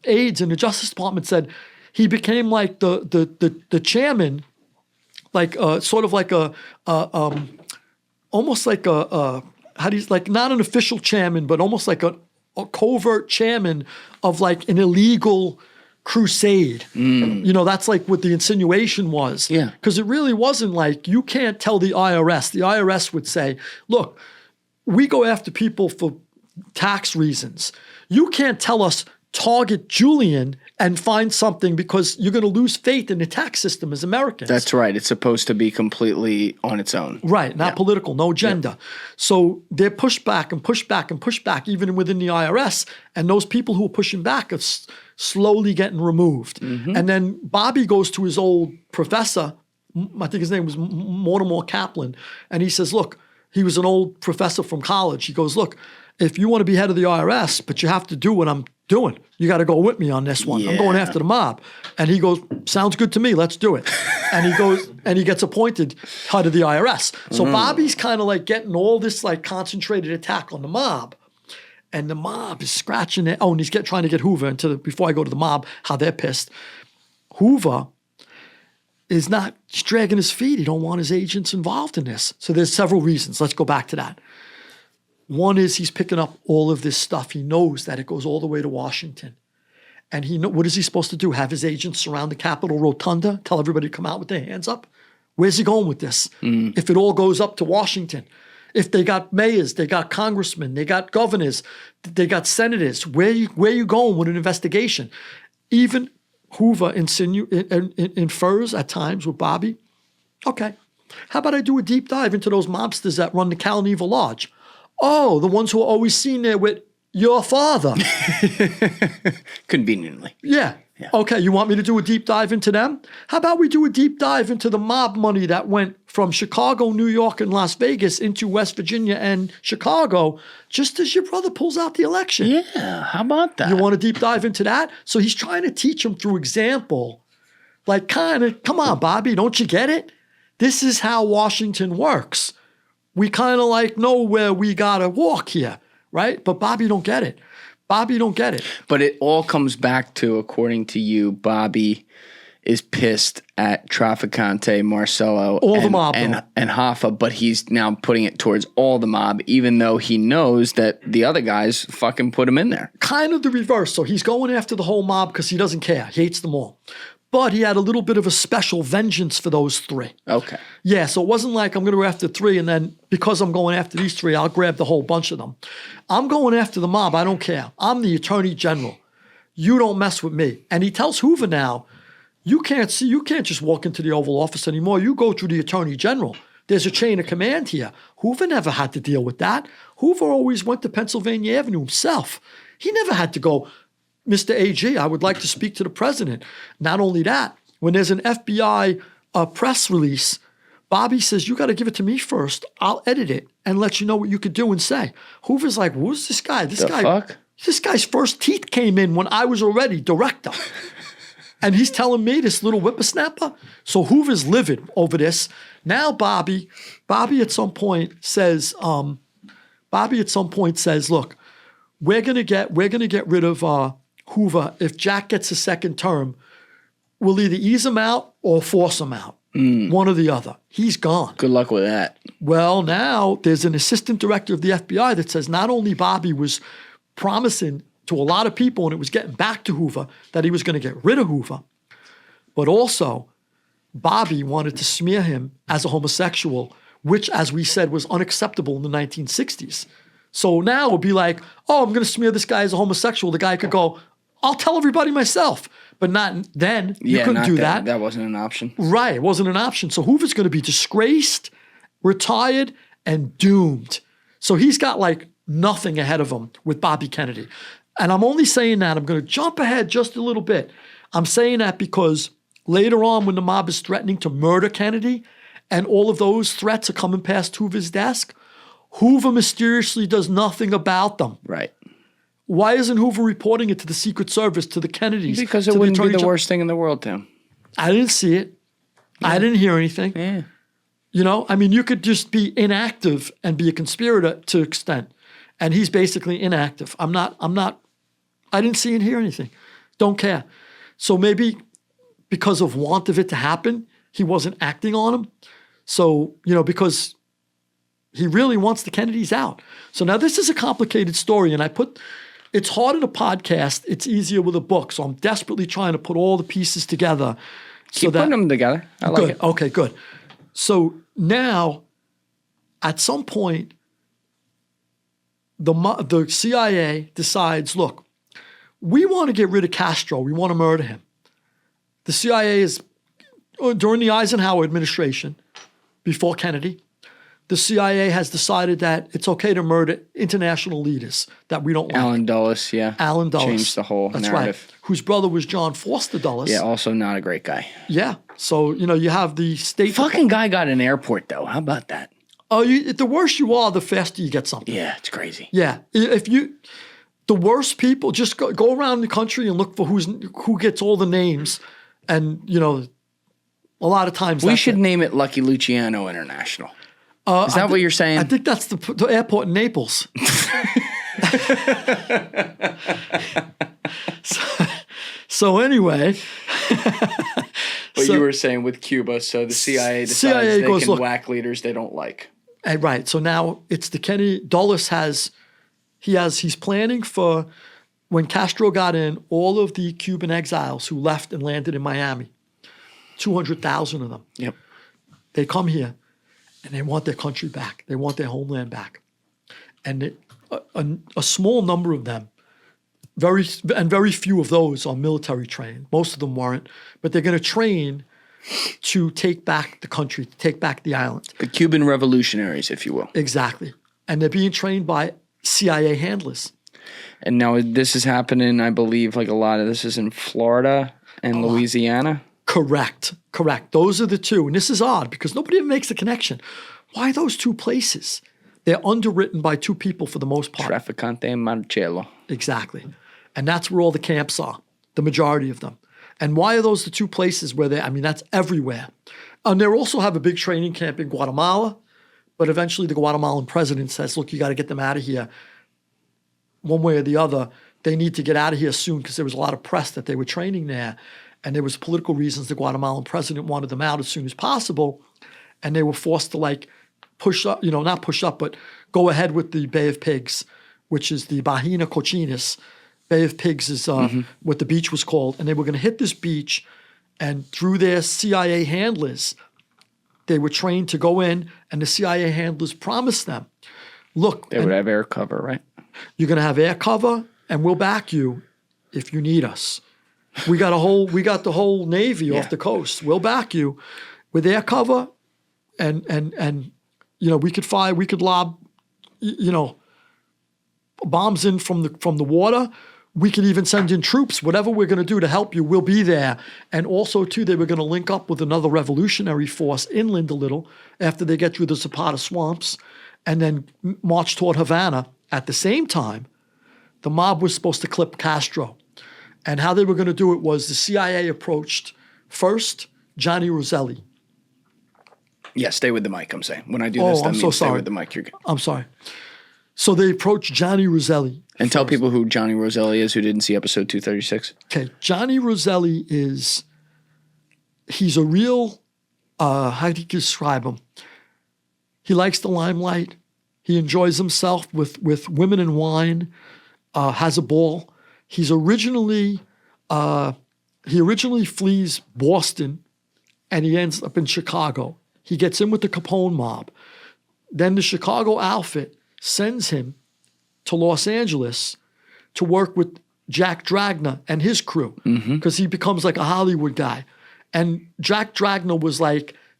aides in the Justice Department said he became like the chairman, like sort of like almost like like not an official chairman, but almost like a covert chairman of like an illegal crusade. You know, that's like what the insinuation was. Yeah. Because it really wasn't like, you can't tell the IRS. The IRS would say, look, we go after people for tax reasons. You can't tell us target Julian and find something because you're going to lose faith in the tax system as Americans. That's right. It's supposed to be completely on its own. Right. Not political, no agenda. Yeah. So they're pushed back and pushed back and pushed back, even within the IRS. And those people who are pushing back are slowly getting removed. And then Bobby goes to his old professor, I think his name was Mortimer Kaplan, and he says, look, he was an old professor from college. He goes, look, if you want to be head of the IRS, but you have to do what I'm doing, you got to go with me on this one. I'm going after the mob. And he goes, sounds good to me. Let's do it. And he goes and he gets appointed head of the IRS. So Bobby's kind of like getting all this like concentrated attack on the mob. And the mob is scratching it. Oh, and he's trying to get Hoover before I go to the mob, how they're pissed. Hoover is not dragging his feet. He don't want his agents involved in this. So there's several reasons. Let's go back to that. One is he's picking up all of this stuff. He knows that it goes all the way to Washington. And what is he supposed to do? Have his agents surround the Capitol Rotunda, tell everybody to come out with their hands up? Where's he going with this? If it all goes up to Washington, if they got mayors, they got congressmen, they got governors, they got senators, where you going with an investigation? Even Hoover infers at times with Bobby, okay, how about I do a deep dive into those mobsters that run the Calneva Lodge? Oh, the ones who are always seen there with your father. Conveniently. Yeah. Okay, you want me to do a deep dive into them? How about we do a deep dive into the mob money that went from Chicago, New York, and Las Vegas into West Virginia and Chicago just as your brother pulls out the election? Yeah, how about that? You want to deep dive into that? So he's trying to teach him through example. Like, kind of, come on, Bobby, don't you get it? This is how Washington works. We kind of like know where we got to walk here, right? But Bobby don't get it. Bobby don't get it. But it all comes back to, according to you, Bobby is pissed at Traficante, Marcello, the mob, and Hoffa, but he's now putting it towards all the mob, even though he knows that the other guys fucking put him in there. Kind of the reverse. So he's going after the whole mob because he doesn't care. He hates them all. But he had a little bit of a special vengeance for those three. Okay. Yeah, so it wasn't like I'm going to go after three and then because I'm going after these three, I'll grab the whole bunch of them. I'm going after the mob. I don't care. I'm the attorney general. You don't mess with me. And he tells Hoover now, you can't just walk into the Oval Office anymore. You go through the attorney general. There's a chain of command here. Hoover never had to deal with that. Hoover always went to Pennsylvania Avenue himself. He never had to go, Mr. AG, I would like to speak to the president. Not only that, when there's an FBI press release, Bobby says, you got to give it to me first. I'll edit it and let you know what you could do and say. Hoover's like, who's this guy? This guy's first teeth came in when I was already director. And he's telling me, this little whippersnapper? So Hoover's livid over this. Now Bobby at some point says, look, we're gonna get rid of Hoover. If Jack gets a second term, we'll either ease him out or force him out. One or the other. He's gone. Good luck with that. Well, now there's an assistant director of the FBI that says not only Bobby was promising to a lot of people and it was getting back to Hoover that he was going to get rid of Hoover, but also Bobby wanted to smear him as a homosexual, which, as we said, was unacceptable in the 1960s. So now it would be like, oh, I'm going to smear this guy as a homosexual. The guy could go, I'll tell everybody myself. But not then. You couldn't do that. That wasn't an option. Right. It wasn't an option. So Hoover's going to be disgraced, retired, and doomed. So he's got like nothing ahead of him with Bobby Kennedy. And I'm only saying that. I'm going to jump ahead just a little bit. I'm saying that because later on when the mob is threatening to murder Kennedy and all of those threats are coming past Hoover's desk, Hoover mysteriously does nothing about them. Right. Why isn't Hoover reporting it to the Secret Service, to the Kennedys? Because it wouldn't be the worst thing in the world to him. I didn't see it. Yeah. I didn't hear anything. Yeah. You know, I mean, you could just be inactive and be a conspirator to an extent. And he's basically inactive. I didn't see and hear anything. Don't care. So maybe because of want of it to happen, he wasn't acting on them. So, you know, because he really wants the Kennedys out. So now this is a complicated story, and it's hard in a podcast. It's easier with a book. So I'm desperately trying to put all the pieces together. Keep putting them together. I like it. Okay, good. So now, at some point, the CIA decides, look, we want to get rid of Castro. We want to murder him. The CIA is, during the Eisenhower administration, before Kennedy, the CIA has decided that it's okay to murder international leaders that we don't like. Allen Dulles, yeah. Allen Dulles. Changed the whole narrative. Right. Whose brother was John Foster Dulles. Yeah, also not a great guy. Yeah. So, you know, you have the state... Fucking guy got an airport, though. How about that? Oh, the worse you are, the faster you get something. Yeah, it's crazy. Yeah. The worst people, just go around the country and look for who gets all the names. And, you know, a lot of times... We should name it Lucky Luciano International. Is that what you're saying? I think that's the airport in Naples. so anyway. But you were saying with Cuba, so the CIA decides they can whack leaders they don't like. Right. So now it's the Kennedy. Dulles he's planning for when Castro got in, all of the Cuban exiles who left and landed in Miami, 200,000 of them. Yep. They come here. And they want their country back. They want their homeland back. And a small number of them, very few of those are military trained. Most of them weren't. But they're going to train to take back the country, to take back the island. The Cuban revolutionaries, if you will. Exactly. And they're being trained by CIA handlers. And now this is happening, I believe, like a lot of this is in Florida and Louisiana. Correct. Those are the two. And this is odd because nobody ever makes the connection. Why those two places? They're underwritten by two people for the most part. Traficante and Marcello. Exactly. And that's where all the camps are, the majority of them. And why are those the two places where that's everywhere. And they also have a big training camp in Guatemala, but eventually the Guatemalan president says, look, you got to get them out of here. One way or the other, they need to get out of here soon because there was a lot of press that they were training there. And there was political reasons the Guatemalan president wanted them out as soon as possible. And they were forced to push up, not push up, but go ahead with the Bay of Pigs, which is the Bahina Cochinas. Bay of Pigs is what the beach was called. And they were going to hit this beach, and through their CIA handlers, they were trained to go in, and the CIA handlers promised them, look. They would have air cover, right? You're going to have air cover, and we'll back you if you need us. We got the whole Navy off the coast. We'll back you with air cover, and we could lob, bombs in from the water. We could even send in troops. Whatever we're going to do to help you, we'll be there. And also, too, they were going to link up with another revolutionary force inland a little after they get through the Zapata swamps, and then march toward Havana. At the same time, the mob was supposed to clip Castro. And how they were going to do it was the CIA approached first Johnny Roselli. Yeah, stay with the mic, I'm saying. When I do this, that means stay with the mic. You're good. I'm sorry. So they approached Johnny Roselli. And tell people who Johnny Roselli is who didn't see episode 236. Okay, Johnny Roselli he's a real, how do you describe him? He likes the limelight. He enjoys himself with women and wine, has a ball. He originally flees Boston, and he ends up in Chicago. He gets in with the Capone mob. Then the Chicago outfit sends him to Los Angeles to work with Jack Dragna and his crew because he becomes like a Hollywood guy. And Jack Dragna was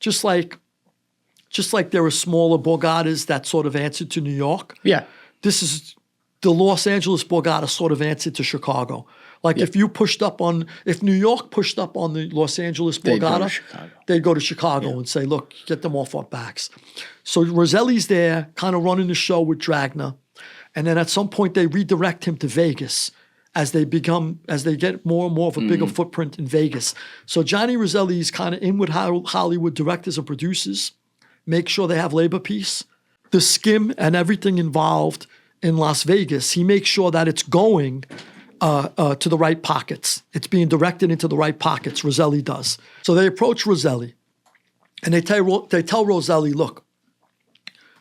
just like there are smaller Borgatas that sort of answered to New York. Yeah. This is the Los Angeles Borgata sort of answered to Chicago. Like if New York pushed up on the Los Angeles Borgata, they'd go to Chicago and say, look, get them off our backs. So Roselli's there kind of running the show with Dragna. And then at some point they redirect him to Vegas as they get more and more of a bigger footprint in Vegas. So Johnny Roselli's kind of in with Hollywood directors and producers, make sure they have labor peace. The skim and everything involved in Las Vegas, he makes sure that it's going to the right pockets. It's being directed into the right pockets, Roselli does. So they approach Roselli and they tell Roselli, look,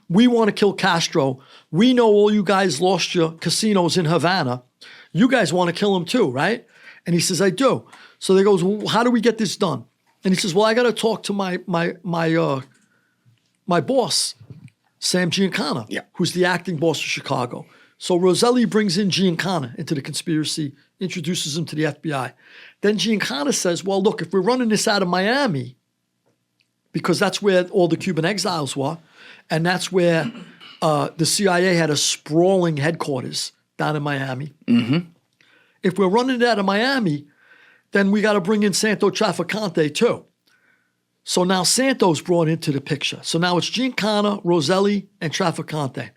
we want to kill Castro. We know all you guys lost your casinos in Havana. You guys want to kill him too, right? And he says, I do. So they goes, well, how do we get this done? And he says, well, I got to talk to my boss, Sam Giancana, who's the acting boss of Chicago. So Roselli brings in Giancana into the conspiracy, introduces him to the FBI. Then Giancana says, well, look, if we're running this out of Miami, because that's where all the Cuban exiles were, and that's where the CIA had a sprawling headquarters down in Miami. Mm-hmm. If we're running it out of Miami, then we got to bring in Santo Traficante too. So now Santo's brought into the picture. So now it's Giancana, Roselli, and Traficante.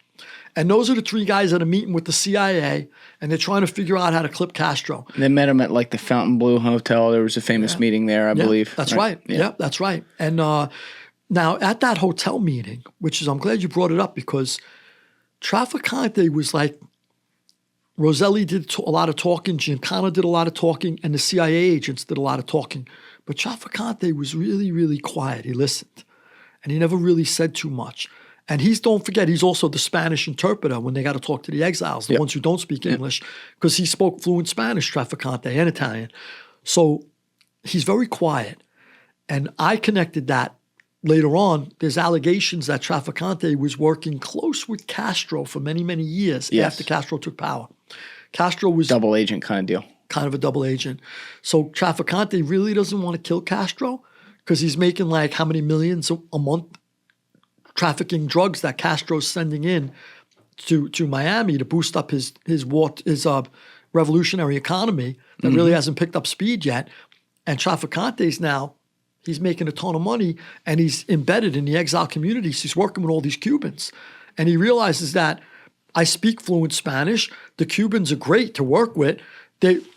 And those are the three guys that are meeting with the CIA, and they're trying to figure out how to clip Castro. They met him at like the Fontainebleau Hotel. There was a famous meeting there, I believe. That's right. Yeah, that's right. And now at that hotel meeting, I'm glad you brought it up, because Traficante was like, Roselli did a lot of talking, Giancana did a lot of talking, and the CIA agents did a lot of talking. But Traficante was really, really quiet. He listened, and he never really said too much. And don't forget, he's also the Spanish interpreter when they got to talk to the exiles, the ones who don't speak English, because he spoke fluent Spanish, Traficante, and Italian. So he's very quiet. And I connected that later on. There's allegations that Traficante was working close with Castro for many, many years after Castro took power. Castro was... double agent kind of deal. Kind of a double agent. So Traficante really doesn't want to kill Castro because he's making like how many millions a month trafficking drugs that Castro's sending in to Miami to boost up his revolutionary economy that really hasn't picked up speed yet. And Traficante's now, he's making a ton of money and he's embedded in the exile communities. He's working with all these Cubans. And he realizes that I speak fluent Spanish. The Cubans are great to work with.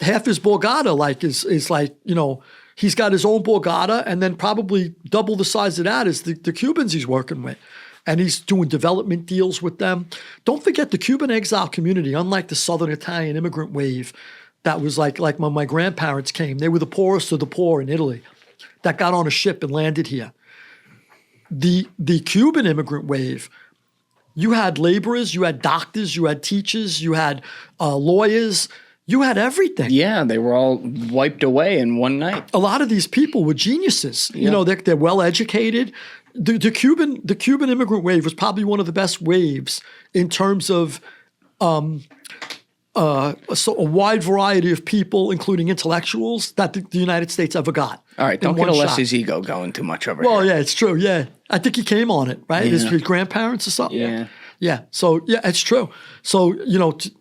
Half his Borgata is like, he's got his own Borgata, and then probably double the size of that is the Cubans he's working with. And he's doing development deals with them. Don't forget the Cuban exile community, unlike the Southern Italian immigrant wave that was like when my grandparents came. They were the poorest of the poor in Italy that got on a ship and landed here. The Cuban immigrant wave, you had laborers, you had doctors, you had teachers, you had lawyers, you had everything. Yeah, they were all wiped away in one night. A lot of these people were geniuses. Yeah. They're well educated. The Cuban immigrant wave was probably one of the best waves in terms of a wide variety of people, including intellectuals, that the United States ever got. All right, don't get Alessi's ego going too much over here. Well, yeah, it's true. Yeah, I think he came on it, right? Yeah. His grandparents or something. Yeah. Yeah. So, yeah, it's true. So,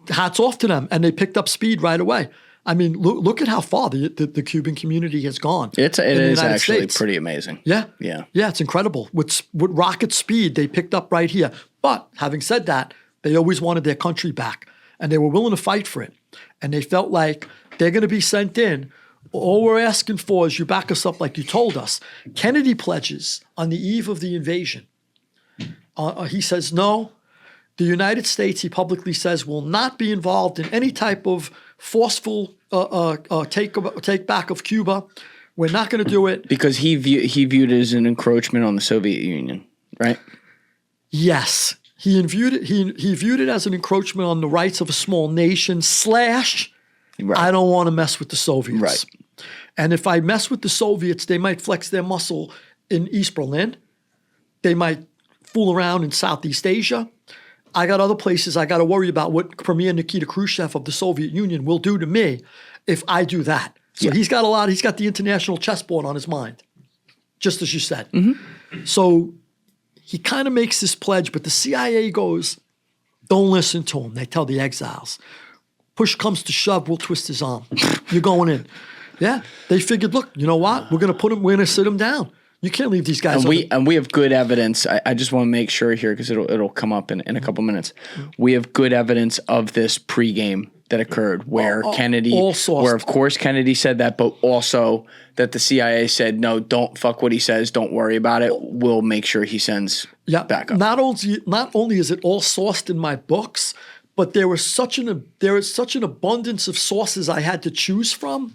hats off to them. And they picked up speed right away. I mean, look at how far the Cuban community has gone. It is actually pretty amazing. Yeah. Yeah. Yeah, it's incredible. With rocket speed, they picked up right here. But having said that, they always wanted their country back. And they were willing to fight for it. And they felt like they're going to be sent in. All we're asking for is you back us up like you told us. Kennedy pledges on the eve of the invasion. He says, no, the United States, he publicly says, will not be involved in any type of forceful take back of Cuba. We're not going to do it. Because he viewed it as an encroachment on the Soviet Union, right? Yes. He viewed it as an encroachment on the rights of a small nation / I don't want to mess with the Soviets. Right. And if I mess with the Soviets, they might flex their muscle in East Berlin. They might fool around in Southeast Asia. I got other places I got to worry about what Premier Nikita Khrushchev of the Soviet Union will do to me if I do that. So he's got the international chessboard on his mind, just as you said. Mm-hmm. So he kind of makes this pledge, but the CIA goes, don't listen to him. They tell the exiles, push comes to shove, we'll twist his arm. You're going in. Yeah. They figured, look, you know what? We're going to sit him down. You can't leave these guys. And we have good evidence. I just want to make sure here because it'll come up in a couple minutes. We have good evidence of this pregame that occurred where where of course Kennedy said that, but also that the CIA said, no, don't fuck what he says. Don't worry about it. We'll make sure he sends backup. Not only is it all sourced in my books, but there is such an abundance of sources I had to choose from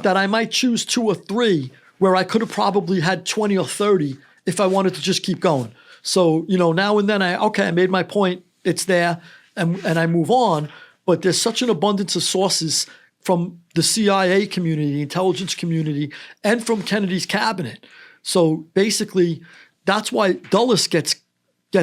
that I might choose 2 or 3 where I could have probably had 20 or 30 if I wanted to just keep going. So, now and then I made my point, it's there, and I move on. But there's such an abundance of sources from the CIA community, the intelligence community, and from Kennedy's cabinet. So basically, that's why Dulles gets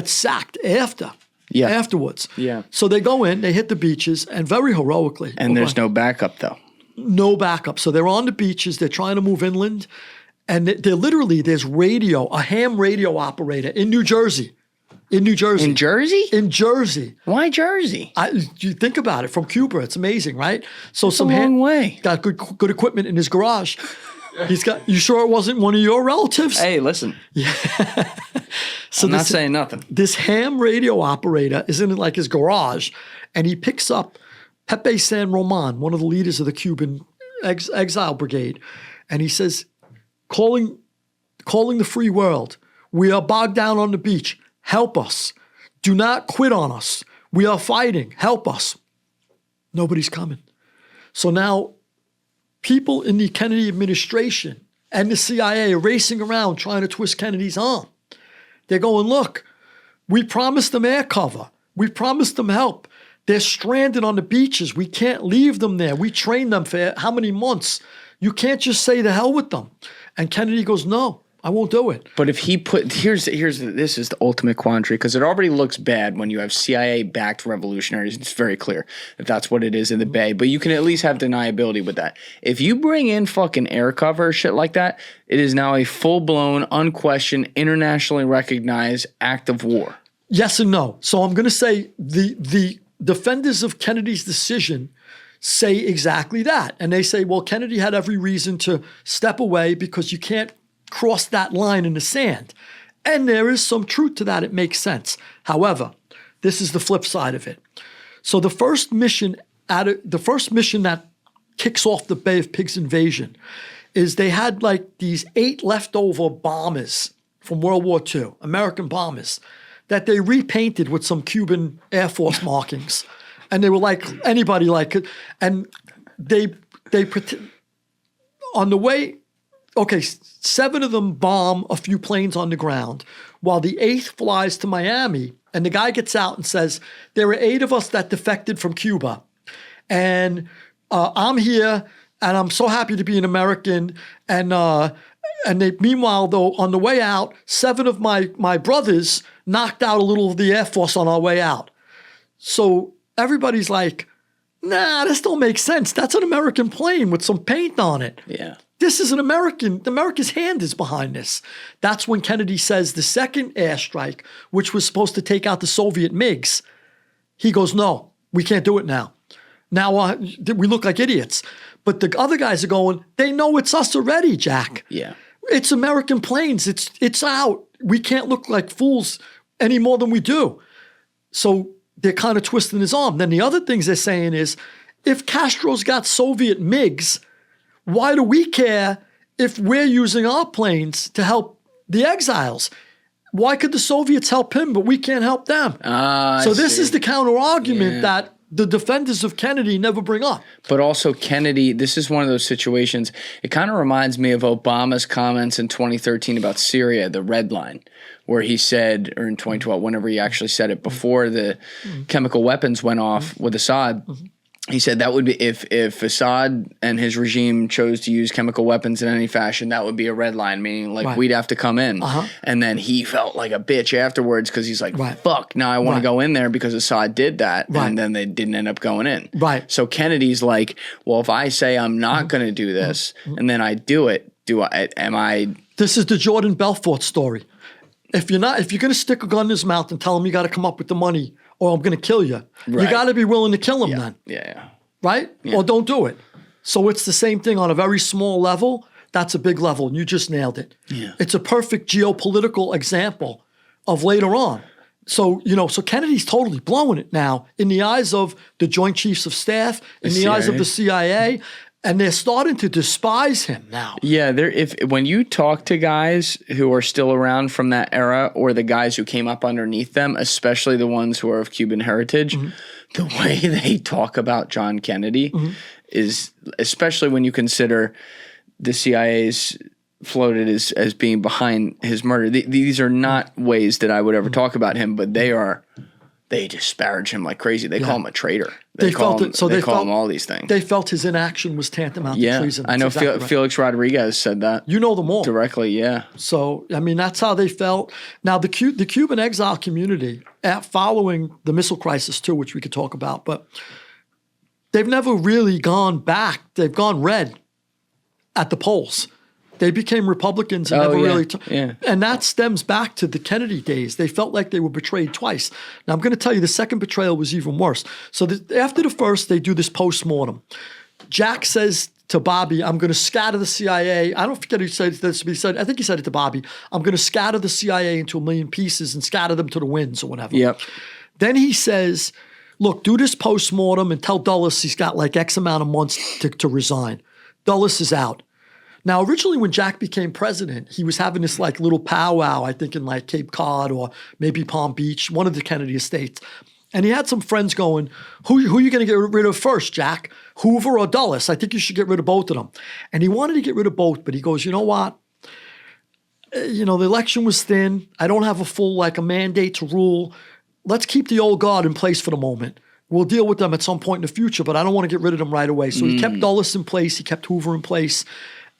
sacked afterwards. Yeah. So they go in, they hit the beaches, and very heroically. And there's no backup, though. No backup. So they're on the beaches. They're trying to move inland. And there's a ham radio operator in New Jersey. In Jersey? In Jersey. Why Jersey? You think about it. From Cuba, it's amazing, right? So it's a long way. Got good equipment in his garage. You sure it wasn't one of your relatives? Hey, listen. Yeah. So I'm not saying nothing. This ham radio operator is in like his garage, and he picks up Pepe San Roman, one of the leaders of the Cuban exile brigade, and he says, calling the free world, we are bogged down on the beach. Help us. Do not quit on us. We are fighting. Help us. Nobody's coming. So now people in the Kennedy administration and the CIA are racing around trying to twist Kennedy's arm. They're going, look, we promised them air cover. We promised them help. They're stranded on the beaches. We can't leave them there. We trained them for how many months? You can't just say the hell with them. And Kennedy goes, no. I won't do it. But if he this is the ultimate quandary because it already looks bad when you have CIA-backed revolutionaries. It's very clear that that's what it is in the Bay. But you can at least have deniability with that. If you bring in fucking air cover or shit like that, it is now a full-blown, unquestioned, internationally recognized act of war. Yes and no. So I'm going to say the defenders of Kennedy's decision say exactly that. And they say, well, Kennedy had every reason to step away because you can't cross that line in the sand. And there is some truth to that. It makes sense. However, this is the flip side of it. So the first mission that kicks off the Bay of Pigs invasion is they had like these 8 leftover bombers from World War II, American bombers, that they repainted with some Cuban Air Force markings. And they were like anybody like it. And they on the way, 7 of them bomb a few planes on the ground, while the 8th flies to Miami, and the guy gets out and says, there were 8 of us that defected from Cuba, and I'm here, and I'm so happy to be an American, and meanwhile, though, on the way out, 7 of my brothers knocked out a little of the Air Force on our way out. So everybody's like, nah, this don't make sense. That's an American plane with some paint on it. Yeah. This is America's hand is behind this. That's when Kennedy says the second airstrike, which was supposed to take out the Soviet MiGs, he goes, no, we can't do it now. Now we look like idiots. But the other guys are going, they know it's us already, Jack. Yeah. It's American planes. It's out. We can't look like fools any more than we do. So they're kind of twisting his arm. Then the other things they're saying is, if Castro's got Soviet MiGs, why do we care if we're using our planes to help the exiles? Why could the Soviets help him, but we can't help them? So this is the counter-argument that the defenders of Kennedy never bring up. But also Kennedy, this is one of those situations, it kind of reminds me of Obama's comments in 2013 about Syria, the red line, where he said, or in 2012, whenever he actually said it, before the chemical weapons went off with Assad, he said that would be, if Assad and his regime chose to use chemical weapons in any fashion, that would be a red line, meaning like we'd have to come in. And then he felt like a bitch afterwards because he's like, fuck, now I want to go in there because Assad did that. And then they didn't end up going in. So Kennedy's like, well, if I say I'm not going to do this and then I do it, am I? This is the Jordan Belfort story. If you're going to stick a gun in his mouth and tell him you got to come up with the money or I'm going to kill you, you got to be willing to kill him then. right? Or don't do it. So it's the same thing on a very small level. That's a big level, and you just nailed it. Yeah. It's a perfect geopolitical example of later on. So, so Kennedy's totally blowing it now in the eyes of the Joint Chiefs of Staff, in the eyes of the CIA, and they're starting to despise him now. Yeah, when you talk to guys who are still around from that era, or the guys who came up underneath them, especially the ones who are of Cuban heritage, the way they talk about John Kennedy is, especially when you consider the CIA's floated as being behind his murder. These are not ways that I would ever talk about him, but they disparage him like crazy. They call him a traitor. They call him all these things. They felt his inaction was tantamount to treason. I know exactly Felix Rodriguez said that. You know them all. Directly, yeah. So, I mean, that's how they felt. Now, the Cuban exile community, following the missile crisis too, which we could talk about, but they've never really gone back. They've gone red at the polls. They became Republicans and and that stems back to the Kennedy days. They felt like they were betrayed twice. Now, I'm going to tell you the second betrayal was even worse. So after the first, they do this post-mortem. Jack says to Bobby, I'm going to scatter the CIA. I don't forget who said this, but I think he said it to Bobby. I'm going to scatter the CIA into 1 million pieces and scatter them to the winds or whatever. Yep. Then he says, look, do this post-mortem and tell Dulles he's got like X amount of months to resign. Dulles is out. Now, originally when Jack became president, he was having this like little powwow, I think in like Cape Cod or maybe Palm Beach, one of the Kennedy estates. And he had some friends going, who are you going to get rid of first, Jack? Hoover or Dulles? I think you should get rid of both of them. And he wanted to get rid of both, but he goes, you know what? The election was thin. I don't have a mandate to rule. Let's keep the old guard in place for the moment. We'll deal with them at some point in the future, but I don't want to get rid of them right away. So he kept Dulles in place. He kept Hoover in place.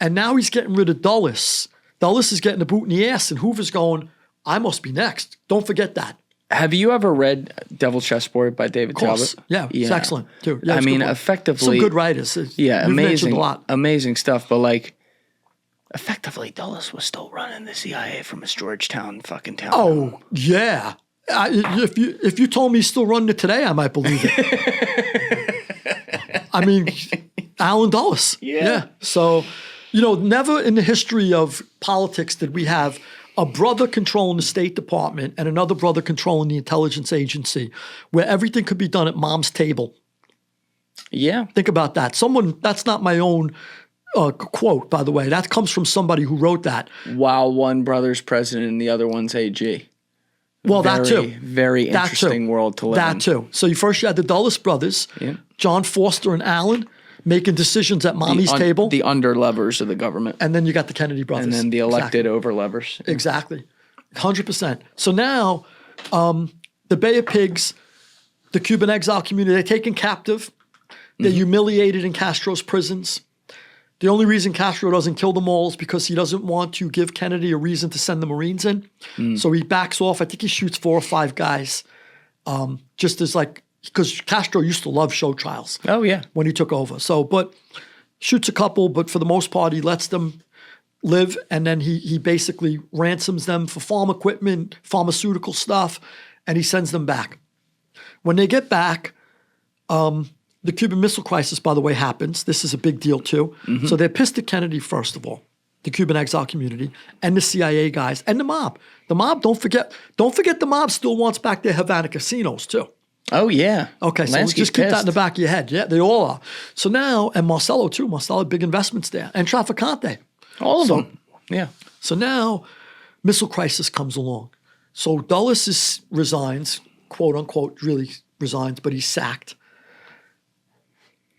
And now he's getting rid of Dulles. Dulles is getting the boot in the ass, and Hoover's going, I must be next. Don't forget that. Have you ever read Devil Chessboard by David Talbot? Yeah, it's excellent too. Yeah, I mean, effectively, some good writers. Amazing stuff. But like, effectively, Dulles was still running the CIA from his Georgetown fucking town. Oh yeah. If you told me he's still running it today, I might believe it. I mean, Alan Dulles. Yeah. So, never in the history of politics did we have a brother controlling the State Department and another brother controlling the intelligence agency where everything could be done at mom's table. Yeah. Think about that. That's not my own quote, by the way. That comes from somebody who wrote that. While one brother's president and the other one's AG. Well, that too. Very interesting world to live in. That too. So you had the Dulles brothers, John Foster and Alan, making decisions at mommy's table. The under-levers of the government. And then you got the Kennedy brothers. And then the elected over-levers. Exactly. 100%. So now the Bay of Pigs, the Cuban exile community, they're taken captive. They're humiliated in Castro's prisons. The only reason Castro doesn't kill them all is because he doesn't want to give Kennedy a reason to send the Marines in. So he backs off. I think he shoots 4 or 5 guys just as because Castro used to love show trials. Oh, yeah. When he took over. So, but shoots a couple, but for the most part, he lets them live, and then he basically ransoms them for farm equipment, pharmaceutical stuff, and he sends them back. When they get back, the Cuban Missile Crisis, by the way, happens. This is a big deal, too. So they're pissed at Kennedy, first of all, the Cuban exile community, and the CIA guys, and the mob. The mob, don't forget the mob still wants back their Havana casinos, too. Oh, yeah. Okay, so just keep that in the back of your head. Yeah, they all are. So now, and Marcello, too. Marcello had big investments there. And Traficante. All of them. Yeah. So now, missile crisis comes along. So Dulles resigns, quote unquote, really resigns, but he's sacked.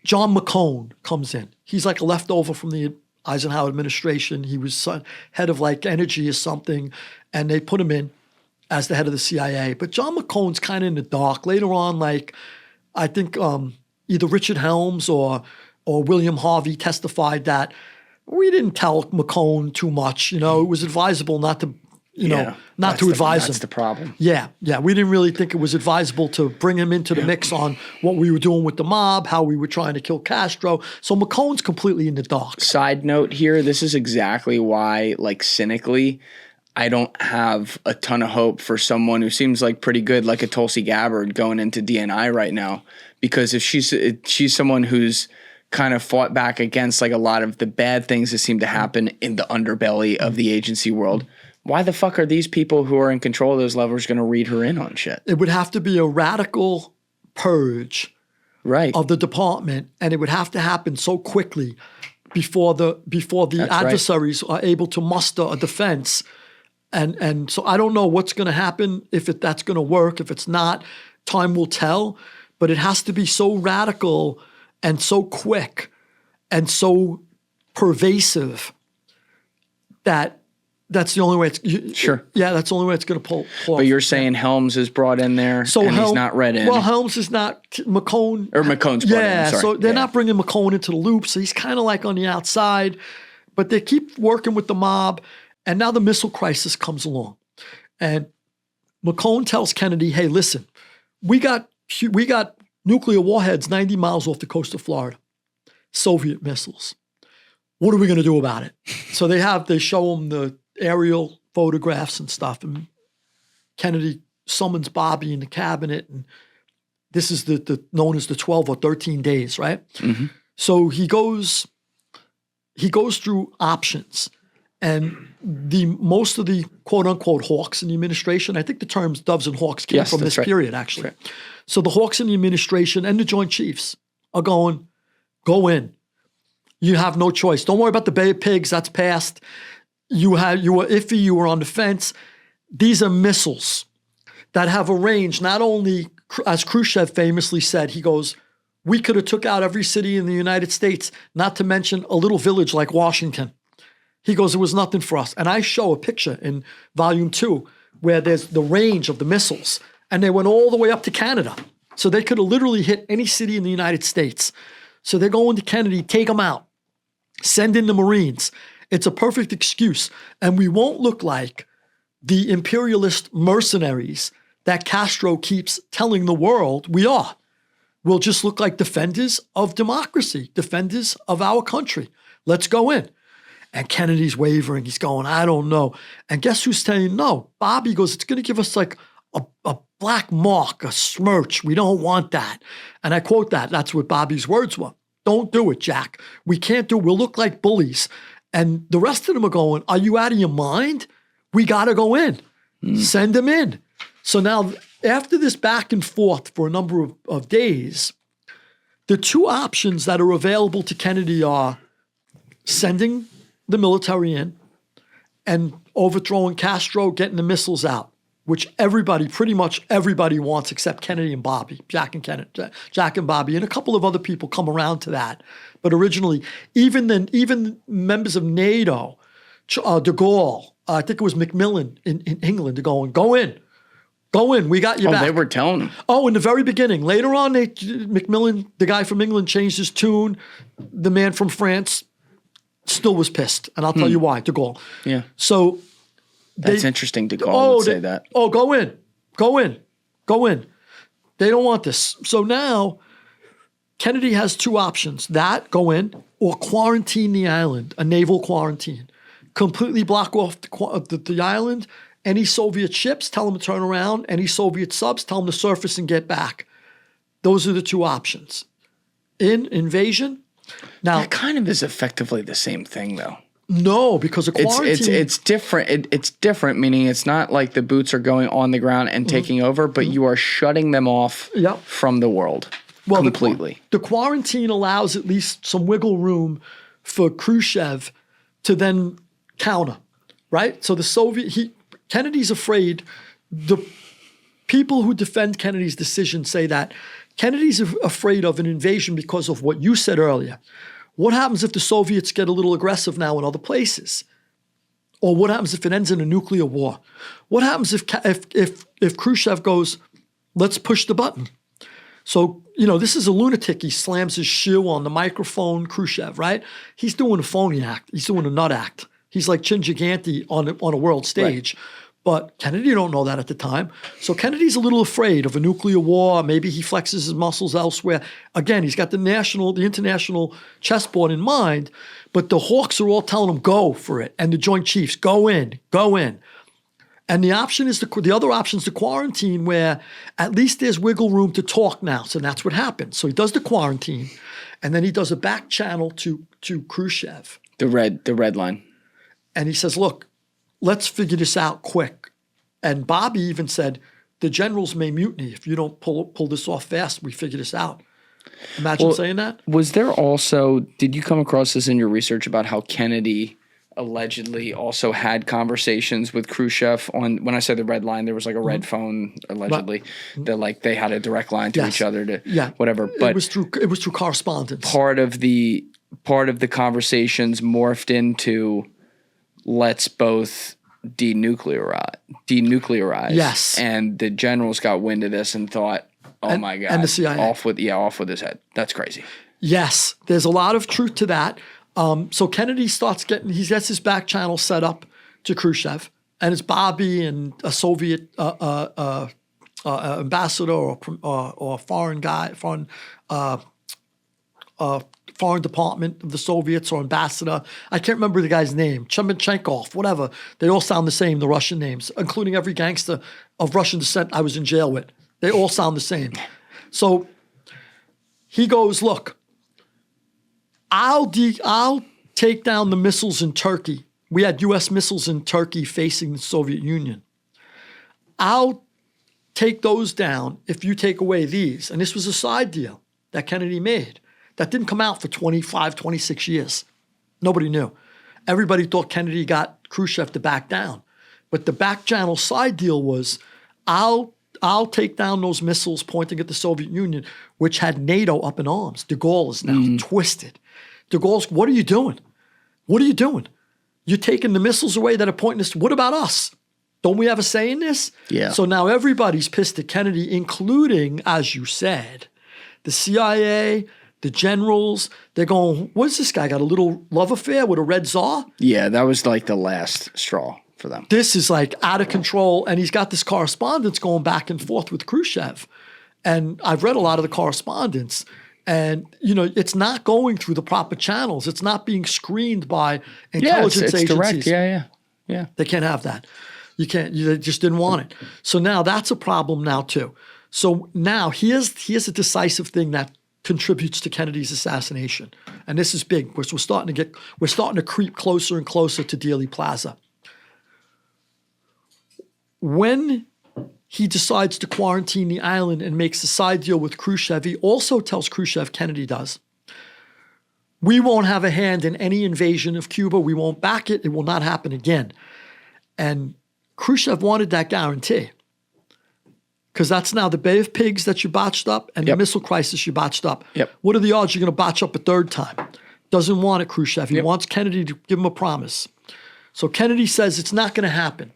John McCone comes in. He's like a leftover from the Eisenhower administration. He was head of energy or something, and they put him in as the head of the CIA. But John McCone's kind of in the dark. Later on, I think either Richard Helms or William Harvey testified that we didn't tell McCone too much. It was advisable not to, not to advise him. That's the problem. Yeah. We didn't really think it was advisable to bring him into the mix on what we were doing with the mob, how we were trying to kill Castro. So McCone's completely in the dark. Side note here, this is exactly why, cynically, I don't have a ton of hope for someone who seems like pretty good, like a Tulsi Gabbard going into DNI right now, because if she's someone who's kind of fought back against like a lot of the bad things that seem to happen in the underbelly of the agency world, why the fuck are these people who are in control of those levels going to read her in on shit? It would have to be a radical purge of the department, and it would have to happen so quickly before the adversaries are able to muster a defense. And so I don't know what's going to happen, if that's going to work. If it's not, time will tell. But it has to be so radical and so quick and so pervasive that's the only way it's sure. Yeah, that's the only way it's going to pull But off. you're saying Helms is brought in there, so and he's not read in. Well, Helms is not McCone. Or McCone's brought in. Sorry. So they're not bringing McCone into the loop. So he's kind of like on the outside. But they keep working with the mob. And now the missile crisis comes along. And McCone tells Kennedy, hey, listen, we got nuclear warheads 90 miles off the coast of Florida, Soviet missiles. What are we going to do about it? So they show him the aerial photographs and stuff. And Kennedy summons Bobby in the cabinet. And this is the known as the 12 or 13 days, right? Mm-hmm. So he goes through options. And most of the quote unquote hawks in the administration, I think the terms doves and hawks came from this period, actually. Right. So the hawks in the administration and the Joint Chiefs are going, go in. You have no choice. Don't worry about the Bay of Pigs. That's passed. You were iffy. You were on the fence. These are missiles that have a range, not only, as Krushev famously said, he goes, we could have took out every city in the United States, not to mention a little village like Washington. He goes, it was nothing for us. And I show a picture in volume 2 where there's the range of the missiles, and they went all the way up to Canada. So they could have literally hit any city in the United States. So they're going to Kennedy, take them out, send in the Marines. It's a perfect excuse. And we won't look like the imperialist mercenaries that Castro keeps telling the world we are. We'll just look like defenders of democracy, defenders of our country. Let's go in. And Kennedy's wavering. He's going, I don't know. And guess who's saying no? Bobby goes, it's going to give us like a black mark, a smirch. We don't want that. And I quote that. That's what Bobby's words were. Don't do it, Jack. We can't do it. We'll look like bullies. And the rest of them are going, are you out of your mind? We got to go in. Send them in. So now, after this back and forth for a number of days, the two options that are available to Kennedy are sending the military in and overthrowing Castro, getting the missiles out, which pretty much everybody wants except Kennedy and Bobby, Jack and Bobby, and a couple of other people come around to that. But originally, even members of NATO, de Gaulle, I think it was Macmillan in England, they're going, go in, we got you back. They were telling them. Oh, in the very beginning. Later on, Macmillan, the guy from England, changed his tune. The man from France still was pissed, and I'll tell you why, de Gaulle. Yeah. So that's interesting. De Gaulle would say that. Oh, go in. They don't want this. So now Kennedy has two options: that, go in, or quarantine the island, a naval quarantine, completely block off the island. Any Soviet ships, tell them to turn around. Any Soviet subs, tell them to surface and get back. Those are the two options. Invasion. Now, that kind of is effectively the same thing, though. No, because a quarantine... It's different. It's different, meaning it's not like the boots are going on the ground and taking over, but you are shutting them off from the world completely. The quarantine allows at least some wiggle room for Khrushchev to then counter, right? So Kennedy's afraid. The people who defend Kennedy's decision say that Kennedy's afraid of an invasion because of what you said earlier. What happens if the Soviets get a little aggressive now in other places? Or what happens if it ends in a nuclear war? What happens if Khrushchev goes, let's push the button? So, this is a lunatic. He slams his shoe on the microphone, Khrushchev, right? He's doing a phony act. He's doing a nut act. He's like Chin Gigante on a world stage. Right. But Kennedy don't know that at the time. So Kennedy's a little afraid of a nuclear war. Maybe he flexes his muscles elsewhere. Again, he's got the international chessboard in mind, but the hawks are all telling him, go for it. And the Joint Chiefs, go in. And the option is the other option is the quarantine, where at least there's wiggle room to talk now. So that's what happened. So he does the quarantine, and then he does a back channel to Krushev. The red line. And he says, look, let's figure this out quick. And Bobby even said, the generals may mutiny. If you don't pull this off fast, we figure this out. Imagine saying that. Was there also, did you come across this in your research about how Kennedy allegedly also had conversations with Krushev on, when I said the red line, there was like a red phone allegedly that like they had a direct line to each other to whatever. But it was through correspondence. Part of the conversations morphed into let's both denuclearize. Yes. And the generals got wind of this and thought, oh my God. And the CIA. Off with his head. That's crazy. Yes. There's a lot of truth to that. So Kennedy he gets his back channel set up to Krushev, and it's Bobby and a Soviet ambassador or foreign department of the Soviets or ambassador. I can't remember the guy's name, Chemechenkov, whatever. They all sound the same, the Russian names, including every gangster of Russian descent I was in jail with. They all sound the same. So he goes, look, I'll take down the missiles in Turkey. We had U.S. missiles in Turkey facing the Soviet Union. I'll take those down if you take away these. And this was a side deal that Kennedy made that didn't come out for 25, 26 years. Nobody knew. Everybody thought Kennedy got Khrushchev to back down. But the back channel side deal was, I'll take down those missiles pointing at the Soviet Union, which had NATO up in arms. De Gaulle is now twisted. De Gaulle's, what are you doing? What are you doing? You're taking the missiles away that are pointing us. What about us? Don't we have a say in this? Yeah. So now everybody's pissed at Kennedy, including, as you said, the CIA, the generals. They're going, what's this guy got a little love affair with a red czar? Yeah, that was like the last straw for them. This is like out of control. And he's got this correspondence going back and forth with Khrushchev. And I've read a lot of the correspondence. And, it's not going through the proper channels. It's not being screened by intelligence it's agencies. direct. Yeah. They can't have that. You can't. They just didn't want it. So now that's a problem now too. So now here's a decisive thing that contributes to Kennedy's assassination. And this is big because we're starting to creep closer and closer to Dealey Plaza. When he decides to quarantine the island and makes a side deal with Khrushchev, he also tells Khrushchev, Kennedy does, we won't have a hand in any invasion of Cuba. We won't back it. It will not happen again. And Khrushchev wanted that guarantee because that's now the Bay of Pigs that you botched up and the missile crisis you botched up. Yep. What are the odds you're going to botch up a third time? Doesn't want it, Khrushchev. He wants Kennedy to give him a promise. So Kennedy says it's not going to happen.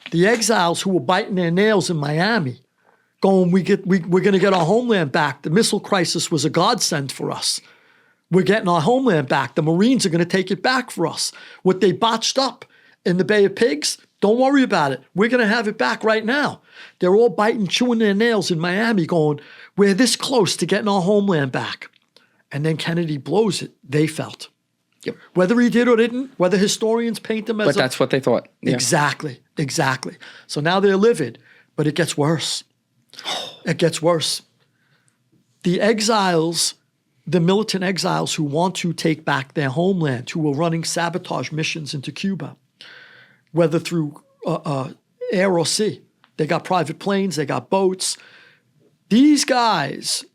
The exiles who were biting their nails in Miami, going, we're going to get our homeland back. The missile crisis was a godsend for us. We're getting our homeland back. The Marines are going to take it back for us. What they botched up in the Bay of Pigs, don't worry about it. We're going to have it back right now. They're all chewing their nails in Miami going, we're this close to getting our homeland back. And then Kennedy blows it, they felt. Yep. Whether he did or didn't, whether historians paint them as that's what they thought. Yeah. Exactly. So now they're livid, but it gets worse. It gets worse. The exiles, the militant exiles who want to take back their homeland, who are running sabotage missions into Cuba, whether through air or sea, they got private planes, they got boats. These guys,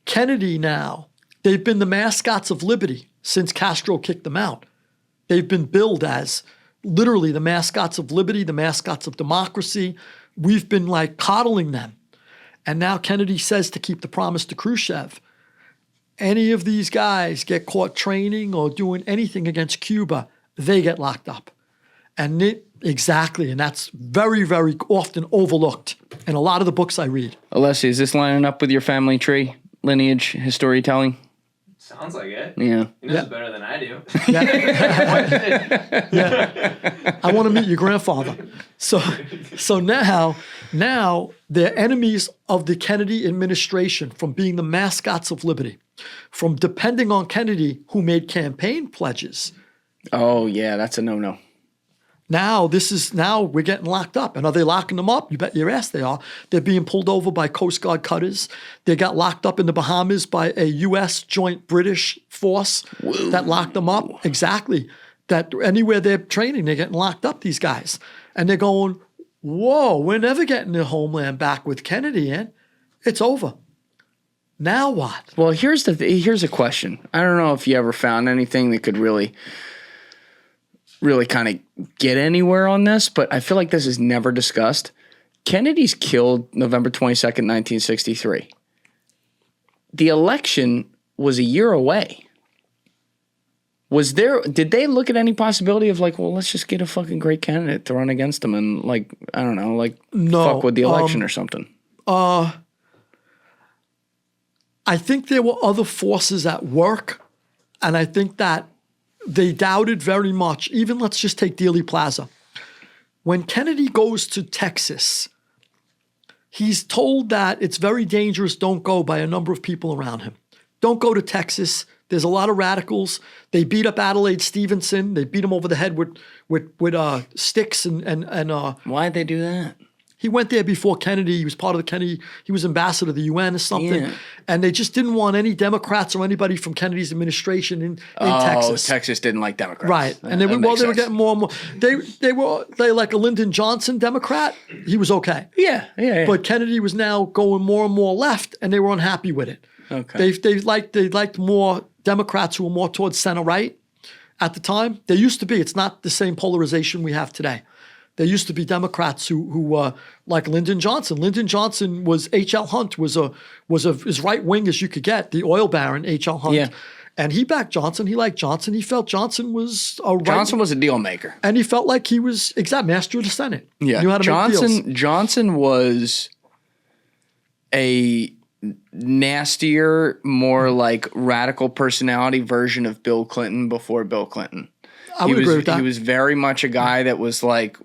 Kennedy now, they've been the mascots of liberty since Castro kicked them out. They've been billed as literally the mascots of liberty, the mascots of democracy. We've been like coddling them. And now Kennedy says to keep the promise to Khrushchev, any of these guys get caught training or doing anything against Cuba, they get locked up. And and that's very, very often overlooked in a lot of the books I read. Alessi, is this lining up with your family tree, lineage, storytelling? Sounds like it. Yeah. He knows better than I do. Yeah. I want to meet your grandfather. So now they're enemies of the Kennedy administration from being the mascots of liberty, from depending on Kennedy, who made campaign pledges. Oh, yeah, that's a no-no. Now we're getting locked up. And are they locking them up? You bet your ass they are. They're being pulled over by Coast Guard cutters. They got locked up in the Bahamas by a U.S. joint British force that locked them up. Exactly. That anywhere they're training, they're getting locked up, these guys. And they're going, whoa, we're never getting the homeland back with Kennedy in. It's over. Now what? Well, here's a question. I don't know if you ever found anything that could really kind of get anywhere on this, but I feel like this is never discussed. Kennedy's killed November 22nd, 1963. The election was a year away. Did they look at any possibility of like, well, let's just get a fucking great candidate to run against them and like, I don't know, like fuck with the election or something? I think there were other forces at work, and I think that they doubted very much. Even let's just take Dealey Plaza. When Kennedy goes to Texas, he's told that it's very dangerous, don't go, by a number of people around him. Don't go to Texas. There's a lot of radicals. They beat up Adelaide Stevenson. They beat him over the head with sticks and Why'd they do that? He went there before Kennedy. He was part of the Kennedy. He was ambassador to the UN or something. Yeah. And they just didn't want any Democrats or anybody from Kennedy's administration in Texas. Texas didn't like Democrats. Right. And they were getting more and more. They like a Lyndon Johnson Democrat. He was okay. Yeah. But Kennedy was now going more and more left, and they were unhappy with it. Okay. They liked more Democrats who were more towards center right at the time. There used to be. It's not the same polarization we have today. There used to be Democrats who like Lyndon Johnson. Lyndon Johnson was H.L. Hunt was as right wing as you could get, the oil baron H.L. Hunt. Yeah. And he backed Johnson. He liked Johnson. He felt Johnson was a right. Johnson was a deal maker. And he felt like he was master of the Senate. Yeah. Knew how to make deals. Johnson was a nastier, more like radical personality version of Bill Clinton before Bill Clinton. I would agree with that. He was very much a guy that was like,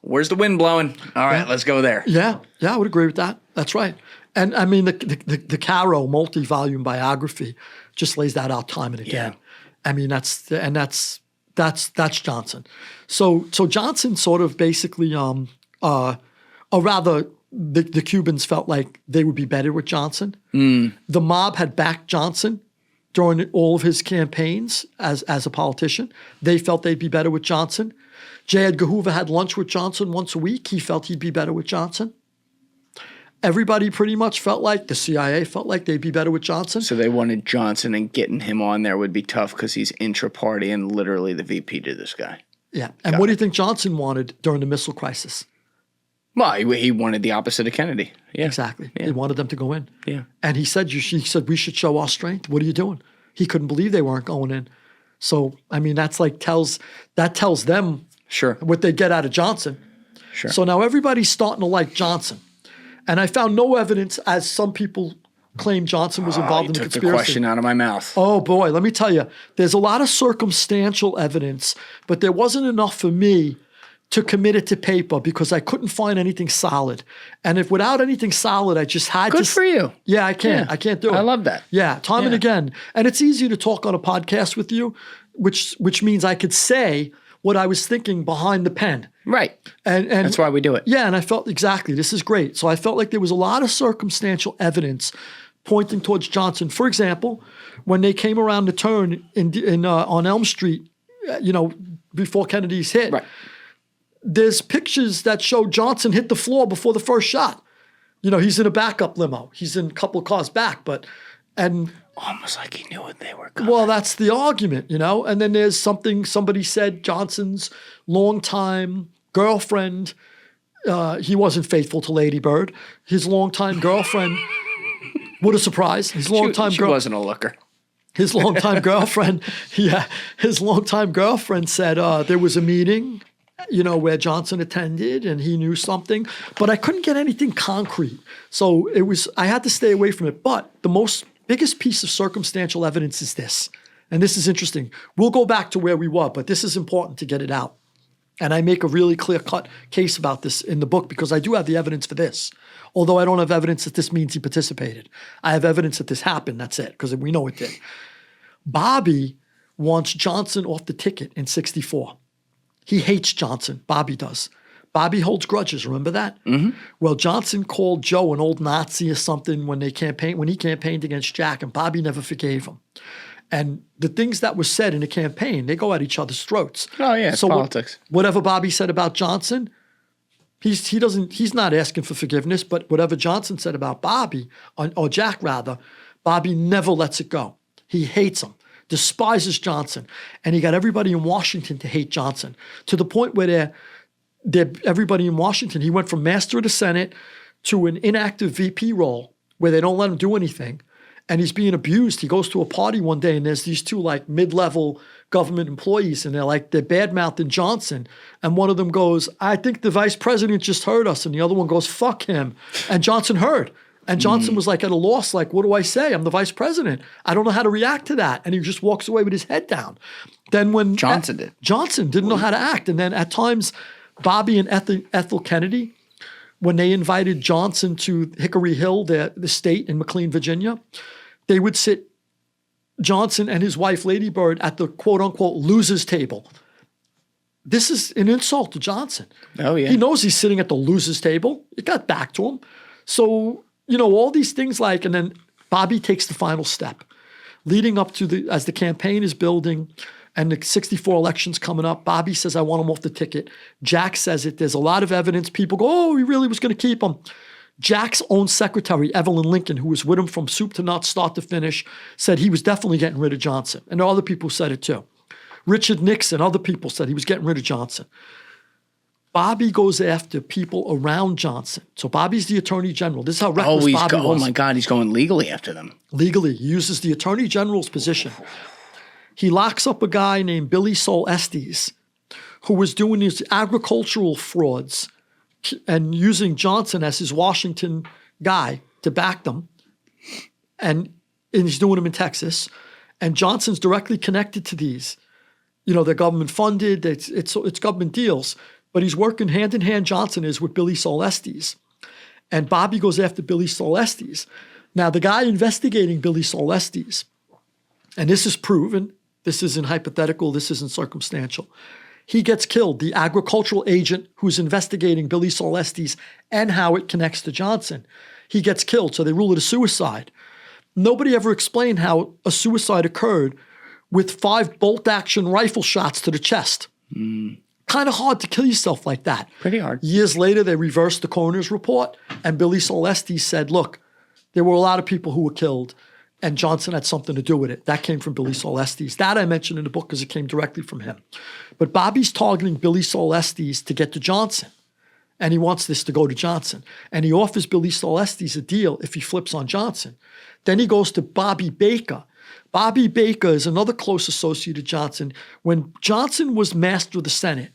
where's the wind blowing? All right, let's go there. Yeah, I would agree with that. That's right. And I mean, the Caro multi-volume biography just lays that out time and again. Yeah. I mean, that's Johnson. So Johnson sort of basically, or rather, the Cubans felt like they would be better with Johnson. The mob had backed Johnson during all of his campaigns as a politician. They felt they'd be better with Johnson. J. Edgar Hoover had lunch with Johnson once a week. He felt he'd be better with Johnson. Everybody pretty much felt like, the CIA felt like they'd be better with Johnson. So they wanted Johnson, and getting him on there would be tough because he's intra-party and literally the VP to this guy. Yeah. And what do you think Johnson wanted during the missile crisis? Well, he wanted the opposite of Kennedy. Yeah. Exactly. Yeah. He wanted them to go in. Yeah. And he said, we should show our strength. What are you doing? He couldn't believe they weren't going in. So, I mean, that tells them what they get out of Johnson. Sure. So now everybody's starting to like Johnson. And I found no evidence, as some people claim Johnson was involved in the conspiracy. You took the question out of my mouth. Oh, boy. Let me tell you, there's a lot of circumstantial evidence, but there wasn't enough for me to commit it to paper because I couldn't find anything solid. And if without anything solid, I just had to. Good for you. Yeah, I can't. Yeah. I can't do it. I love that. Yeah, time and again. And it's easy to talk on a podcast with you, which means I could say what I was thinking behind the pen. Right. And that's why we do it. Yeah, and I felt exactly, this is great. So I felt like there was a lot of circumstantial evidence pointing towards Johnson. For example, when they came around the turn on Elm Street, before Kennedy's hit, right. There's pictures that show Johnson hit the floor before the first shot. He's in a backup limo. He's in a couple of cars back, and almost like he knew what they were coming. Well, that's the argument, And then there's somebody said Johnson's longtime girlfriend, he wasn't faithful to Lady Bird. His longtime girlfriend, what a surprise. His longtime she wasn't a looker. His longtime girlfriend, his longtime girlfriend said there was a meeting, where Johnson attended and he knew something, but I couldn't get anything concrete. So I had to stay away from it. But the biggest piece of circumstantial evidence is this. And this is interesting. We'll go back to where we were, but this is important to get it out. And I make a really clear-cut case about this in the book because I do have the evidence for this. Although I don't have evidence that this means he participated. I have evidence that this happened, that's it, because we know it did. Bobby wants Johnson off the ticket in 1964. He hates Johnson. Bobby does. Bobby holds grudges. Remember that? Mm-hmm. Well, Johnson called Joe an old Nazi or something when he campaigned against Jack, and Bobby never forgave him. And the things that were said in the campaign, they go at each other's throats. Oh yeah, it's politics. Whatever Bobby said about Johnson, he's not asking for forgiveness. But whatever Johnson said about Bobby, or Jack rather, Bobby never lets it go. He hates him, despises Johnson, and he got everybody in Washington to hate Johnson to the point where everybody in Washington, he went from master of the Senate to an inactive VP role where they don't let him do anything. And he's being abused. He goes to a party one day and there's these two like mid-level government employees and they're bad-mouthing Johnson. And one of them goes, I think the vice president just heard us. And the other one goes, fuck him. And Johnson heard. And Johnson was like at a loss, like, what do I say? I'm the vice president. I don't know how to react to that. And he just walks away with his head down. Then when Johnson didn't know how to act. And then at times, Bobby and Ethel Kennedy, when they invited Johnson to Hickory Hill, the state in McLean, Virginia, they would sit Johnson and his wife, Lady Bird, at the quote-unquote losers table. This is an insult to Johnson. Oh, yeah. He knows he's sitting at the losers table. It got back to him. So, all these things and then Bobby takes the final step. Leading up to as the campaign is building, and the 64 election's coming up, Bobby says, I want him off the ticket. Jack says it. There's a lot of evidence. People go, oh, he really was going to keep him. Jack's own secretary, Evelyn Lincoln, who was with him from soup to nuts, start to finish, said he was definitely getting rid of Johnson. And there are other people who said it too. Richard Nixon, other people said he was getting rid of Johnson. Bobby goes after people around Johnson. So Bobby's the attorney general. This is how reckless Bobby was. Oh my God, he's going legally after them. Legally. He uses the attorney general's position. He locks up a guy named Billy Sol Estes, who was doing these agricultural frauds and using Johnson as his Washington guy to back them. And he's doing them in Texas. And Johnson's directly connected to these. They're government funded. It's government deals. But he's working hand in hand, Johnson is, with Billy Sol Estes. And Bobby goes after Billy Sol Estes. Now, the guy investigating Billy Sol Estes, and this is proven, this isn't hypothetical, this isn't circumstantial. He gets killed, the agricultural agent who's investigating Billy Sol Estes and how it connects to Johnson. He gets killed, so they rule it a suicide. Nobody ever explained how a suicide occurred with 5 bolt-action rifle shots to the chest. Kind of hard to kill yourself like that. Pretty hard. Years later, they reversed the coroner's report, and Billy Sol Estes said, look, there were a lot of people who were killed, and Johnson had something to do with it. That came from Billy Sol Estes. That I mentioned in the book because it came directly from him. But Bobby's targeting Billy Sol Estes to get to Johnson, and he wants this to go to Johnson. And he offers Billy Sol Estes a deal if he flips on Johnson. Then he goes to Bobby Baker. Bobby Baker is another close associate of Johnson. When Johnson was master of the Senate,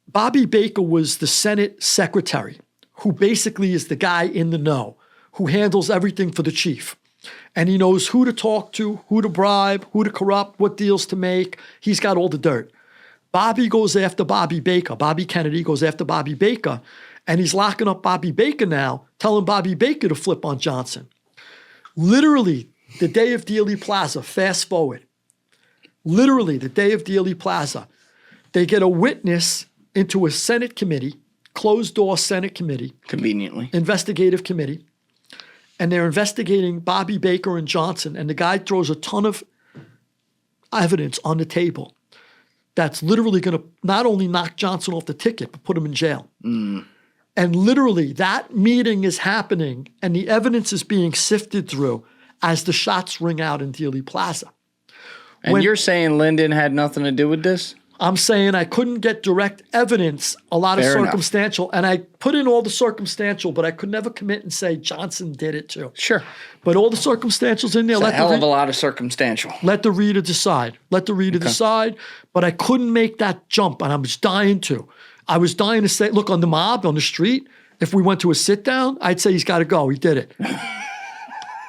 Bobby Baker was the Senate secretary, who basically is the guy in the know, who handles everything for the chief. And he knows who to talk to, who to bribe, who to corrupt, what deals to make. He's got all the dirt. Bobby goes after Bobby Baker. Bobby Kennedy goes after Bobby Baker. And he's locking up Bobby Baker now, telling Bobby Baker to flip on Johnson. Literally, the day of Dealey Plaza, fast forward. Literally, the day of Dealey Plaza, they get a witness into a Senate committee, closed-door Senate committee. Conveniently. Investigative committee. And they're investigating Bobby Baker and Johnson. And the guy throws a ton of evidence on the table that's literally going to not only knock Johnson off the ticket, but put him in jail. And literally, that meeting is happening, and the evidence is being sifted through as the shots ring out in Dealey Plaza. And you're saying Lyndon had nothing to do with this? I'm saying I couldn't get direct evidence, a lot of Fair circumstantial, and I put in all the circumstantial, but I could never commit and say Johnson did it too. Sure. But all the circumstantial's in there. It's a hell of a lot of circumstantial. Let the reader decide. Let the reader decide. But I couldn't make that jump, and I was dying to. I was dying to say, look, on the mob, on the street, if we went to a sit-down, I'd say he's got to go. He did it.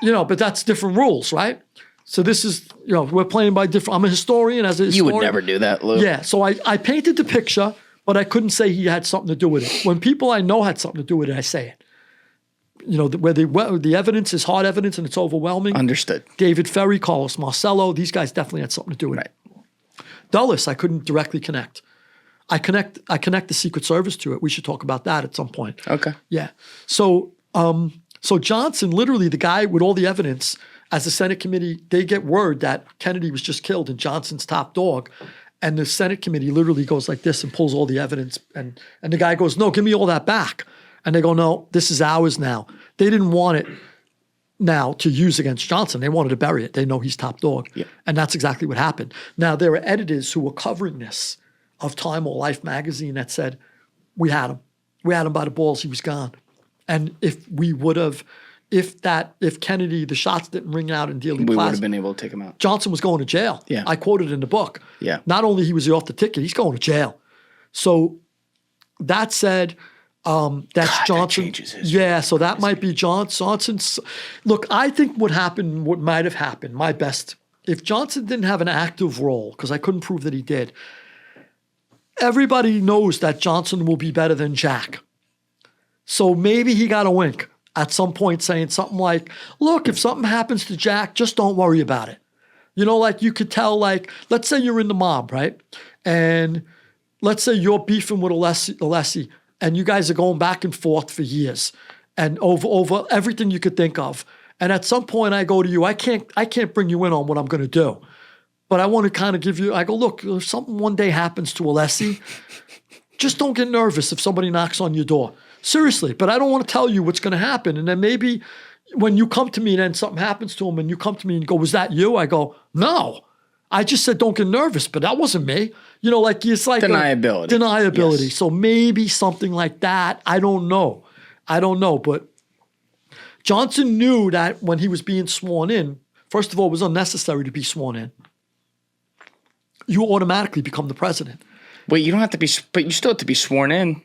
But that's different rules, right? So this is, we're playing by different, I'm a historian as a historian. You would never do that, Lou. Yeah, so I painted the picture, but I couldn't say he had something to do with it. When people I know had something to do with it, I say it. Where the evidence is hard evidence and it's overwhelming. Understood. David Ferry, Carlos Marcello, these guys definitely had something to do with it. Dulles, I couldn't directly connect. I connect the Secret Service to it. We should talk about that at some point. Okay. Yeah. So Johnson, literally the guy with all the evidence, as the Senate committee, they get word that Kennedy was just killed and Johnson's top dog. And the Senate committee literally goes like this and pulls all the evidence. And the guy goes, no, give me all that back. And they go, no, this is ours now. They didn't want it now to use against Johnson. They wanted to bury it. They know he's top dog. Yeah. And that's exactly what happened. Now, there were editors who were covering this of Time or Life magazine that said, we had him. We had him by the balls. He was gone. And if Kennedy, the shots didn't ring out in Dealey We would Plaza, have been able to take him out. Johnson was going to jail. Yeah. I quoted in the book. Yeah. Not only was he off the ticket, he's going to jail. So that said, that's God, Johnson. that changes history. Yeah, so that might be Johnson's. Look, I think what might have happened, my best, if Johnson didn't have an active role, because I couldn't prove that he did, everybody knows that Johnson will be better than Jack. So maybe he got a wink at some point saying something like, look, if something happens to Jack, just don't worry about it. You know, like you could tell, like, let's say you're in the mob, right? And let's say you're beefing with Alessi, and you guys are going back and forth for years and over everything you could think of. And at some point I go to you, I can't bring you in on what I'm going to do. But I want to kind of give you, I go, look, if something one day happens to Alessi, just don't get nervous if somebody knocks on your door. Seriously, but I don't want to tell you what's going to happen. And then maybe when you come to me and then something happens to him and you come to me and you go, was that you? I go, no. I just said don't get nervous, but that wasn't me. You know, like it's like deniability. Yes. So maybe something like that. I don't know. But Johnson knew that when he was being sworn in, first of all, it was unnecessary to be sworn in. You automatically become the president. Wait, you don't have to be, but you still have to be sworn in.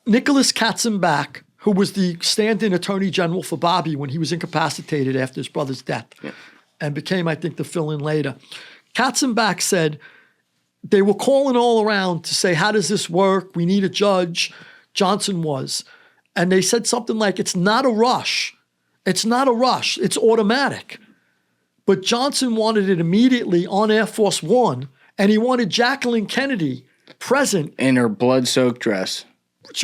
Nicholas Katzenbach, who was the stand-in attorney general for Bobby when he was incapacitated after his brother's death, and became, I think, the fill-in later. Katzenbach said they were calling all around to say, how does this work? We need a judge. Johnson was. And they said something like, it's not a rush. It's not a rush. It's automatic. But Johnson wanted it immediately on Air Force One, and he wanted Jacqueline Kennedy present. In her blood-soaked dress.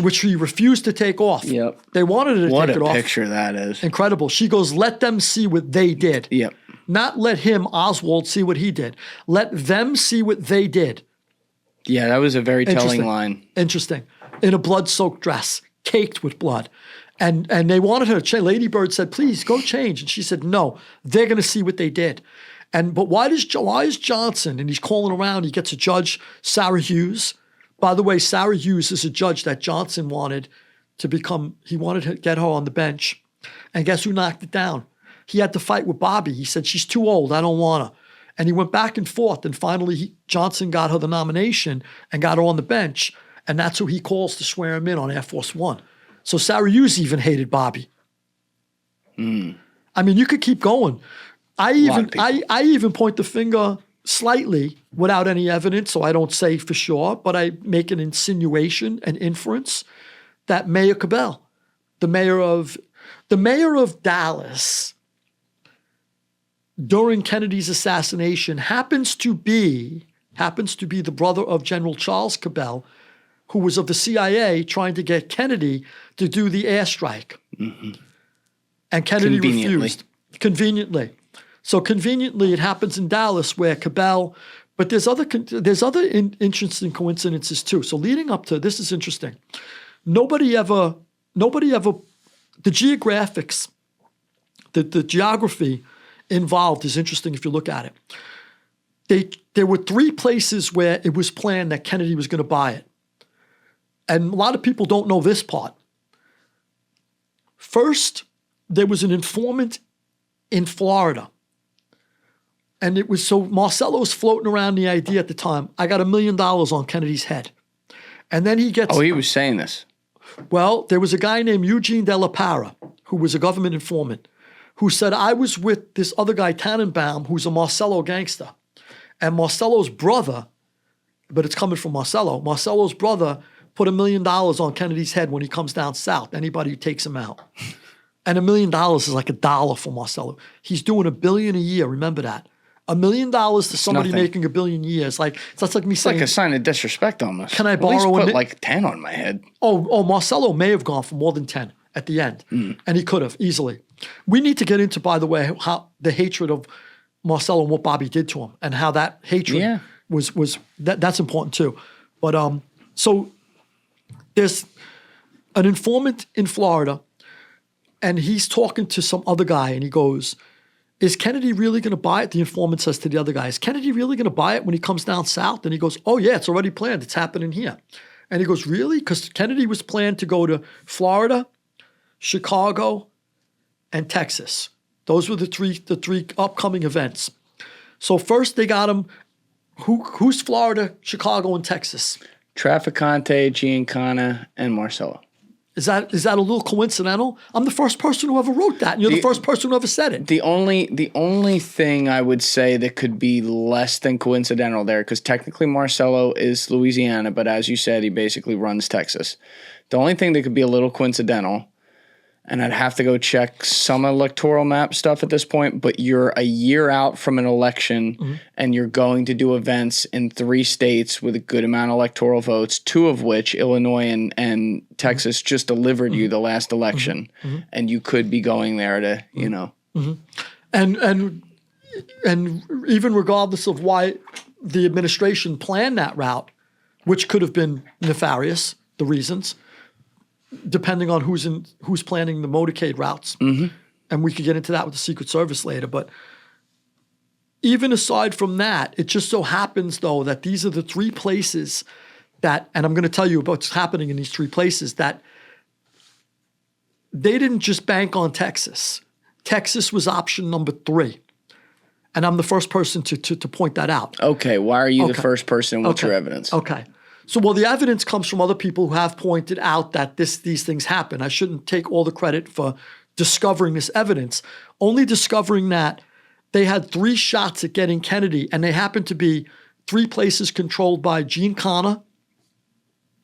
Which he refused to take off. Yep. They wanted her to take it off. What a picture that is. Incredible. She goes, let them see what they did. Yep. Not let him, Oswald, see what he did. Let them see what they did. Yeah, that was a very telling line. Interesting. In a blood-soaked dress, caked with blood. And they wanted her to change. Lady Bird said, please, go change. And she said, no, they're going to see what they did. But why is Johnson, and he's calling around, he gets a judge, Sarah Hughes. By the way, Sarah Hughes is a judge that Johnson wanted to become, he wanted to get her on the bench. And guess who knocked it down? He had to fight with Bobby. He said, she's too old, I don't want her. And he went back and forth, and finally Johnson got her the nomination and got her on the bench, and that's who he calls to swear him in on Air Force One. So Sarah Hughes even hated Bobby. I mean, you could keep going. I even point the finger slightly without any evidence, so I don't say for sure, but I make an insinuation, an inference, that Mayor Cabell, the mayor of Dallas, during Kennedy's assassination, happens to be the brother of General Charles Cabell, who was of the CIA trying to get Kennedy to do the airstrike. Mm-hmm. And Kennedy refused. Conveniently. So conveniently, it happens in Dallas where Cabell, but there's other interesting coincidences too. So leading up to, this is interesting. Nobody ever, the geographics, the geography involved is interesting if you look at it. There were 3 places where it was planned that Kennedy was going to buy it. And a lot of people don't know this part. First, there was an informant in Florida. And it was, so Marcello was floating around the idea at the time, I got $1 million on Kennedy's head. And then he gets... Oh, he was saying this. Well, there was a guy named Eugene De La Parra, who was a government informant, who said, I was with this other guy, Tannenbaum, who's a Marcello gangster. And Marcello's brother, but it's coming from Marcello's brother put $1 million on Kennedy's head when he comes down south, anybody who takes him out. And $1 million is like $1 for Marcello. He's doing $1 billion a year, remember that. $1 million to somebody nothing. making $1 billion years. Like, that's like me saying, Like a sign of disrespect almost. Can I At least borrow put a like 10 on my head. Marcello may have gone for more than 10 at the end. And he could have easily. We need to get into, by the way, how the hatred of Marcello and what Bobby did to him and how that hatred was that's important too. But so there's an informant in Florida and he's talking to some other guy and he goes, is Kennedy really going to buy it? The informant says to the other guy, is Kennedy really going to buy it when he comes down south? And he goes, oh yeah, it's already planned. It's happening here. And he goes, really? Because Kennedy was planned to go to Florida, Chicago, and Texas. Those were the three upcoming events. So first they got him. Who's Florida, Chicago, and Texas? Traficante, Giancana, and Marcello. Is that a little coincidental? I'm the first person who ever wrote that, and you're the first person who ever said it. The only thing I would say that could be less than coincidental there, because technically Marcello is Louisiana, but as you said, he basically runs Texas. The only thing that could be a little coincidental, and I'd have to go check some electoral map stuff at this point, but you're a year out from an election and you're going to do events in 3 states with a good amount of electoral votes, 2 of which, Illinois and Texas, just delivered you the last election. And you could be going there to, you know. And even regardless of why the administration planned that route, which could have been nefarious, the reasons, depending on who's planning the motorcade routes. And we could get into that with the Secret Service later. But even aside from that, it just so happens, though, that these are the 3 places that, and I'm going to tell you about what's happening in these 3 places, that they didn't just bank on Texas. Texas was option number 3. And I'm the first person to point that out. Okay, why are you the first person? What's your evidence? Okay. So, well, the evidence comes from other people who have pointed out that these things happen. I shouldn't take all the credit for discovering this evidence, only discovering that they had 3 shots at getting Kennedy, and they happened to be 3 places controlled by Giancana,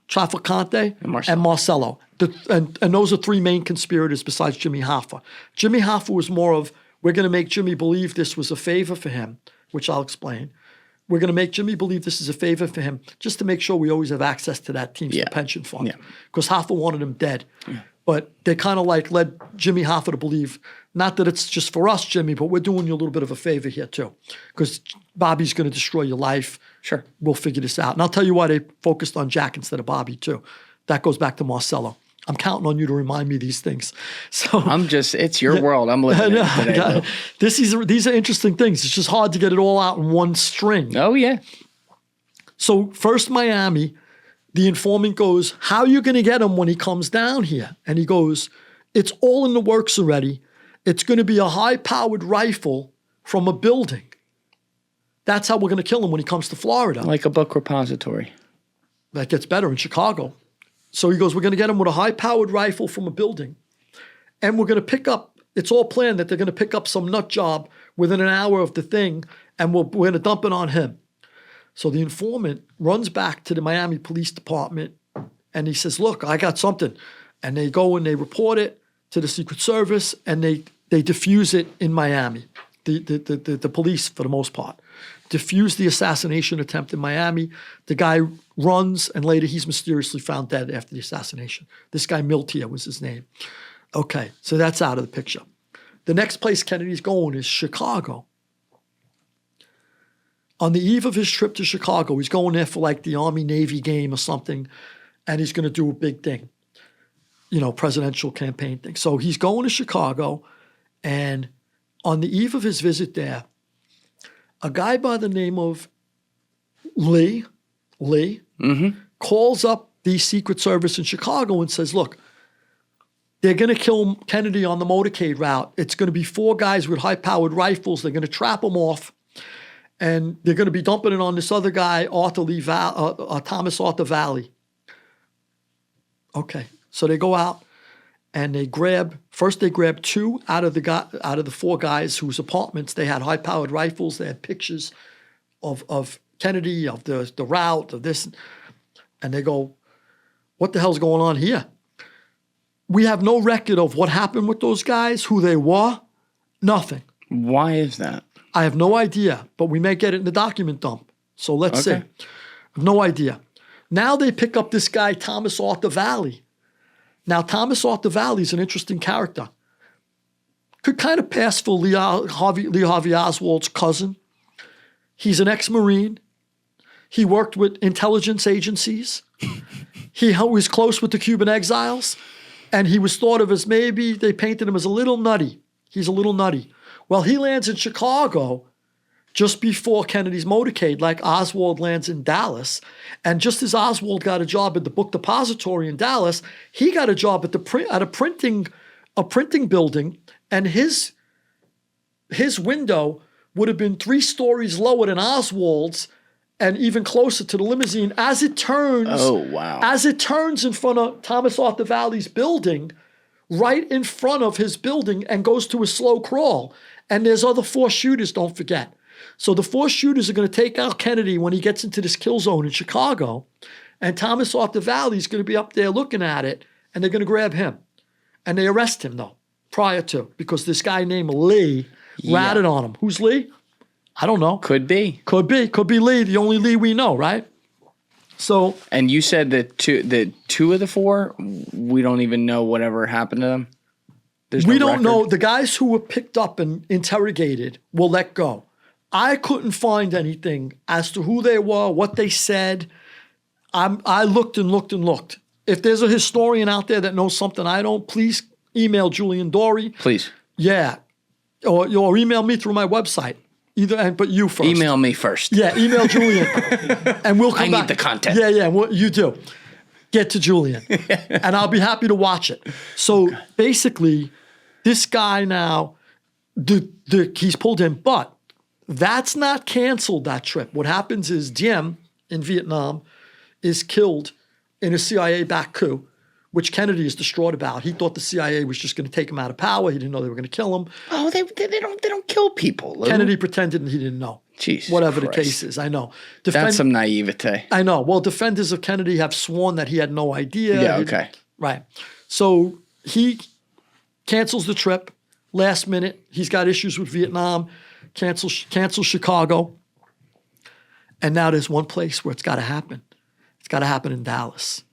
Traficante, and Marcello. And those are 3 main conspirators besides Jimmy Hoffa. Jimmy Hoffa was more of, we're going to make Jimmy believe this was a favor for him, which I'll explain. We're going to make Jimmy believe this is a favor for him just to make sure we always have access to that team's pension fund. Because Hoffa wanted him dead. But they kind of like led Jimmy Hoffa to believe, not that it's just for us, Jimmy, but we're doing you a little bit of a favor here too. Because Bobby's going to destroy your life. Sure. We'll figure this out. And I'll tell you why they focused on Jack instead of Bobby too. That goes back to Marcello. I'm counting on you to remind me these things. So it's your world. I'm living in it today. These are interesting things. It's just hard to get it all out in one string. Oh, yeah. So first Miami, the informant goes, how are you going to get him when he comes down here? And he goes, it's all in the works already. It's going to be a high-powered rifle from a building. That's how we're going to kill him when he comes to Florida. Like a book repository. That gets better in Chicago. So he goes, we're going to get him with a high-powered rifle from a building. And we're going to pick up, it's all planned that they're going to pick up some nut job within an hour of the thing, and we're going to dump it on him. So the informant runs back to the Miami Police Department, and he says, look, I got something. And they go and they report it to the Secret Service, and they defuse it in Miami. The police, for the most part, defuse the assassination attempt in Miami. The guy runs, and later he's mysteriously found dead after the assassination. This guy Miltia was his name. Okay, so that's out of the picture. The next place Kennedy's going is Chicago. On the eve of his trip to Chicago, he's going there for like the Army-Navy game or something, and he's going to do a big thing, presidential campaign thing. So he's going to Chicago, and on the eve of his visit there, a guy by the name of Lee, calls up the Secret Service in Chicago and says, look, they're going to kill Kennedy on the motorcade route. It's going to be 4 guys with high-powered rifles. They're going to trap him off, and they're going to be dumping it on this other guy, Thomas Arthur Valley. Okay, so they go out, and they grab 2 out of the 4 guys whose apartments they had high-powered rifles. They had pictures of Kennedy, of the route, of this, and they go, what the hell's going on here? We have no record of what happened with those guys, who they were, nothing. Why is that? I have no idea, but we may get it in the document dump. So let's see. I have no idea. Now they pick up this guy, Thomas Arthur Valley. Now, Thomas Arthur Valley is an interesting character. Could kind of pass for Lee Harvey Oswald's cousin. He's an ex-Marine. He worked with intelligence agencies. He was close with the Cuban exiles. And he was thought of as maybe, they painted him as a little nutty. He's a little nutty. Well, he lands in Chicago just before Kennedy's motorcade, like Oswald lands in Dallas. And just as Oswald got a job at the book depository in Dallas, he got a job at a printing building, and his window would have been 3 stories lower than Oswald's, and even closer to the limousine. As it turns, as it turns in front of Thomas Arthur Valley's building, right in front of his building, and goes to a slow crawl. And there's other 4 shooters, don't forget. So the 4 shooters are going to take out Kennedy when he gets into this kill zone in Chicago. And Thomas Arthur Valley is going to be up there looking at it, and they're going to grab him. And they arrest him, though, prior to, because this guy named Lee ratted on him. Who's Lee? I don't know. Could be. Could be Lee, the only Lee we know, right? So. And you said that 2 of the 4, we don't even know whatever happened to them? We don't know. The guys who were picked up and interrogated were let go. I couldn't find anything as to who they were, what they said. I looked and looked and looked. If there's a historian out there that knows something I don't, please email Julian Dorey. Please. Yeah. Or email me through my website. But you first. Email me first. Yeah, email Julian. And we'll come back. I need the content. Yeah, you do. Get to Julian. And I'll be happy to watch it. So basically, this guy now, he's pulled in, but that's not canceled, that trip. What happens is Diem in Vietnam is killed in a CIA-backed coup, which Kennedy is distraught about. He thought the CIA was just going to take him out of power. He didn't know they were going to kill him. Oh, they don't kill people, Lou. Kennedy pretended he didn't know. Jesus Whatever Christ. the case is, I know. That's some naivete. I know. Well, defenders of Kennedy have sworn that he had no idea. Yeah, okay. Right. So he cancels the trip last minute. He's got issues with Vietnam. Cancels Chicago. And now there's one place where it's got to happen. It's got to happen in Dallas.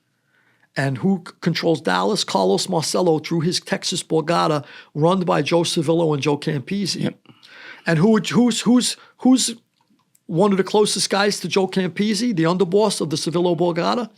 And who controls Dallas? Carlos Marcello through his Texas Borgata, run by Joe Civillo and Joe Campisi. Yep. And who's one of the closest guys to Joe Campisi, the underboss of the Civillo Borgata?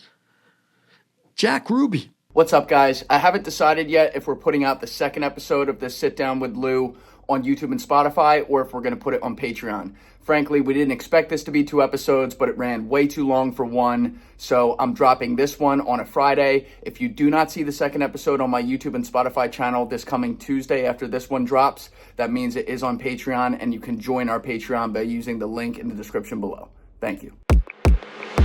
Jack Ruby. What's up, guys? I haven't decided yet if we're putting out the second episode of this sit down with Lou on YouTube and Spotify, or if we're going to put it on Patreon. Frankly, we didn't expect this to be 2 episodes, but it ran way too long for one, so I'm dropping this one on a Friday. If you do not see the second episode on my YouTube and Spotify channel this coming Tuesday after this one drops, that means it is on Patreon, and you can join our Patreon by using the link in the description below. Thank you.